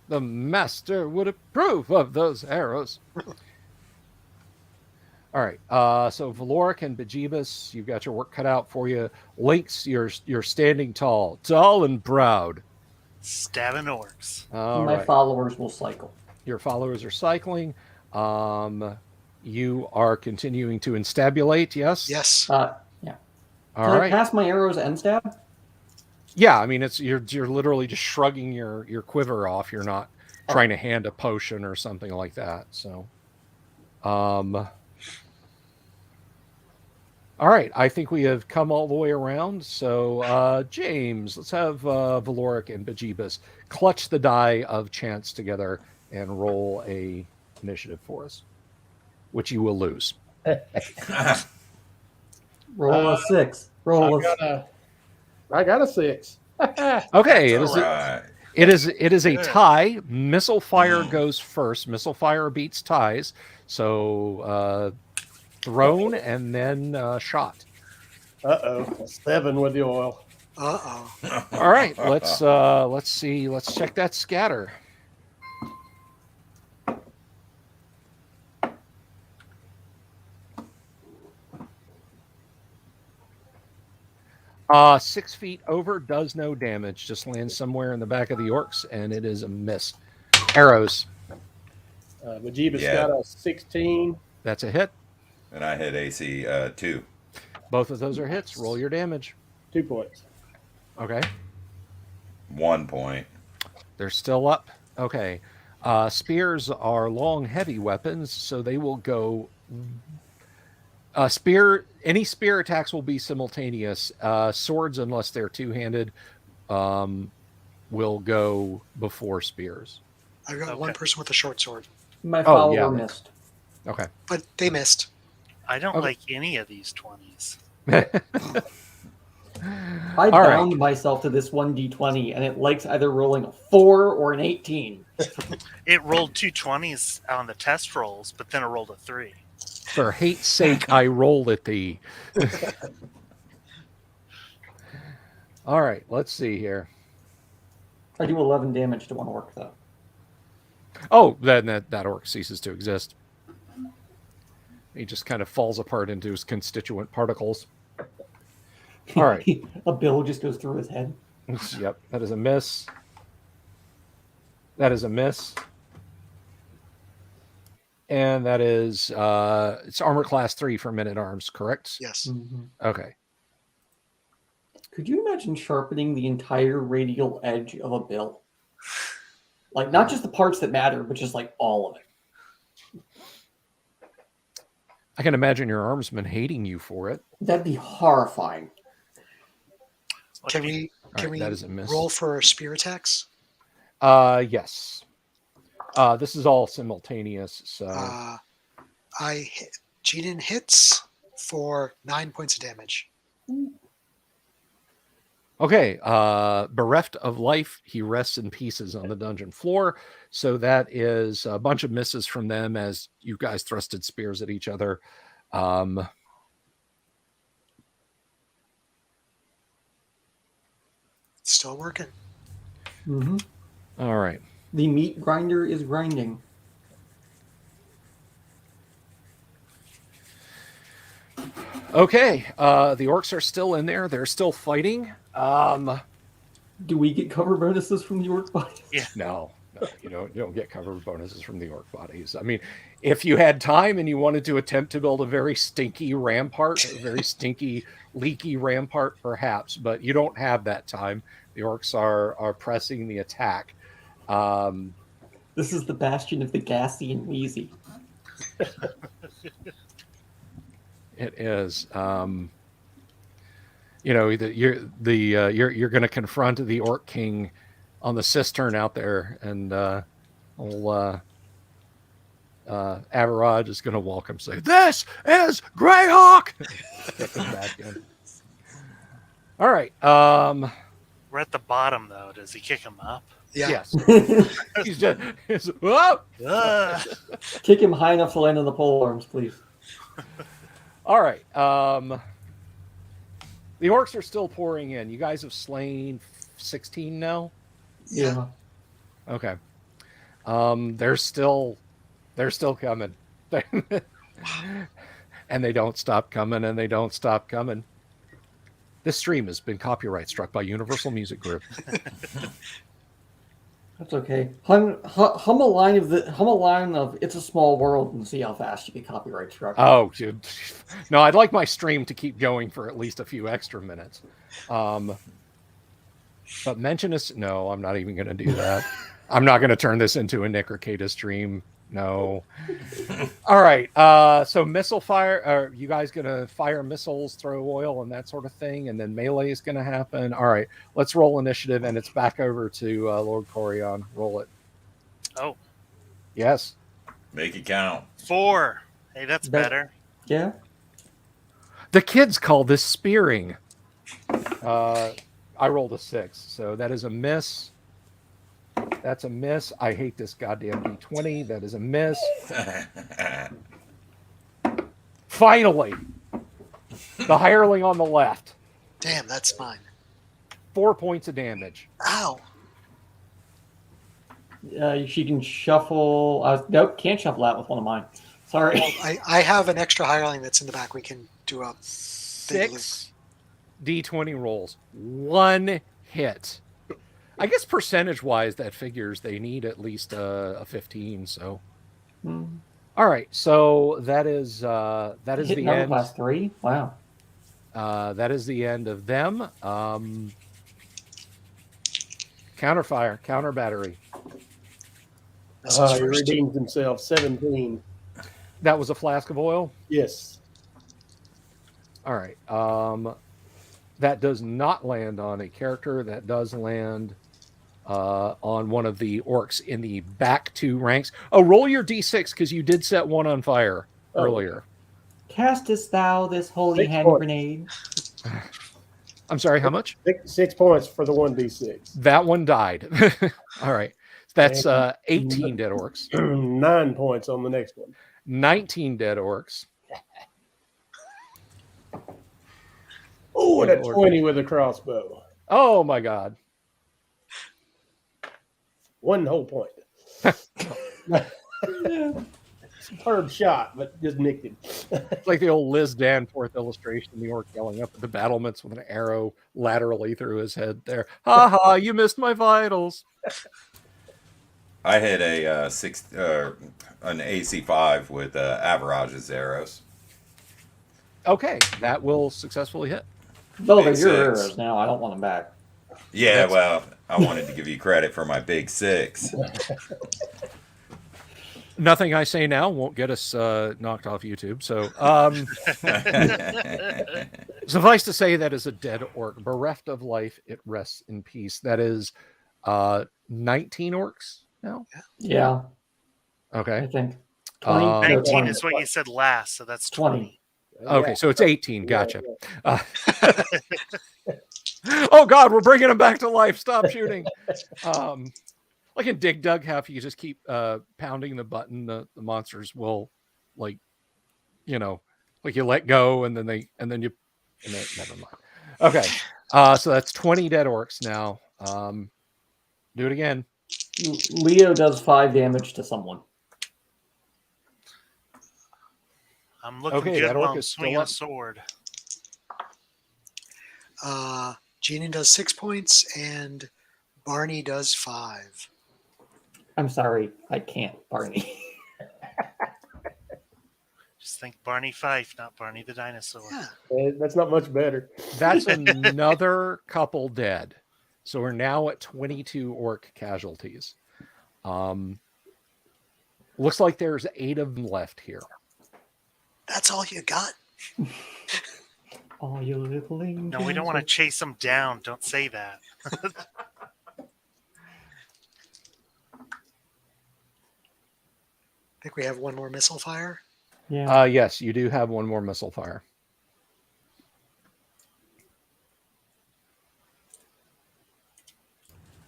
The master would approve of those arrows. All right. So Valoric and Bejeebus, you've got your work cut out for you. Lynx, you're standing tall and proud. Stabbing orcs. All My right. followers will cycle. Your followers are cycling. You are continuing to instabulate, yes? Yes. Yeah. All Can I right. pass my arrows and stab? Yeah, I mean you're literally just shrugging your quiver off. You're not trying to hand a potion or something like that. So all right, I think we have come all the way around. So James, let's have Valoric and Bejeebus clutch the die of chance together and roll a initiative for us, which you will lose. Roll a 6. Roll I got a 6. Okay, All right. it is a Good. tie. Missile fire goes first. Missile fire beats ties. So thrown and then shot. 7 with the oil. Uh-oh. All right, let's see. Let's check that scatter. Uh, 6 feet over, does no damage. Just lands somewhere in the back of the orcs, and it is a miss. Arrows. Majib's Yeah. got a 16. That's a hit. And I hit AC 2. Both of those are hits. Roll your damage. 2 points. Okay. 1 point. They're still up. Okay. Spears are long, heavy weapons, so they will go. Any spear attacks will be simultaneous. Swords, unless they're two-handed, will go before spears. I got Okay. one person with a short sword, My follower yeah. missed. Okay. but they missed. I don't Okay. like any of these 20s. I All right. bound myself to this 1d20, and it likes either rolling a 4 or an 18. It rolled 2 20s on the test rolls, but then it rolled a 3. For hate's sake, I roll at thee. All right, let's see here. I do 11 damage to one orc, though. Oh, then that orc ceases to exist. He just kind of falls apart into his constituent particles. All right. A bill just goes through his head. Yep, that is a miss. That is a miss. And that is it's armor class 3 for men at arms, correct? Yes. Okay. Could you imagine sharpening the entire radial edge of a bill? Like, not just the parts that matter, but just like all of it. I can imagine your armsman hating you for it. That'd be horrifying. Can we All right, that is a miss. roll for spear attacks? Yes. This is all simultaneous, so Jeenan hits for 9 points of damage. okay. Bereft of life, he rests in pieces on the dungeon floor. So that is a bunch of misses from them as you guys thrusted spears at each other. Still working. All right. The meat grinder is grinding. Okay. The orcs are still in there. They're still fighting. Do we get cover bonuses from the orc bodies? Yeah. No, you don't get cover bonuses from the orc bodies. I mean, if you had time and you wanted to attempt to build a very stinky rampart, a very stinky, leaky rampart, perhaps, but you don't have that time. The orcs are pressing the attack. This is the bastion of the gassy and wheezy. It is. You're going to confront the orc king on the cistern out there, and Average is going to welcome, say, "This is Greyhawk." Kick him back in. All right. We're at the bottom, though. Does he kick him up? Yeah. Yes. Whoa! Ugh. Kick him high enough to land on the pole arms, please. All right. The orcs are still pouring in. You guys have slain 16 now? Yeah. Okay. They're still coming. And they don't stop coming, and they don't stop coming. This stream has been copyright struck by Universal Music Group. That's okay. Hum a line of "It's a Small World" and see how fast you get copyright struck. Oh, dude. No, I'd like my stream to keep going for at least a few extra minutes. But mention us. No, I'm not even going to do that. I'm not going to turn this into a Nick or Kata stream. No. All right. So missile fire. Are you guys going to fire missiles, throw oil, and that sort of thing? And then melee is going to happen. All right. Let's roll initiative, and it's back over to Lord Corion. Roll it. Oh, Yes. Make it count. 4. Hey, that's better. Yeah. The kids call this spearing. I rolled a 6, so that is a miss. That's a miss. I hate this goddamn D20. That is a miss. Finally, the hireling on the left. Damn, that's mine. 4 points of damage. Ow. She can shuffle. Nope, can't shuffle that with one of mine. Sorry. Well, I have an extra hireling that's in the back. We can do a big loop. 6 D20 rolls. 1 hit. I guess percentage-wise, that figures they need at least a 15. So, all right. So that is Hit the number end. class 3. Wow. That is the end of them. Counterfire, counter battery. This is He first. redeems himself. 17. That was a flask of oil. Yes. All right. That does not land on a character. That does land on one of the orcs in the back 2 ranks. Oh, roll your d6 because you did set one on fire earlier. Castest thou this holy 6 hand points. grenade? I'm sorry, how much? 6 points for the 1d6. That one died. All right. That's 18 dead orcs. 9 points on the next one. 19 dead orcs. Oh, and a Lord. 20 with a crossbow. Oh, my God. 1 whole point. Superb shot, but just nicked him. It's like the old Liz Danforth illustration, the orc yelling up at the battlements with an arrow laterally through his head there. Ha ha, you missed my vitals. I hit a an AC5 with Average's arrows. Okay, that will successfully hit. No, they're Big your 6. arrows now. I don't want them back. Yeah, That's- well, I wanted to give you credit for my big 6. Nothing I say now won't get us knocked off YouTube. So suffice to say that is a dead orc. Bereft of life, it rests in peace. That is 19 orcs now? Yeah, I Okay. think. 20, Um, 19 20. is what you said last, so that's 20. Okay, so it's 18. Gotcha. Oh God, we're bringing him back to life. Stop shooting. Like in Dig Dug, how if you just keep pounding the button, the monsters will, like, you know, like you let go and then never mind. Okay, so that's 20 dead orcs now. Do it again. Leo does 5 damage to someone. I'm looking Okay, good that while orc I'm is still swinging up. a sword. Jeannie does 6 points, and Barney does 5. I'm sorry, I can't, Barney. Just think Barney Fife, not Barney the dinosaur. Yeah. That's not much better. That's another couple dead. So we're now at 22 orc casualties. Looks like there's 8 of them left here. That's all you got? Oh, you little angels. No, we don't want to chase them down. Don't say that. I think we have one more missile fire. Yeah. Yes, you do have one more missile fire.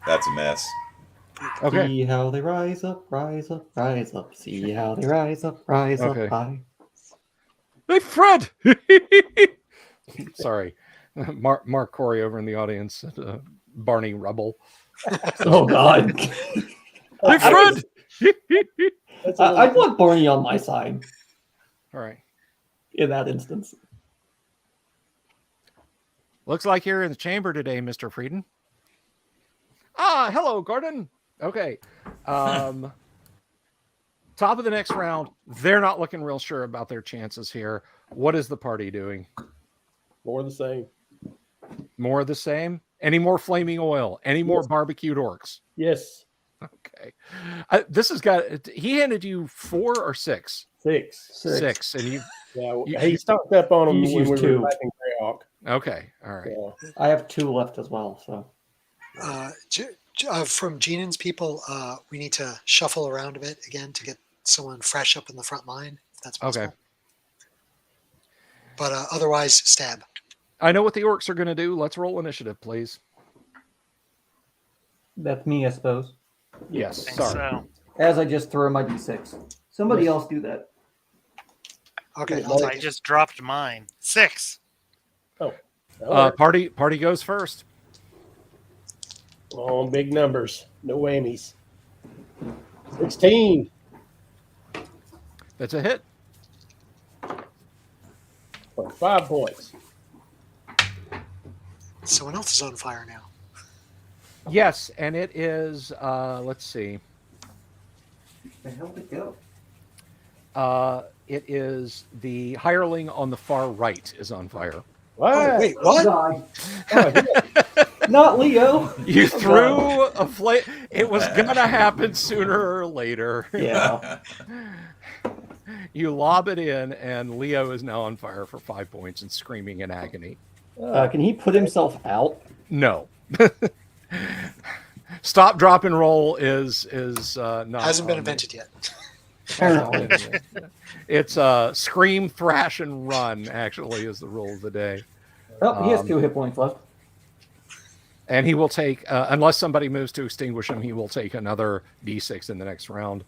That's a mess. Okay. See how they rise up, rise up, rise up. See how they rise up, rise Okay. up high. Hey, Fred! Sorry. Mark Corey over in the audience. Barney Rubble. Oh, God. Hey, Fred! I'd want Barney on my side All right. in that instance. Looks like you're in the chamber today, Mr. Frieden. Ah, hello, Gordon. Okay. Top of the next round. They're not looking real sure about their chances here. What is the party doing? More the same. More of the same? Any more flaming oil? Any more barbecued orcs? Yes. Okay. This has got. He handed you 4 or 6? 6. 6. And you. Yeah, he stocked up on them He's when we used were 2. back in Greyhawk. Okay. All right. Yeah. I have 2 left as well. So From Genan's people, we need to shuffle around a bit again to get someone fresh up in the front line, if that's possible. Okay. But otherwise, stab. I know what the orcs are going to do. Let's roll initiative, please. that's me, I suppose. Yes. Think Sorry. so. As I just throw my d6. Somebody else do that. Okay, Yeah, I'll I take it. just dropped mine. 6. All right. Party goes first. On big numbers. No whammies. 16. That's a hit. For 5 points. Someone else is on fire now. Yes, and it is. Let's see. The hell did it go? It is the hireling on the far right is on fire. What? Oh, wait, what? Die. Oh, yeah. Not Leo. You threw a flame. It was gonna happen sooner or later. Yeah. You lob it in, and Leo is now on fire for 5 points and screaming in agony. Can he put himself out? No. Stop, drop, and roll is not. Hasn't been on invented yet. Apparently. It's scream, thrash, and run. Actually, is the rule of the day. Oh, he has 2 hit points left. And he will take, unless somebody moves to extinguish him, he will take another d6 in the next round.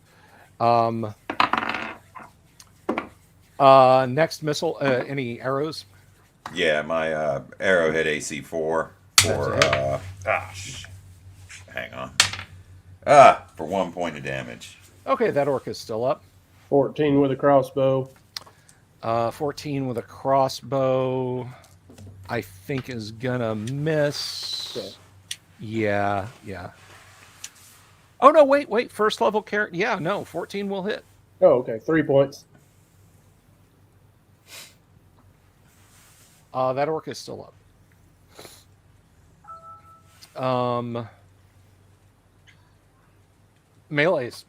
Next missile. Any arrows? Yeah, my arrow hit AC 4 for hang on. For 1 point of damage. Okay, that orc is still up. 14 with a crossbow. 14 with a crossbow. I think is gonna miss. Okay. Yeah. Oh no! Wait. First level character. Yeah, no. 14 will hit. Oh, okay. 3 points. That orc is still up. Melees.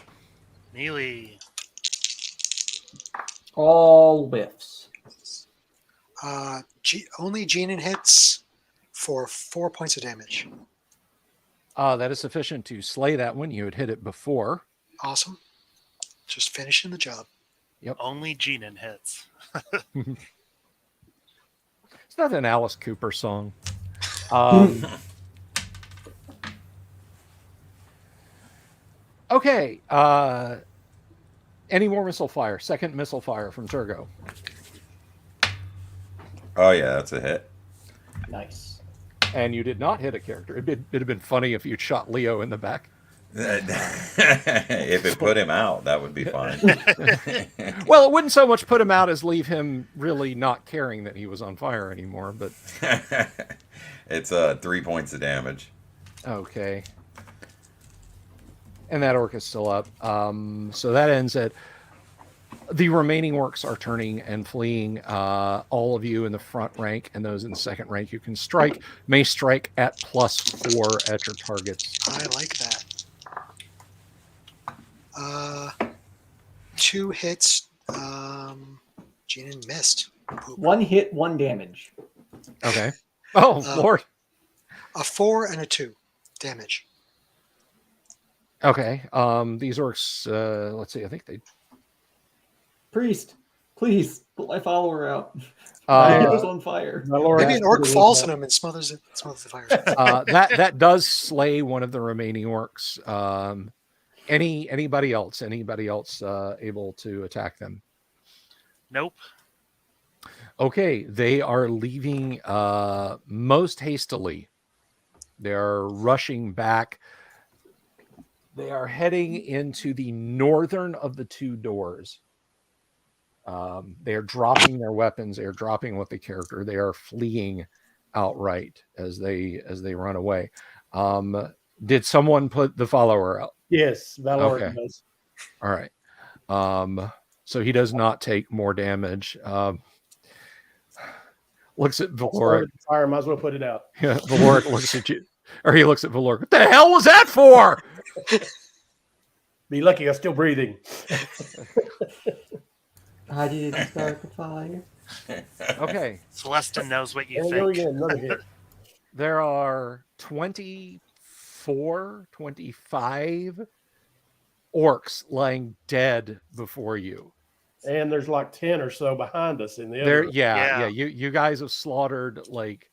Melee. All whiffs. Only Genin hits for 4 points of damage. That is sufficient to slay that one. You had hit it before. Awesome. Just finishing the job. Only Genin hits. It's not an Alice Cooper song. Okay. Any more missile fire? Second missile fire from Turgo. Oh yeah, that's a hit. Nice. And you did not hit a character. It'd have been funny if you'd shot Leo in the back. If it put him out, that would be fine. Well, it wouldn't so much put him out as leave him really not caring that he was on fire anymore. But It's 3 points of damage. okay. And that orc is still up. So that ends at the remaining orcs are turning and fleeing. All of you in the front rank and those in the second rank, you can strike, may strike at +4 at your targets. I like that. 2 hits. Genin missed. Poop. 1 hit, 1 damage. Okay. Oh, Lord. A 4 and a 2 damage. Okay. These orcs, let's see, I think they... Priest, please put my follower out. He was Uh, on fire. My lord, Maybe an orc falls on him and smothers the fire. that does slay one of the remaining orcs. Anybody else able to attack them? Nope. Okay, they are leaving most hastily. They're rushing back. They are heading into the northern of the 2 doors. They are dropping their weapons. They are dropping what the character. They are fleeing outright as they run away. Did someone put the follower out? Yes, Valor Okay. does. All right. So he does not take more damage. Looks at Valoric. Started the fire, might as well put it out. Yeah, Valoric looks at you, or he looks at Valoric. What the hell was that for? Be lucky I'm still breathing. I didn't start the fire. Okay. Celestin knows what you There we go think. again, another hit. There are 24, 25 orcs lying dead before you. And there's like 10 or so behind us in the There, other. yeah. You guys have slaughtered like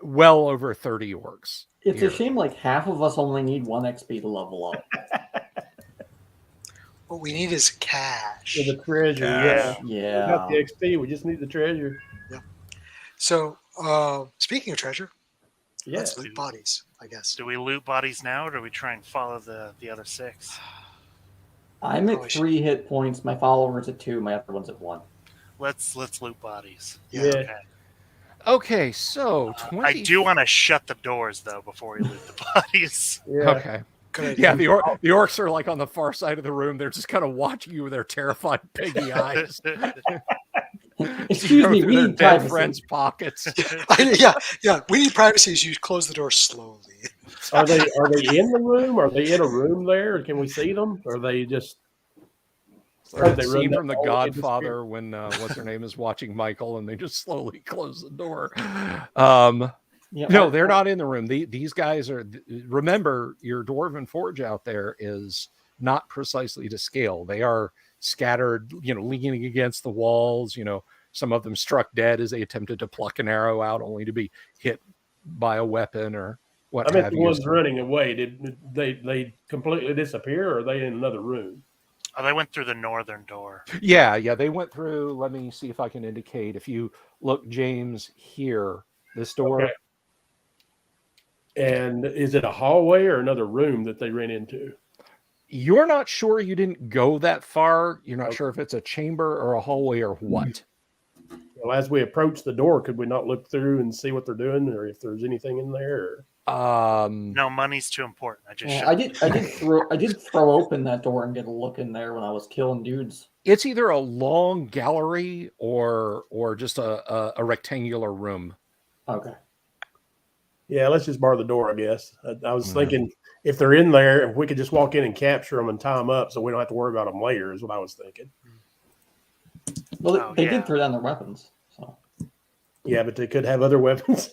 well over 30 orcs. It's here. a shame like half of us only need 1 XP to level up. What we need is cash. With the treasure, Cash. yeah. We Yeah. got the XP, we just need the treasure. So, speaking of treasure, Yeah. let's loot bodies, I guess. Do we loot bodies now, or do we try and follow the other 6? I'm at Probably should. 3 hit points. My follower's at 2. My other one's at 1. Let's loot bodies. Yeah. Okay. Okay, so 20. I do want to shut the doors though before we loot the bodies. Yeah. Okay. Good Yeah, idea. the orcs are like on the far side of the room. They're just kind of watching you with their terrified piggy eyes. Excuse Go me, through we their need dead privacy. friends' pockets. Yeah. We need privacy as you close the door slowly. Are they in the room? Are they in a room there? Can we see them? Or are they just Or they the run scene that from The hallway and Godfather when what's her name is watching Michael and they just slowly close the door. Yeah, No, they're not in the room. These guys are. Remember, your dwarven forge out there is not precisely to scale. They are scattered, leaning against the walls. Some of them struck dead as they attempted to pluck an arrow out, only to be hit by a weapon or what I meant have the you. ones running away. Did they completely disappear, or are they in another room? Oh, they went through the northern door. Yeah, they went through. Let me see if I can indicate. If you look, James, here, this door. Okay. And is it a hallway or another room that they ran into? You're not sure. You didn't go that far. You're not Okay. sure if it's a chamber or a hallway or what. Well, as we approach the door, could we not look through and see what they're doing, or if there's anything in there? No, money's too important. I just Yeah, shut I did throw open that door and get a look in there when I was killing dudes. It's either a long gallery or just a rectangular room. Okay. Yeah, let's just bar the door, I guess. I was Yeah. thinking if they're in there, if we could just walk in and capture them and tie them up so we don't have to worry about them later is what I was thinking. Well, Oh, they yeah. did throw down their weapons. So Yeah, but they could have other weapons.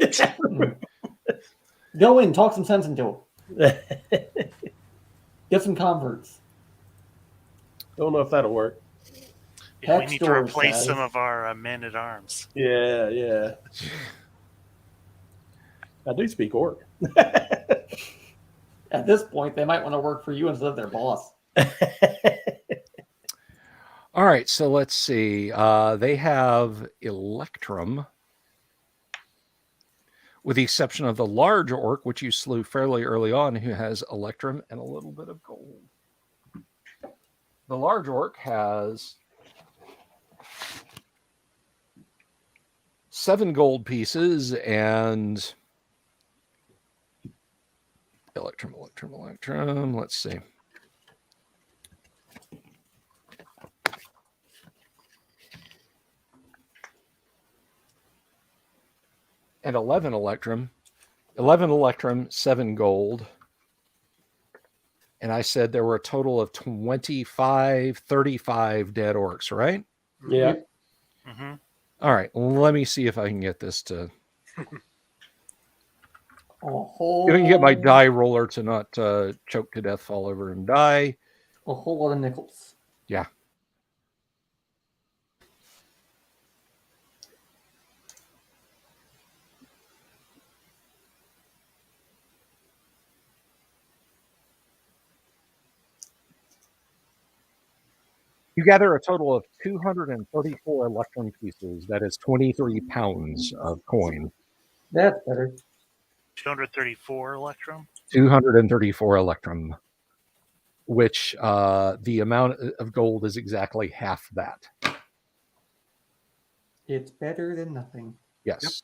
go in, talk some sense into them. Get some converts. Don't know if that'll work. Yeah, we Hex need to doors, replace guys. some of our men at arms. Yeah. I do speak orc. At this point, they might want to work for you instead of their boss. All right, so let's see. They have Electrum, with the exception of the large orc, which you slew fairly early on, who has Electrum and a little bit of gold. The large orc has 7 gold pieces and Electrum. Let's see. And 11 Electrum. 11 Electrum, 7 gold. And I said there were a total of 35 dead orcs, right? Yeah. Mm-hmm. All right, let me see if I can get this to... A You can get my die roller to not choke to death, fall over, and die. whole lot of nickels. Yeah. You gather a total of 234 Electrum pieces. That is 23 pounds of coin. That's better. 234 Electrum. 234 Electrum, which the amount of gold is exactly half that. It's better than nothing. Yes.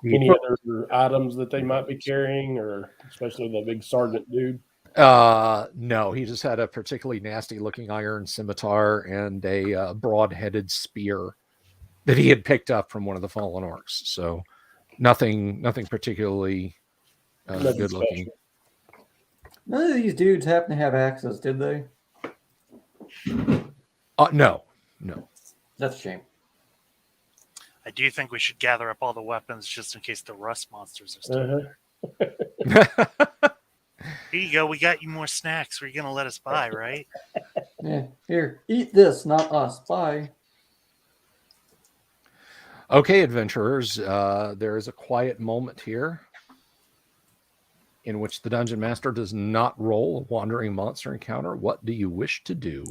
Any other items that they might be carrying, or especially the big sergeant dude? No, he just had a particularly nasty looking iron scimitar and a broad-headed spear that he had picked up from one of the fallen orcs. So nothing particularly Nothing good looking. special. None of these dudes happen to have axes, did they? No. That's a shame. I do think we should gather up all the weapons just in case the rust monsters are still there. Here you go. We got you more snacks. You're going to let us buy, right? Yeah, here, eat this, not us. Bye. Okay, adventurers, there is a quiet moment here in which the dungeon master does not roll a wandering monster encounter. What do you wish to do?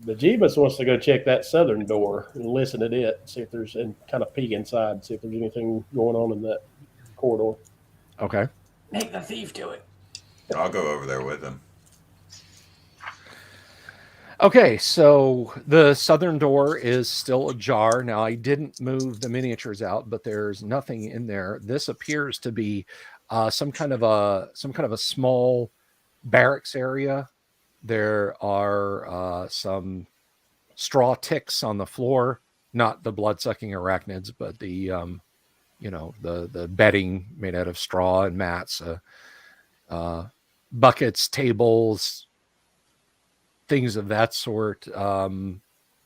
The Jeebus wants to go check that southern door and listen at it, see if there's, and kind of peek inside, see if there's anything going on in that corridor. Okay. Make the thief do it. I'll go over there with him. Okay, so the southern door is still ajar. Now, I didn't move the miniatures out, but there's nothing in there. This appears to be some kind of a small barracks area. There are some straw ticks on the floor, not the blood-sucking arachnids, but the the bedding made out of straw and mats, buckets, tables, things of that sort.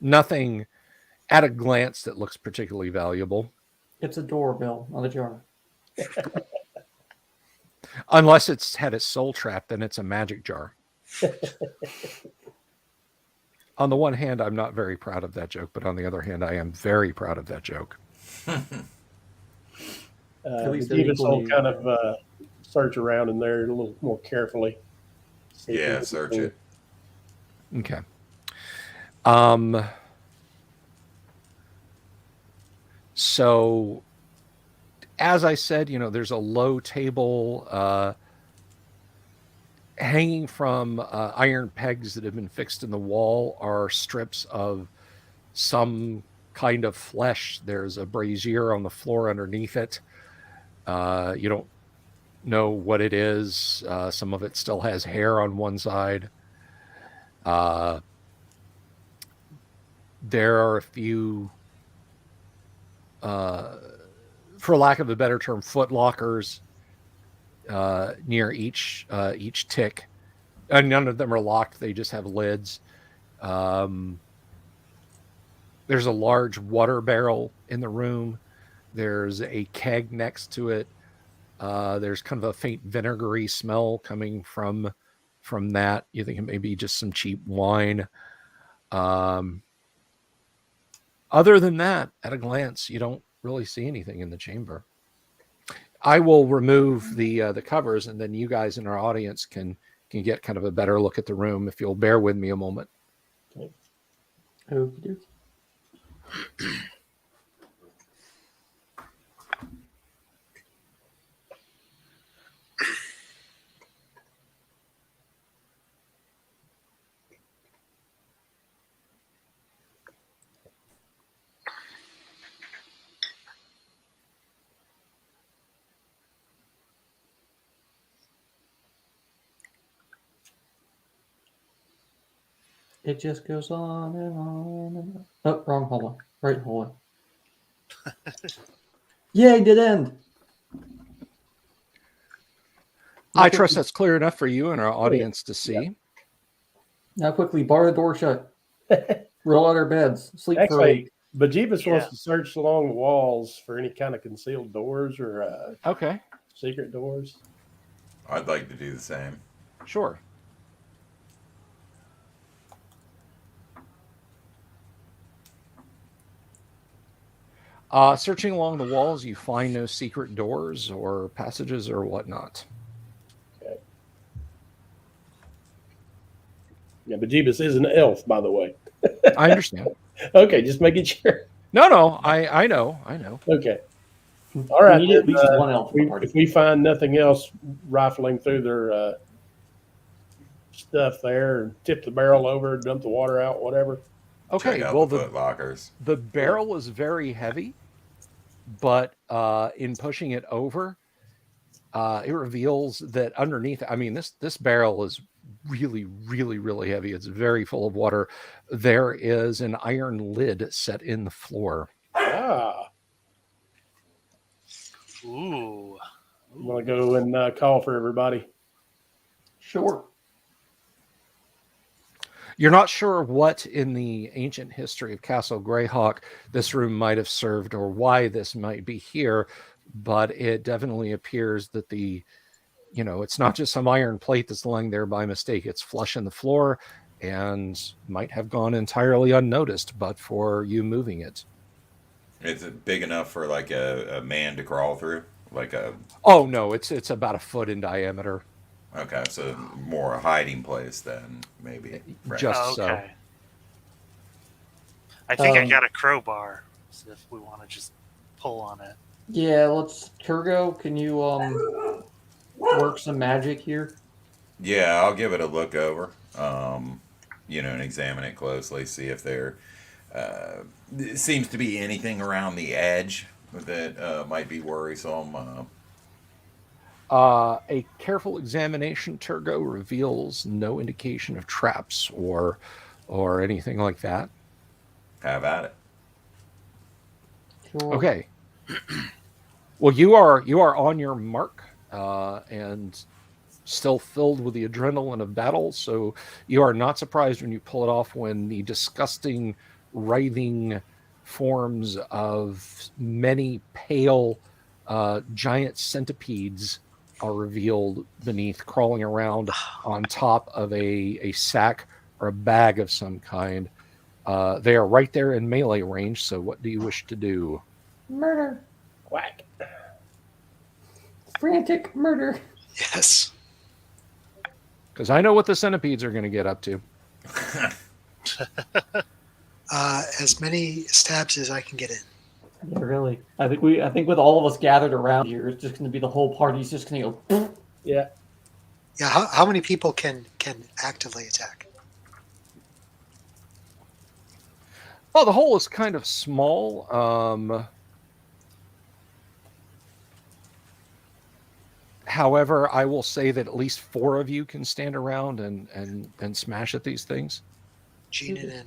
Nothing at a glance that looks particularly valuable. It's a doorbell, not a jar. Unless it's had its soul trapped, then it's a magic jar. On the one hand, I'm not very proud of that joke, but on the other hand, I am very proud of that joke. At least the Jeebus will kind of search around in there a little more carefully. Yeah, search it. Okay. So, as I said, there's a low table hanging from iron pegs that have been fixed in the wall are strips of some kind of flesh. There's a brazier on the floor underneath it. You don't know what it is. Some of it still has hair on one side. There are a few, for lack of a better term, foot lockers near each tick, and none of them are locked. They just have lids. There's a large water barrel in the room. There's a keg next to it. There's kind of a faint vinegary smell coming from that. You think it may be just some cheap wine. Other than that, at a glance, you don't really see anything in the chamber. I will remove the covers, and then you guys in our audience can get kind of a better look at the room if you'll bear with me a moment. Okey dokey. It just goes on and on and on. Oh, wrong hallway. Right hallway. Yay, did end. I trust that's clear enough for you and our audience to see. Yeah. Now quickly, bar the door shut. Roll out our beds. Sleep for a Actually, week. but Jeebus Yeah. wants to search along the walls for any kind of concealed doors or Okay, secret doors. I'd like to do the same. sure. Searching along the walls, you find no secret doors or passages or whatnot. Yeah, but Jeebus is an elf, by the way. I understand. Okay, just making sure. No, I know. Okay. All right. We need at then, least one elf in the party. if we find nothing else rifling through their stuff there, and tip the barrel over, dump the water out, whatever. Okay, Check out well, the the foot lockers. barrel is very heavy. but in pushing it over, it reveals that underneath, I mean, this barrel is really, really, really heavy. It's very full of water. There is an iron lid set in the floor. Ah, Ooh. I'm gonna go and call for everybody. Sure. You're not sure what in the ancient history of Castle Greyhawk this room might have served or why this might be here, but it definitely appears that it's not just some iron plate that's lying there by mistake. It's flush in the floor and might have gone entirely unnoticed, but for you moving it. Is it big enough for like a man to crawl through? Like a Oh no, it's about a foot in diameter. okay, so more a hiding place than maybe. Right. Just so. Okay. I think I Um, got a crowbar. So if we want to just pull on it. Yeah, let's. Turgo, can you work some magic here? Yeah, I'll give it a look over. And examine it closely, see if there seems to be anything around the edge that might be worrisome. A careful examination, Turgo, reveals no indication of traps or anything like that. Have at it. Sure. Okay. Well, you are on your mark and still filled with the adrenaline of battle, so you are not surprised when you pull it off when the disgusting, writhing forms of many pale giant centipedes are revealed beneath, crawling around on top of a sack or a bag of some kind. They are right there in melee range, so what do you wish to do? Murder. Whack. Frantic murder. Yes. Because I know what the centipedes are going to get up to. As many stabs as I can get in. Yeah, really. I think with all of us gathered around here, it's just going to be the whole party's just going to go. Yeah. Yeah. How many people can actively attack? Well, the hole is kind of small. However, I will say that at least 4 of you can stand around and smash at these things. Gina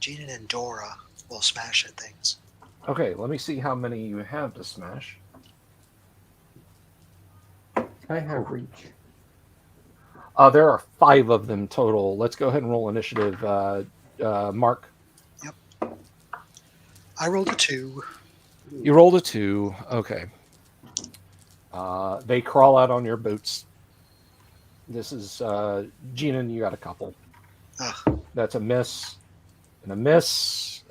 and Dora will smash at things. Okay, let me see how many you have to smash. I have reach. There are 5 of them total. Let's go ahead and roll initiative. Mark, I rolled a 2. you rolled a 2. Okay. They crawl out on your boots. This is Gina, you got a couple. Ugh. That's a miss and a miss.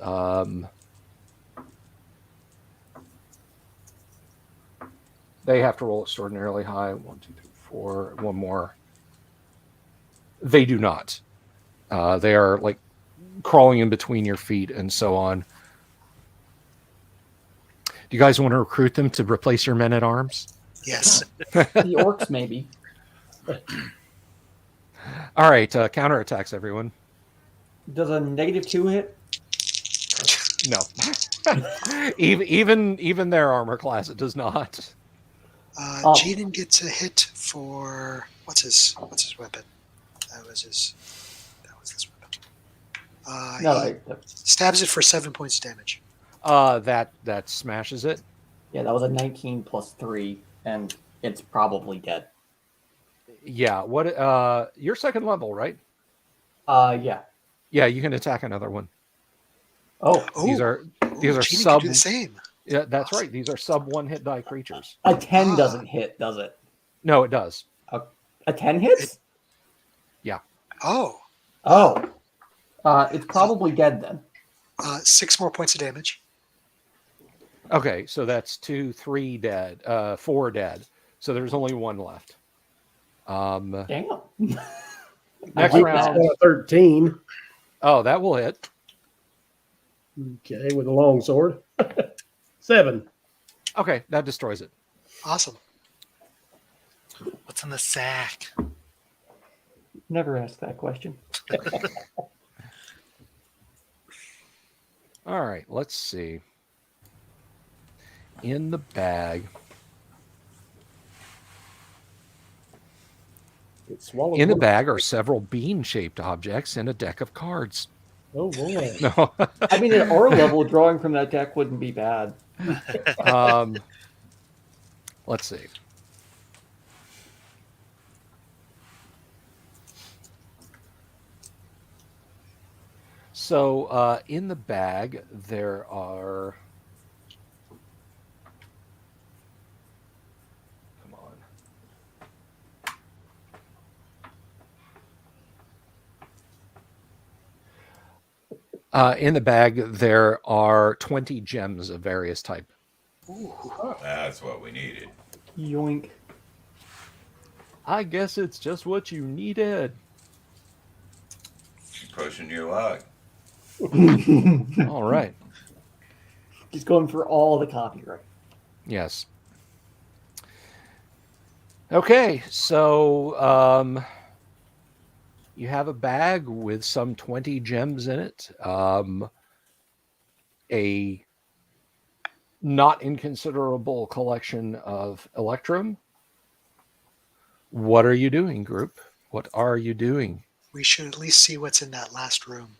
They have to roll extraordinarily high. 1, 2, 3, 4. One more. They do not. They are like crawling in between your feet and so on. Do you guys want to recruit them to replace your men at arms? Yes. The orcs, maybe. All right, counterattacks, everyone. Does a -2 hit? No. even their armor class, it does not. Jaden gets a hit for what's his weapon? That was this weapon. He stabs it for 7 points of damage. That smashes it. Yeah, that was a 19 plus 3, and it's probably dead. Yeah. What? You're second level, right? Yeah. Yeah, you can attack another one. Oh, These are Jaden sub. can do the same. Yeah, that's right. These are sub 1 hit die creatures. a 10 doesn't hit, does it? No, it does. A 10 hits? Oh, Oh. It's probably dead then. 6 more points of damage. Okay, so that's 2, 3 dead, 4 dead. So there's only 1 left. Damn. Next like round. 13. Oh, that will hit. Okay, with a long sword. 7. Okay, that destroys it. Awesome. What's in the sack? Never ask that question. All right, let's see. in the bag. It swallowed In the one- bag are several bean-shaped objects and a deck of cards. Oh boy. No. I mean, at our level, drawing from that deck wouldn't be bad. Let's see. So in the bag, there are... Come on. In the bag, there are 20 gems of various type. Ooh. That's what we needed. Yoink. I guess it's just what you needed. You're pushing your luck. All right. He's going for all the copyright. Yes. Okay, so you have a bag with some 20 gems in it. A not inconsiderable collection of electrum. What are you doing, group? What are you doing? We should at least see what's in that last room.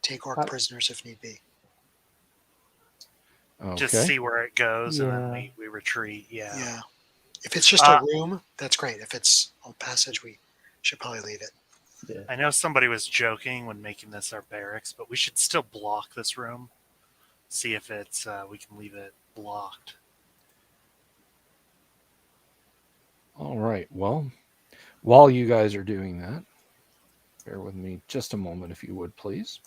Take orc prisoners if need be. Okay. Just see where it goes, and Yeah. then we retreat. Yeah. Yeah. If it's just a room, that's great. If it's a passage, we should probably leave it. Yeah. I know somebody was joking when making this our barracks, but we should still block this room. See if it's we can leave it blocked. All right. Well, while you guys are doing that, bear with me just a moment, if you would, please.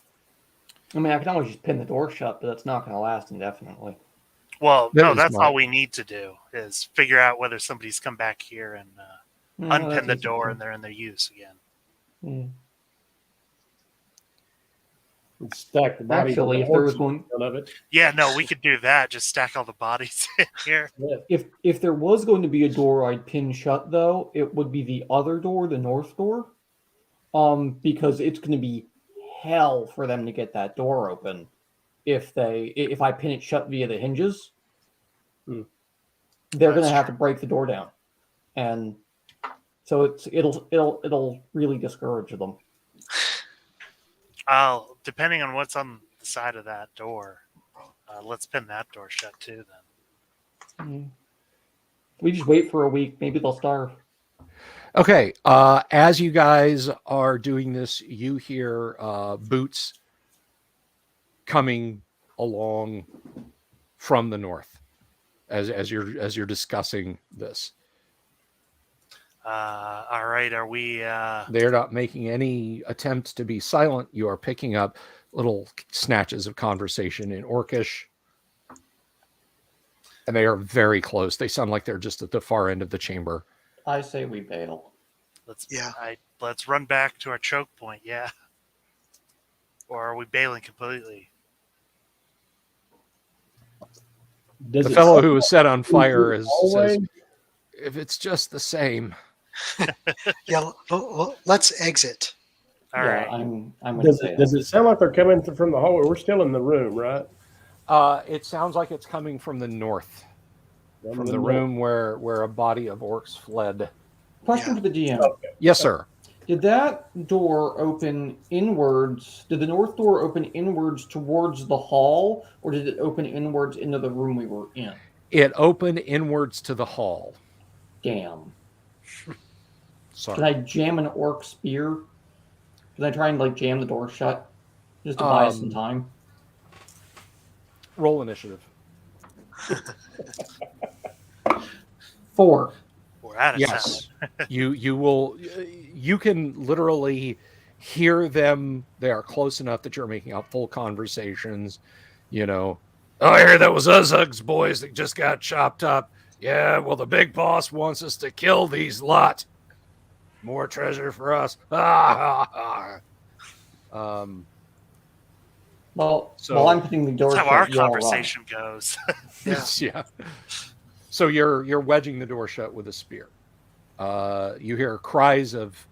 I mean, I can always just pin the door shut, but that's not going to last indefinitely. Well, That no, is that's my- all we need to do is figure out whether somebody's come back here and unpin the door and they're in their use again. Yeah. And stack the bodies. Actually, of if the there was orcs in going, front of it. Yeah, no, we could do that. Just stack all the bodies in here. Yeah. if there was going to be a door I'd pin shut, though, it would be the other door, the north door, because it's going to be hell for them to get that door open if I pin it shut via the hinges. They're going to have to break the door down, and so it'll really discourage them. Depending on what's on the side of that door, let's pin that door shut too. Then We just wait for a week. Maybe they'll starve. Okay. As you guys are doing this, you hear boots coming along from the north as you're discussing this. All right, are we? They're not making any attempts to be silent. You are picking up little snatches of conversation in Orcish, and they are very close. They sound like they're just at the far end of the chamber. I say we bail. Let's run back to our choke point. Yeah. Or are we bailing completely? Does The it fellow sound who was set on fire like is hallway? says, "If it's just the same." Yeah, let's exit. All yeah, right. I'm going to Does say it, does it sound like they're coming from the hallway? We're still in the room, right? It sounds like it's coming from the north, from the north. room where a body of orcs fled. Question to the GM. Okay. Yes, sir. Did that door open inwards? Did the north door open inwards towards the hall, or did it open inwards into the room we were in? It opened inwards to the hall. Damn. Sorry. Can I jam an orc spear? Can I try and jam the door shut? Just to buy us some time? Roll initiative. 4. We're out of Yes. sound. You can literally hear them. They are close enough that you're making out full conversations. Oh, I hear that was Uzug's boys that just got chopped up. Yeah, well, the big boss wants us to kill these lot. More treasure for us. Well, while I'm putting the door That's shut, how our you all run. conversation goes. Yeah. So you're wedging the door shut with a spear. You hear cries of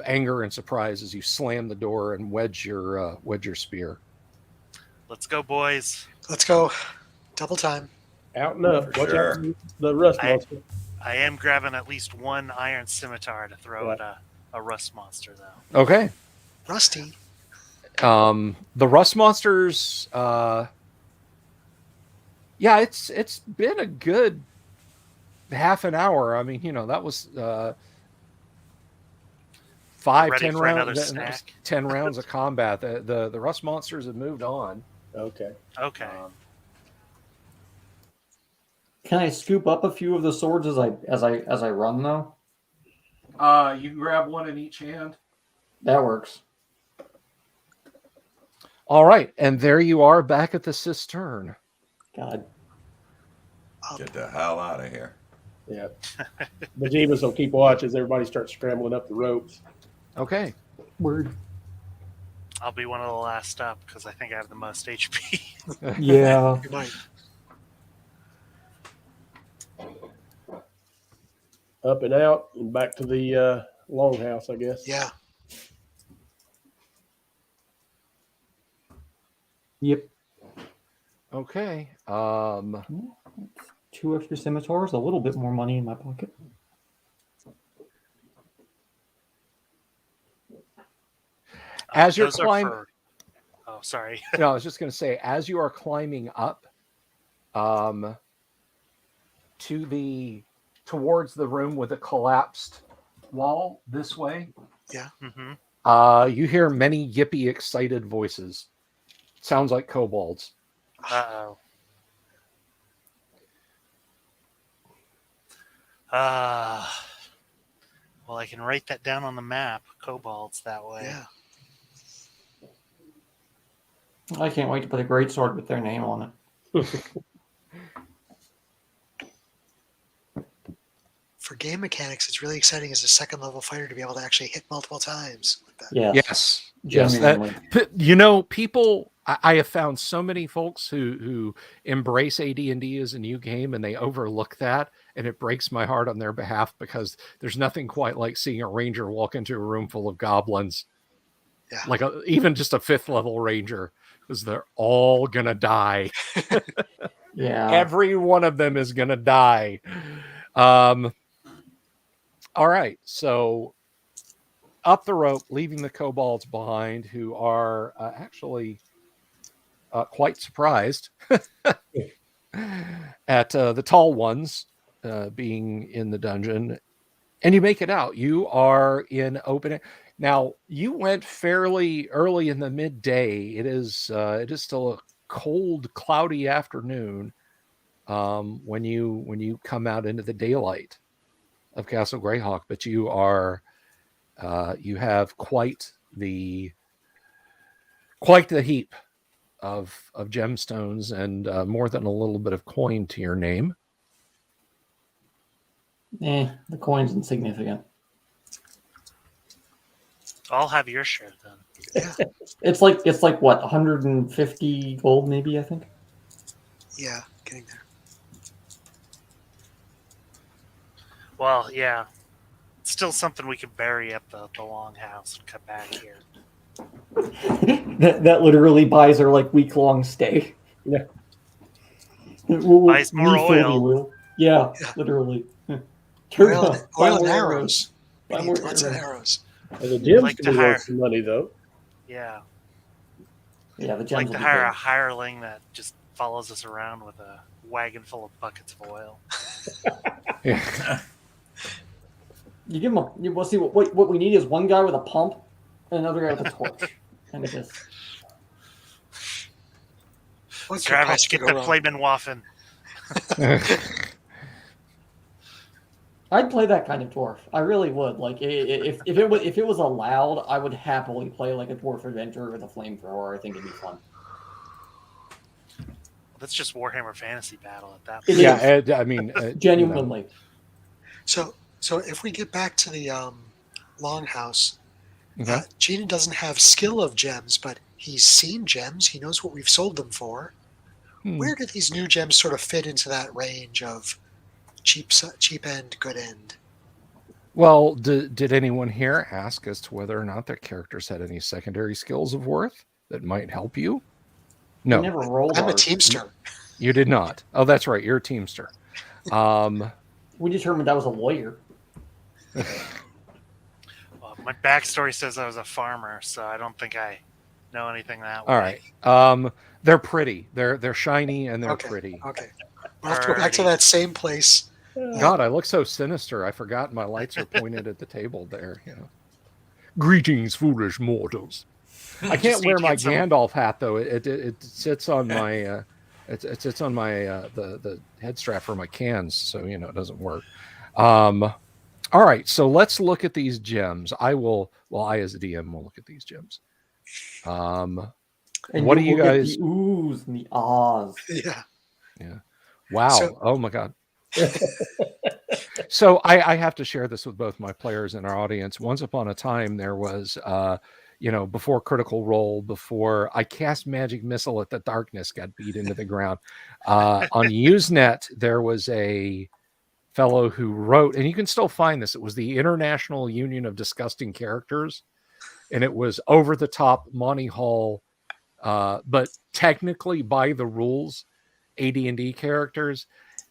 anger and surprise as you slam the door and wedge your spear. Let's go, boys. Let's go. Double time. Out and up. For Watch sure. out for the rust monster. I am grabbing at least one iron scimitar to throw Right. at a rust monster, though. Okay. Rusty. The rust monsters. Yeah, it's been a good half an hour. I mean, that was 5, Ready 10 for another rounds. snack? 10 rounds of combat. The rust monsters have moved on. Okay. Okay. Can I scoop up a few of the swords as I run though? You grab one in each hand. That works. All right, and there you are back at the cistern. God. Get the hell out of here. Yeah. Bejeebus will keep watch as everybody starts scrambling up the ropes. Okay. Word. I'll be one of the last up because I think I have the most HP. Yeah. You might. Up and out and back to the longhouse, I guess. Yeah. Yep. Okay. 2 extra scimitars, a little bit more money in my pocket. As you're Those are climbing, Oh, sorry. no, I was just going to say, as you are climbing up, towards the room with a collapsed wall this way, Mm-hmm. you hear many yippy, excited voices. Sounds like kobolds. Uh-oh. Well, I can write that down on the map. Kobolds that way. Yeah. I can't wait to put a greatsword with their name on it. For game mechanics, it's really exciting as a second level fighter to be able to actually hit multiple times like that. Yeah. Yes. Genuinely. People, I have found so many folks who embrace AD&D as a new game and they overlook that, and it breaks my heart on their behalf because there's nothing quite like seeing a ranger walk into a room full of goblins. Yeah. Like even just a 5th level ranger, because they're all gonna die. Yeah. Every one of them is gonna die. All right, so up the rope, leaving the kobolds behind, who are actually quite surprised at the tall ones being in the dungeon. And you make it out. You are in open. Now, you went fairly early in the midday. It is still a cold, cloudy afternoon when you come out into the daylight of Castle Greyhawk, but you are you have quite the heap of gemstones and more than a little bit of coin to your name. The coin's insignificant. I'll have your share then. Yeah. It's like what, 150 gold maybe, I think. Yeah. Getting there. Well, yeah. It's still something we could bury up the longhouse and come back here. that literally buys her like week-long stay. Yeah. Buys more refill the oil. oil. Yeah, Yeah. literally. Oil and Buy more arrows. Buy We more need lots of arrows. arrows. And the gems Like can to be hire- worth some money, though. Yeah. Yeah, the gems Like will to be hire good. a hireling that just follows us around with a wagon full of buckets of oil. Yeah. You give them we'll see what we need is one guy with a pump and another guy with a torch. And just What could Travis, possibly get go the wrong? flaming waffen. I'd play that kind of dwarf. I really would. Like if it was allowed, I would happily play like a dwarf adventurer with a flamethrower. I think it'd be fun. That's just Warhammer Fantasy Battle at that It point. Yeah, is. I mean, Genuinely. So if we get back to the longhouse, Okay. Gina doesn't have skill of gems, but he's seen gems. He knows what we've sold them for. Where do these new gems sort of fit into that range of cheap end, good end? Well, did anyone here ask as to whether or not their characters had any secondary skills of worth that might help you? We No. never rolled I'm a ours. teamster. You did not. Oh, that's right. You're a Teamster. We determined I was a lawyer. Well, my backstory says I was a farmer, so I don't think I know anything that way. All right. They're pretty. They're shiny and they're pretty. Okay. We'll have to go back to that same place. God, I look so sinister. I forgot my lights are pointed at the table there. You know. Greetings, foolish mortals. I can't wear my Gandalf hat though. It sits on my it sits on my the head strap for my cans, so you know it doesn't work. All right, so let's look at these gems. I as a DM will look at these gems. And what do you guys? The oohs and the ahs. Yeah. Yeah. Wow. Oh my God. So I have to share this with both my players and our audience. Once upon a time, there was, before Critical Role, before I cast Magic Missile at the darkness got beat into the ground. On Usenet, there was a fellow who wrote, and you can still find this. It was the International Union of Disgusting Characters, and it was over the top Monty Hall, but technically by the rules, AD&D characters.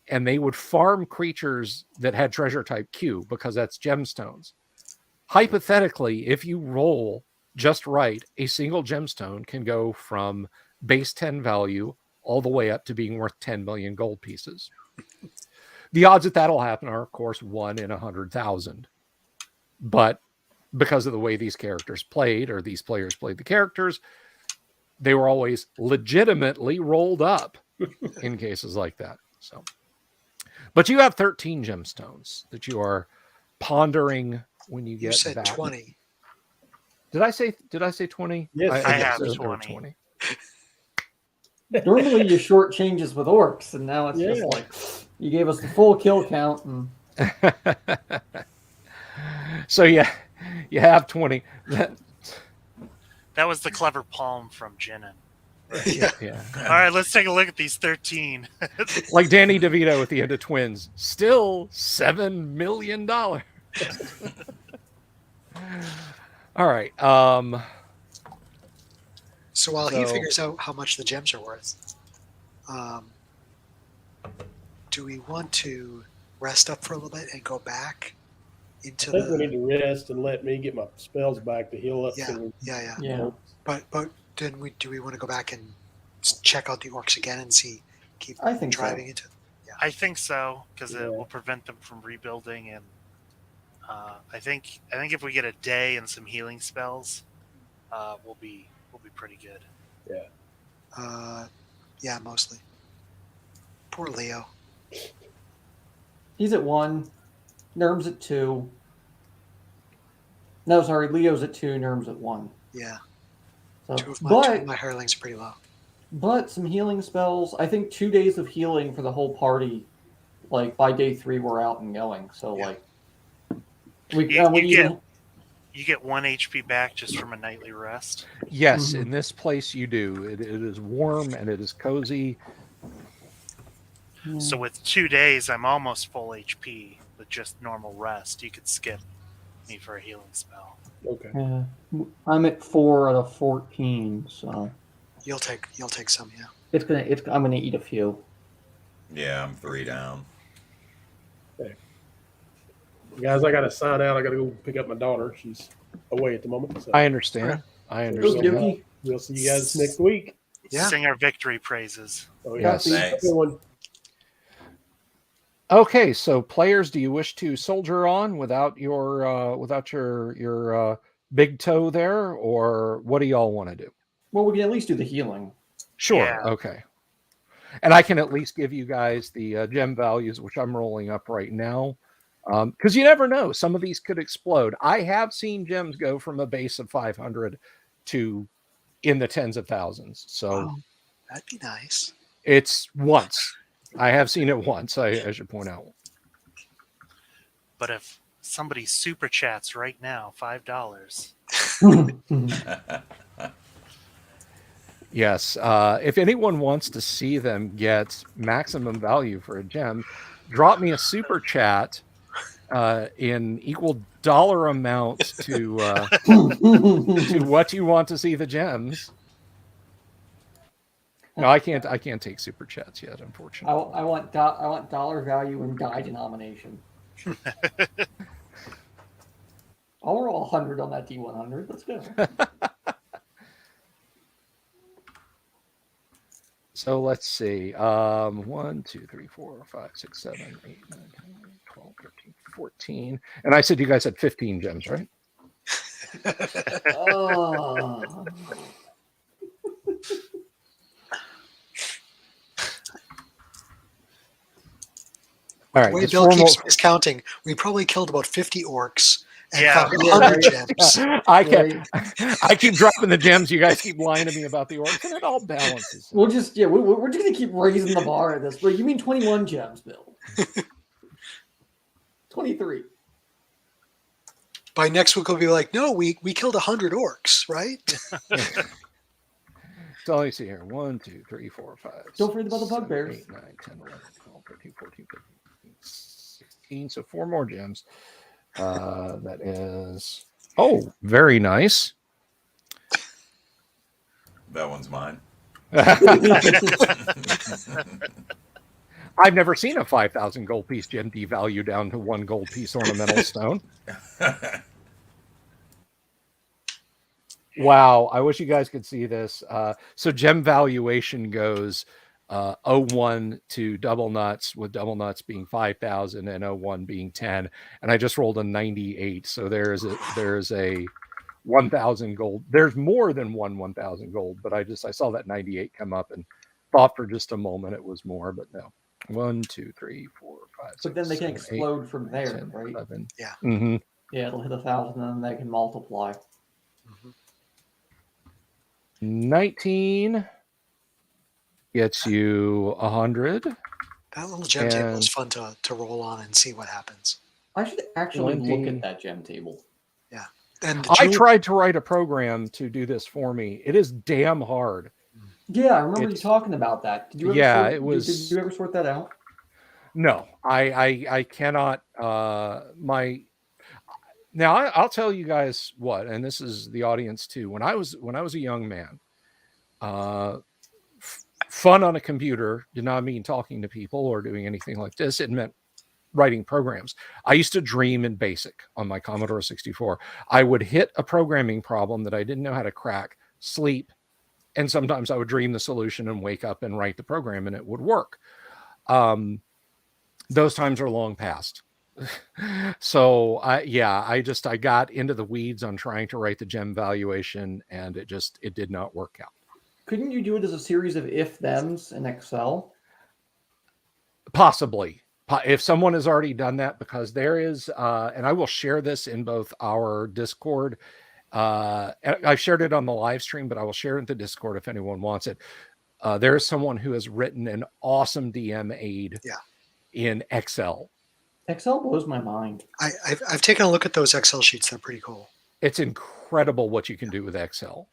And they would farm creatures that had treasure type Q because that's gemstones. Hypothetically, if you roll just right, a single gemstone can go from base 10 value all the way up to being worth 10 million gold pieces. The odds that that'll happen are, of course, 1 in 100,000. But because of the way these characters played, or these players played the characters, they were always legitimately rolled up in cases like that. So. But you have 13 gemstones that you are pondering when you get. You said back. 20. Did I say 20? Yes, I have 20. Normally you short changes with orcs, and now it's just like you gave us the full kill count. And... So you have 20. That was the clever palm from Jinnin. Yeah. All right, let's take a look at these 13. Like Danny DeVito at the end of Twins. Still $7 million. All right. So while he figures out how much the gems are worth, do we want to rest up for a little bit and go back into I think we need to rest and let me get my spells back to heal up. Yeah. But then do we want to go back and check out the orcs again and keep driving into them? Yeah. I think so, because it will prevent them from rebuilding, and I think if we get a day and some healing spells, we'll be pretty good. Yeah, mostly. Poor Leo. He's at 1. Nerm's at 2. No, sorry, Leo's at 2. Nerm's at 1. Yeah. So, two of my hirelings are pretty low. But some healing spells. I think 2 days of healing for the whole party. Like by day 3, we're out and going. So you get 1 HP back just from a nightly rest. Yes, in this place you do. It is warm and it is cozy. So with 2 days, I'm almost full HP with just normal rest. You could skip me for a healing spell. Okay. Yeah, I'm at 4 out of 14, so you'll take some, yeah. I'm gonna eat a few. Yeah, I'm 3 down. Okay. Guys, I gotta sign out. I gotta go pick up my daughter. She's away at the moment. So. I understand. We'll see you guys next week. Yeah. Sing our victory praises. Oh, yeah. Yes. Everyone. Okay, so players, do you wish to soldier on without your big toe there, or what do y'all want to do? Well, we can at least do the healing. Sure. Yeah. Okay. And I can at least give you guys the gem values, which I'm rolling up right now, because you never know. Some of these could explode. I have seen gems go from a base of 500 to in the tens of thousands. So that'd be nice. It's once. I have seen it once, I should point out. But if somebody super chats right now, $5. Yes. If anyone wants to see them get maximum value for a gem, drop me a super chat in equal dollar amount to to what you want to see the gems. No, I can't take super chats yet, unfortunately. I want dollar value and die denomination. I'll roll 100 on that D100. Let's go. So let's see. 1, 2, 3, 4, 5, 6, 7, 8, 9, 10, 12, 13, 14. And I said you guys had 15 gems, right? Oh. All right. The way Bill keeps miscounting, we probably killed about 50 orcs and found 100 gems. I keep dropping the gems. You guys keep lying to me about the orcs, and it all balances. We're just gonna keep raising the bar at this. But you mean 21 gems, Bill? 23. By next week, we'll be like, no, we killed 100 orcs, right? So let me see here. 1, 2, 3, 4, 5. Don't forget about the bugbears. 8, 9, 10, 11, 12, 13, 14, 15, 16. So 4 more gems. That is, very nice. That one's mine. I've never seen a 5,000 gold piece gem devalue down to 1 gold piece ornamental stone. Wow, I wish you guys could see this. So gem valuation goes 01 to double nuts, with double nuts being 5,000 and 01 being 10. And I just rolled a 98. So there's a 1,000 gold. There's more than 1,000 gold, but I saw that 98 come up and thought for just a moment it was more, but no. 1, 2, 3, 4, 5. But then they can 7, explode 8, from there, 10, right? 11. Yeah. Mm-hmm. Yeah, it'll hit 1,000 and then they can multiply. 19 gets you 100. That little gem table is fun to roll on and see what happens. I should actually 20. look at that gem table. Yeah. And I tried to write a program to do this for me. It is damn hard. Yeah, I remember you talking about that. Did you ever Yeah, sort, it was. Did you ever sort that out? No, I cannot. Now I'll tell you guys what, and this is the audience too. When I was a young man, fun on a computer did not mean talking to people or doing anything like this. It meant writing programs. I used to dream in BASIC on my Commodore 64. I would hit a programming problem that I didn't know how to crack, sleep, and sometimes I would dream the solution and wake up and write the program, and it would work. Those times are long past. So I got into the weeds on trying to write the gem valuation, and it did not work out. Couldn't you do it as a series of if-thems in Excel? Possibly. If someone has already done that, because there is, and I will share this in both our Discord. I've shared it on the live stream, but I will share it in the Discord if anyone wants it. There is someone who has written an awesome DM aid in Excel. Excel blows my mind. I've taken a look at those Excel sheets. They're pretty cool. It's incredible what you can do with Excel.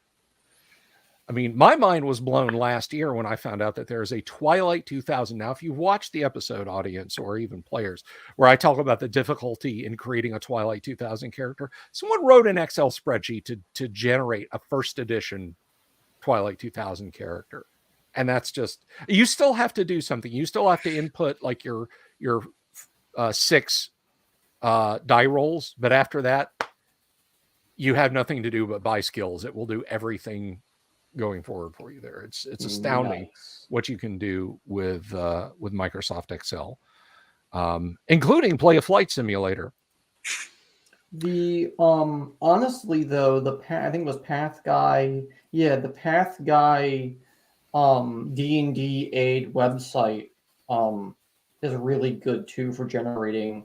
I mean, my mind was blown last year when I found out that there is a Twilight 2000. Now, if you watch the episode, audience, or even players, where I talk about the difficulty in creating a Twilight 2000 character, someone wrote an Excel spreadsheet to generate a first edition Twilight 2000 character. And that's just, you still have to do something. You still have to input like your 6 die rolls. But after that, you have nothing to do but buy skills. It will do everything going forward for you there. It's astounding what you can do with Microsoft Excel, including play a flight simulator. The honestly though, I think it was Path Guy. Yeah, the Path Guy D&D aid website is really good too for generating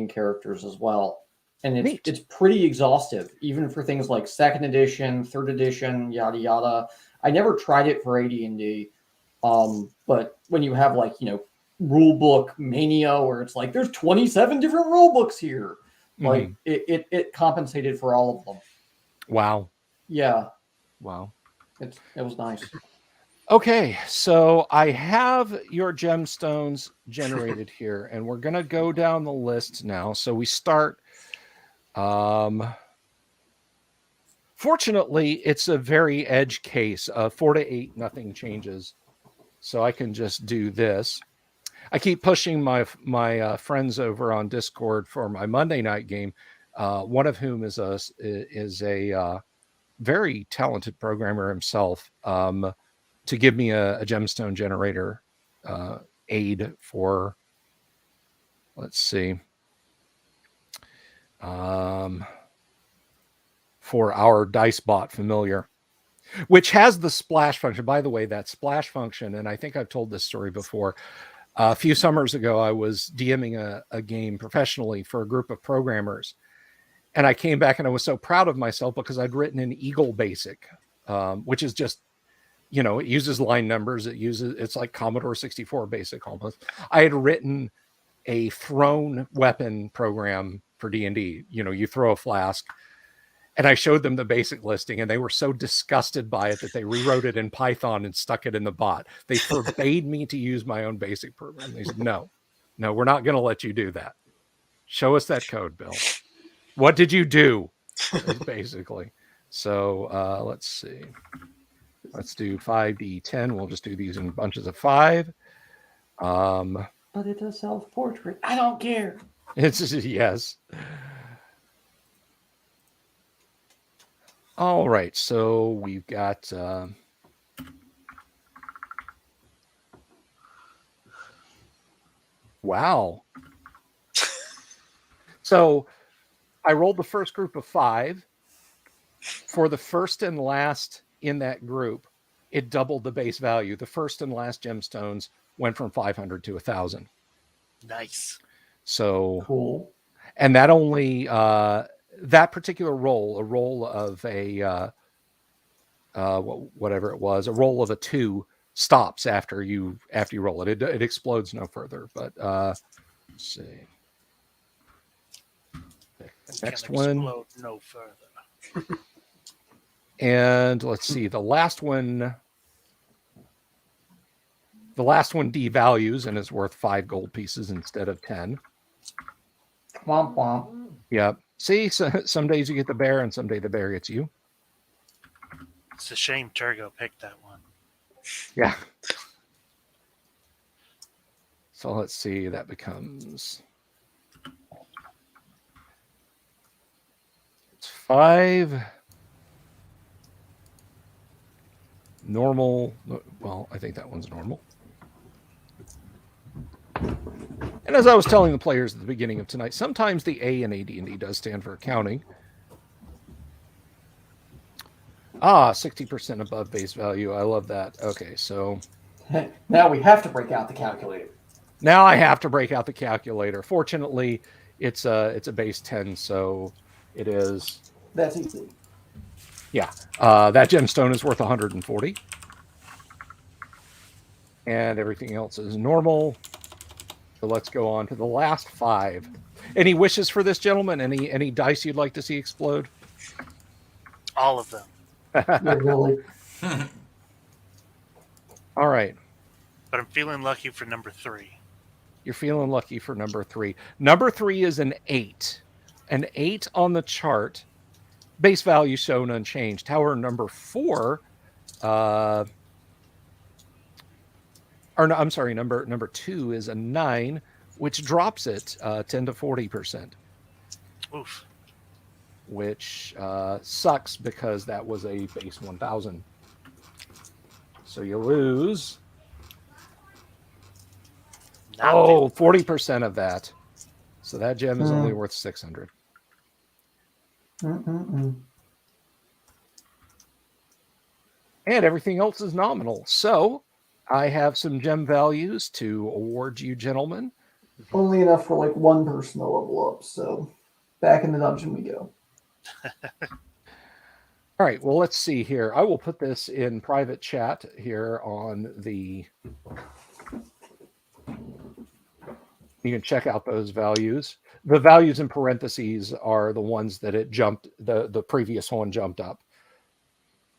characters as well. And it's pretty exhaustive, even for things like 2nd edition, 3rd edition, yada yada. I never tried it for AD&D, but when you have like rule book mania, where it's like there's 27 different rule books here, like it compensated for all of them. Wow. Yeah. Wow. It was nice. Okay, so I have your gemstones generated here, and we're gonna go down the list now. So we start. Fortunately, it's a very edge case. 4 to 8, nothing changes. So I can just do this. I keep pushing my friends over on Discord for my Monday night game. One of whom is a very talented programmer himself, to give me a gemstone generator aid for, let's see, for our DiceBot familiar, which has the splash function. By the way, that splash function, and I think I've told this story before, a few summers ago, I was DMing a game professionally for a group of programmers. And I came back and I was so proud of myself because I'd written an Eagle Basic, which is just, it uses line numbers. It's like Commodore 64 Basic almost. I had written a thrown weapon program for D&D. You throw a flask. And I showed them the basic listing, and they were so disgusted by it that they rewrote it in Python and stuck it in the bot. They forbade me to use my own basic program. They said, no, we're not going to let you do that. Show us that code, Bill. What did you do? Basically. So let's see. Let's do 5d10. We'll just do these in bunches of 5. But it's a self-portrait. I don't care. It's yes. All right, so we've got wow. So I rolled the first group of 5. For the first and last in that group, it doubled the base value. The first and last gemstones went from 500 to 1,000. Nice. So cool. And that only that particular roll, a roll of a whatever it was, a roll of a 2 stops after you roll it. It explodes no further. But let's see. Next one. Explode no further. And let's see, the last one devalues and is worth 5 gold pieces instead of 10. Womp womp. Yep. See, so, some days you get the bear and some day the bear gets you. It's a shame Turgo picked that one. Yeah. So let's see, that becomes... It's 5... Normal. Well, I think that one's normal. And as I was telling the players at the beginning of tonight, sometimes the A in AD&D does stand for accounting. 60% above base value. I love that. Okay, so now we have to break out the calculator. Now I have to break out the calculator. Fortunately, it's a base 10, so it is. That's easy. Yeah, that gemstone is worth 140. And everything else is normal. So let's go on to the last 5. Any wishes for this gentleman? Any dice you'd like to see explode? All of them. Yeah, really. All right. But I'm feeling lucky for number 3. You're feeling lucky for number 3. Number 3 is an 8. An 8 on the chart. Base value shown unchanged. However, number 4, number 2 is a 9, which drops it 10 to 40%. Oof. Which sucks because that was a base 1,000. So you lose. 40% of that. So that gem is only worth 600. And everything else is nominal. So I have some gem values to award you, gentlemen. Only enough for like one person to level up. So back in the dungeon we go. All right. Well, let's see here. I will put this in private chat here on the... You can check out those values. The values in parentheses are the ones that it jumped, the previous one jumped up,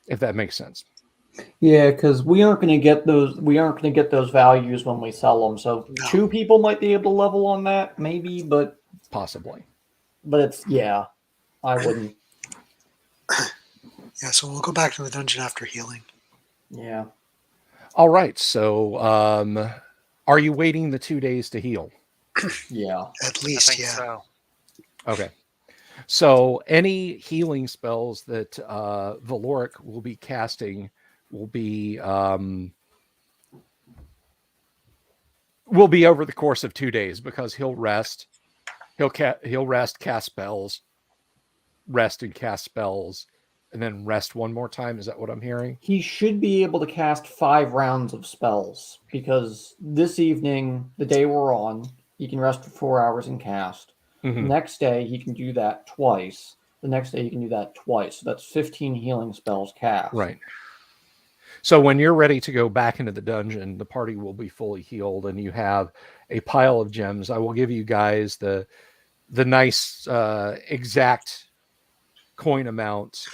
if that makes sense. Yeah, because we aren't going to get those. We aren't going to get those values when we sell them. So 2 people might be able to level on that, maybe, but possibly. But it's I wouldn't. Yeah, so we'll go back to the dungeon after healing. Yeah. All right. So, are you waiting the 2 days to heal? Yeah. At I least, think yeah. so. Okay. So any healing spells that Valoric will be casting will be over the course of 2 days, because he'll rest. He'll rest, cast spells, rest and cast spells, and then rest one more time. Is that what I'm hearing? He should be able to cast 5 rounds of spells, because this evening, the day we're on, he can rest for 4 hours and cast. Mhm. The next day, he can do that twice. The next day, he can do that twice. So that's 15 healing spells cast. Right. So when you're ready to go back into the dungeon, the party will be fully healed, and you have a pile of gems. I will give you guys the nice exact coin amount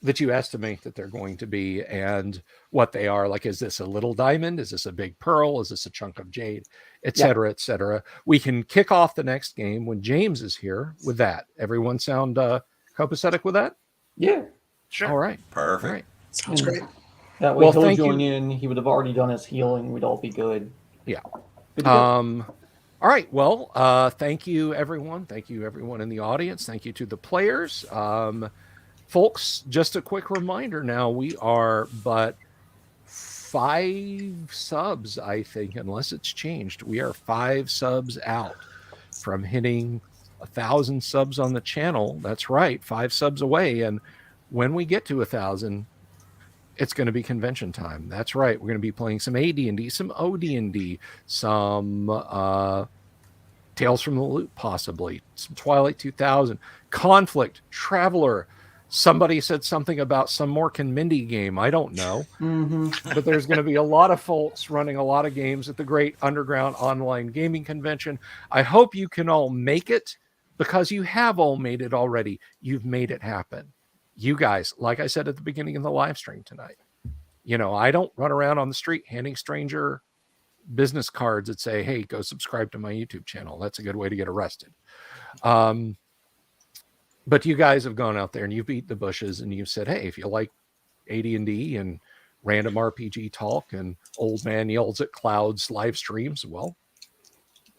that you estimate that they're going to be, and what they are. Like, is this a little diamond? Is this a big pearl? Is this a chunk of jade? Et cetera, et cetera. We can kick off the next game when James is here with that. Everyone sound copacetic with that? Yeah. Sure. All right. Perfect. All right. Sounds great. That way, Well, he'll thank join you. in. He would have already done his healing. We'd all be good. Yeah. Good to go. All right. Well, thank you, everyone. Thank you, everyone in the audience. Thank you to the players. Folks, just a quick reminder now, we are but 5 subs, I think, unless it's changed. We are 5 subs out from hitting 1,000 subs on the channel. That's right, 5 subs away. And when we get to 1,000, it's going to be convention time. That's right. We're going to be playing some AD&D, some OD&D, some Tales from the Loop, possibly some Twilight 2000, Conflict, Traveler. Somebody said something about some Mork and Mindy game. I don't know. But there's going to be a lot of folks running a lot of games at the Great Underground Online Gaming Convention. I hope you can all make it, because you have all made it already. You've made it happen. You guys, like I said at the beginning of the live stream tonight, I don't run around on the street handing stranger business cards that say, hey, go subscribe to my YouTube channel. That's a good way to get arrested. But you guys have gone out there and you've beat the bushes, and you've said, hey, if you like AD&D and random RPG talk and Old Man Yells at Clouds live streams, well,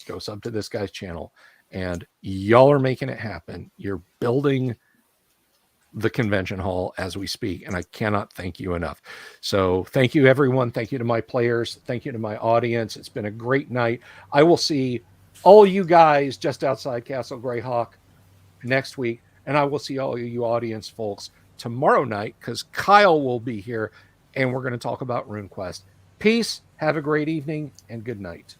go sub to this guy's channel. And y'all are making it happen. You're building the convention hall as we speak, and I cannot thank you enough. So thank you, everyone. Thank you to my players. Thank you to my audience. It's been a great night. I will see all you guys just outside Castle Greyhawk next week, and I will see all you audience folks tomorrow night, because Kyle will be here, and we're going to talk about RuneQuest. Peace, have a great evening, and good night.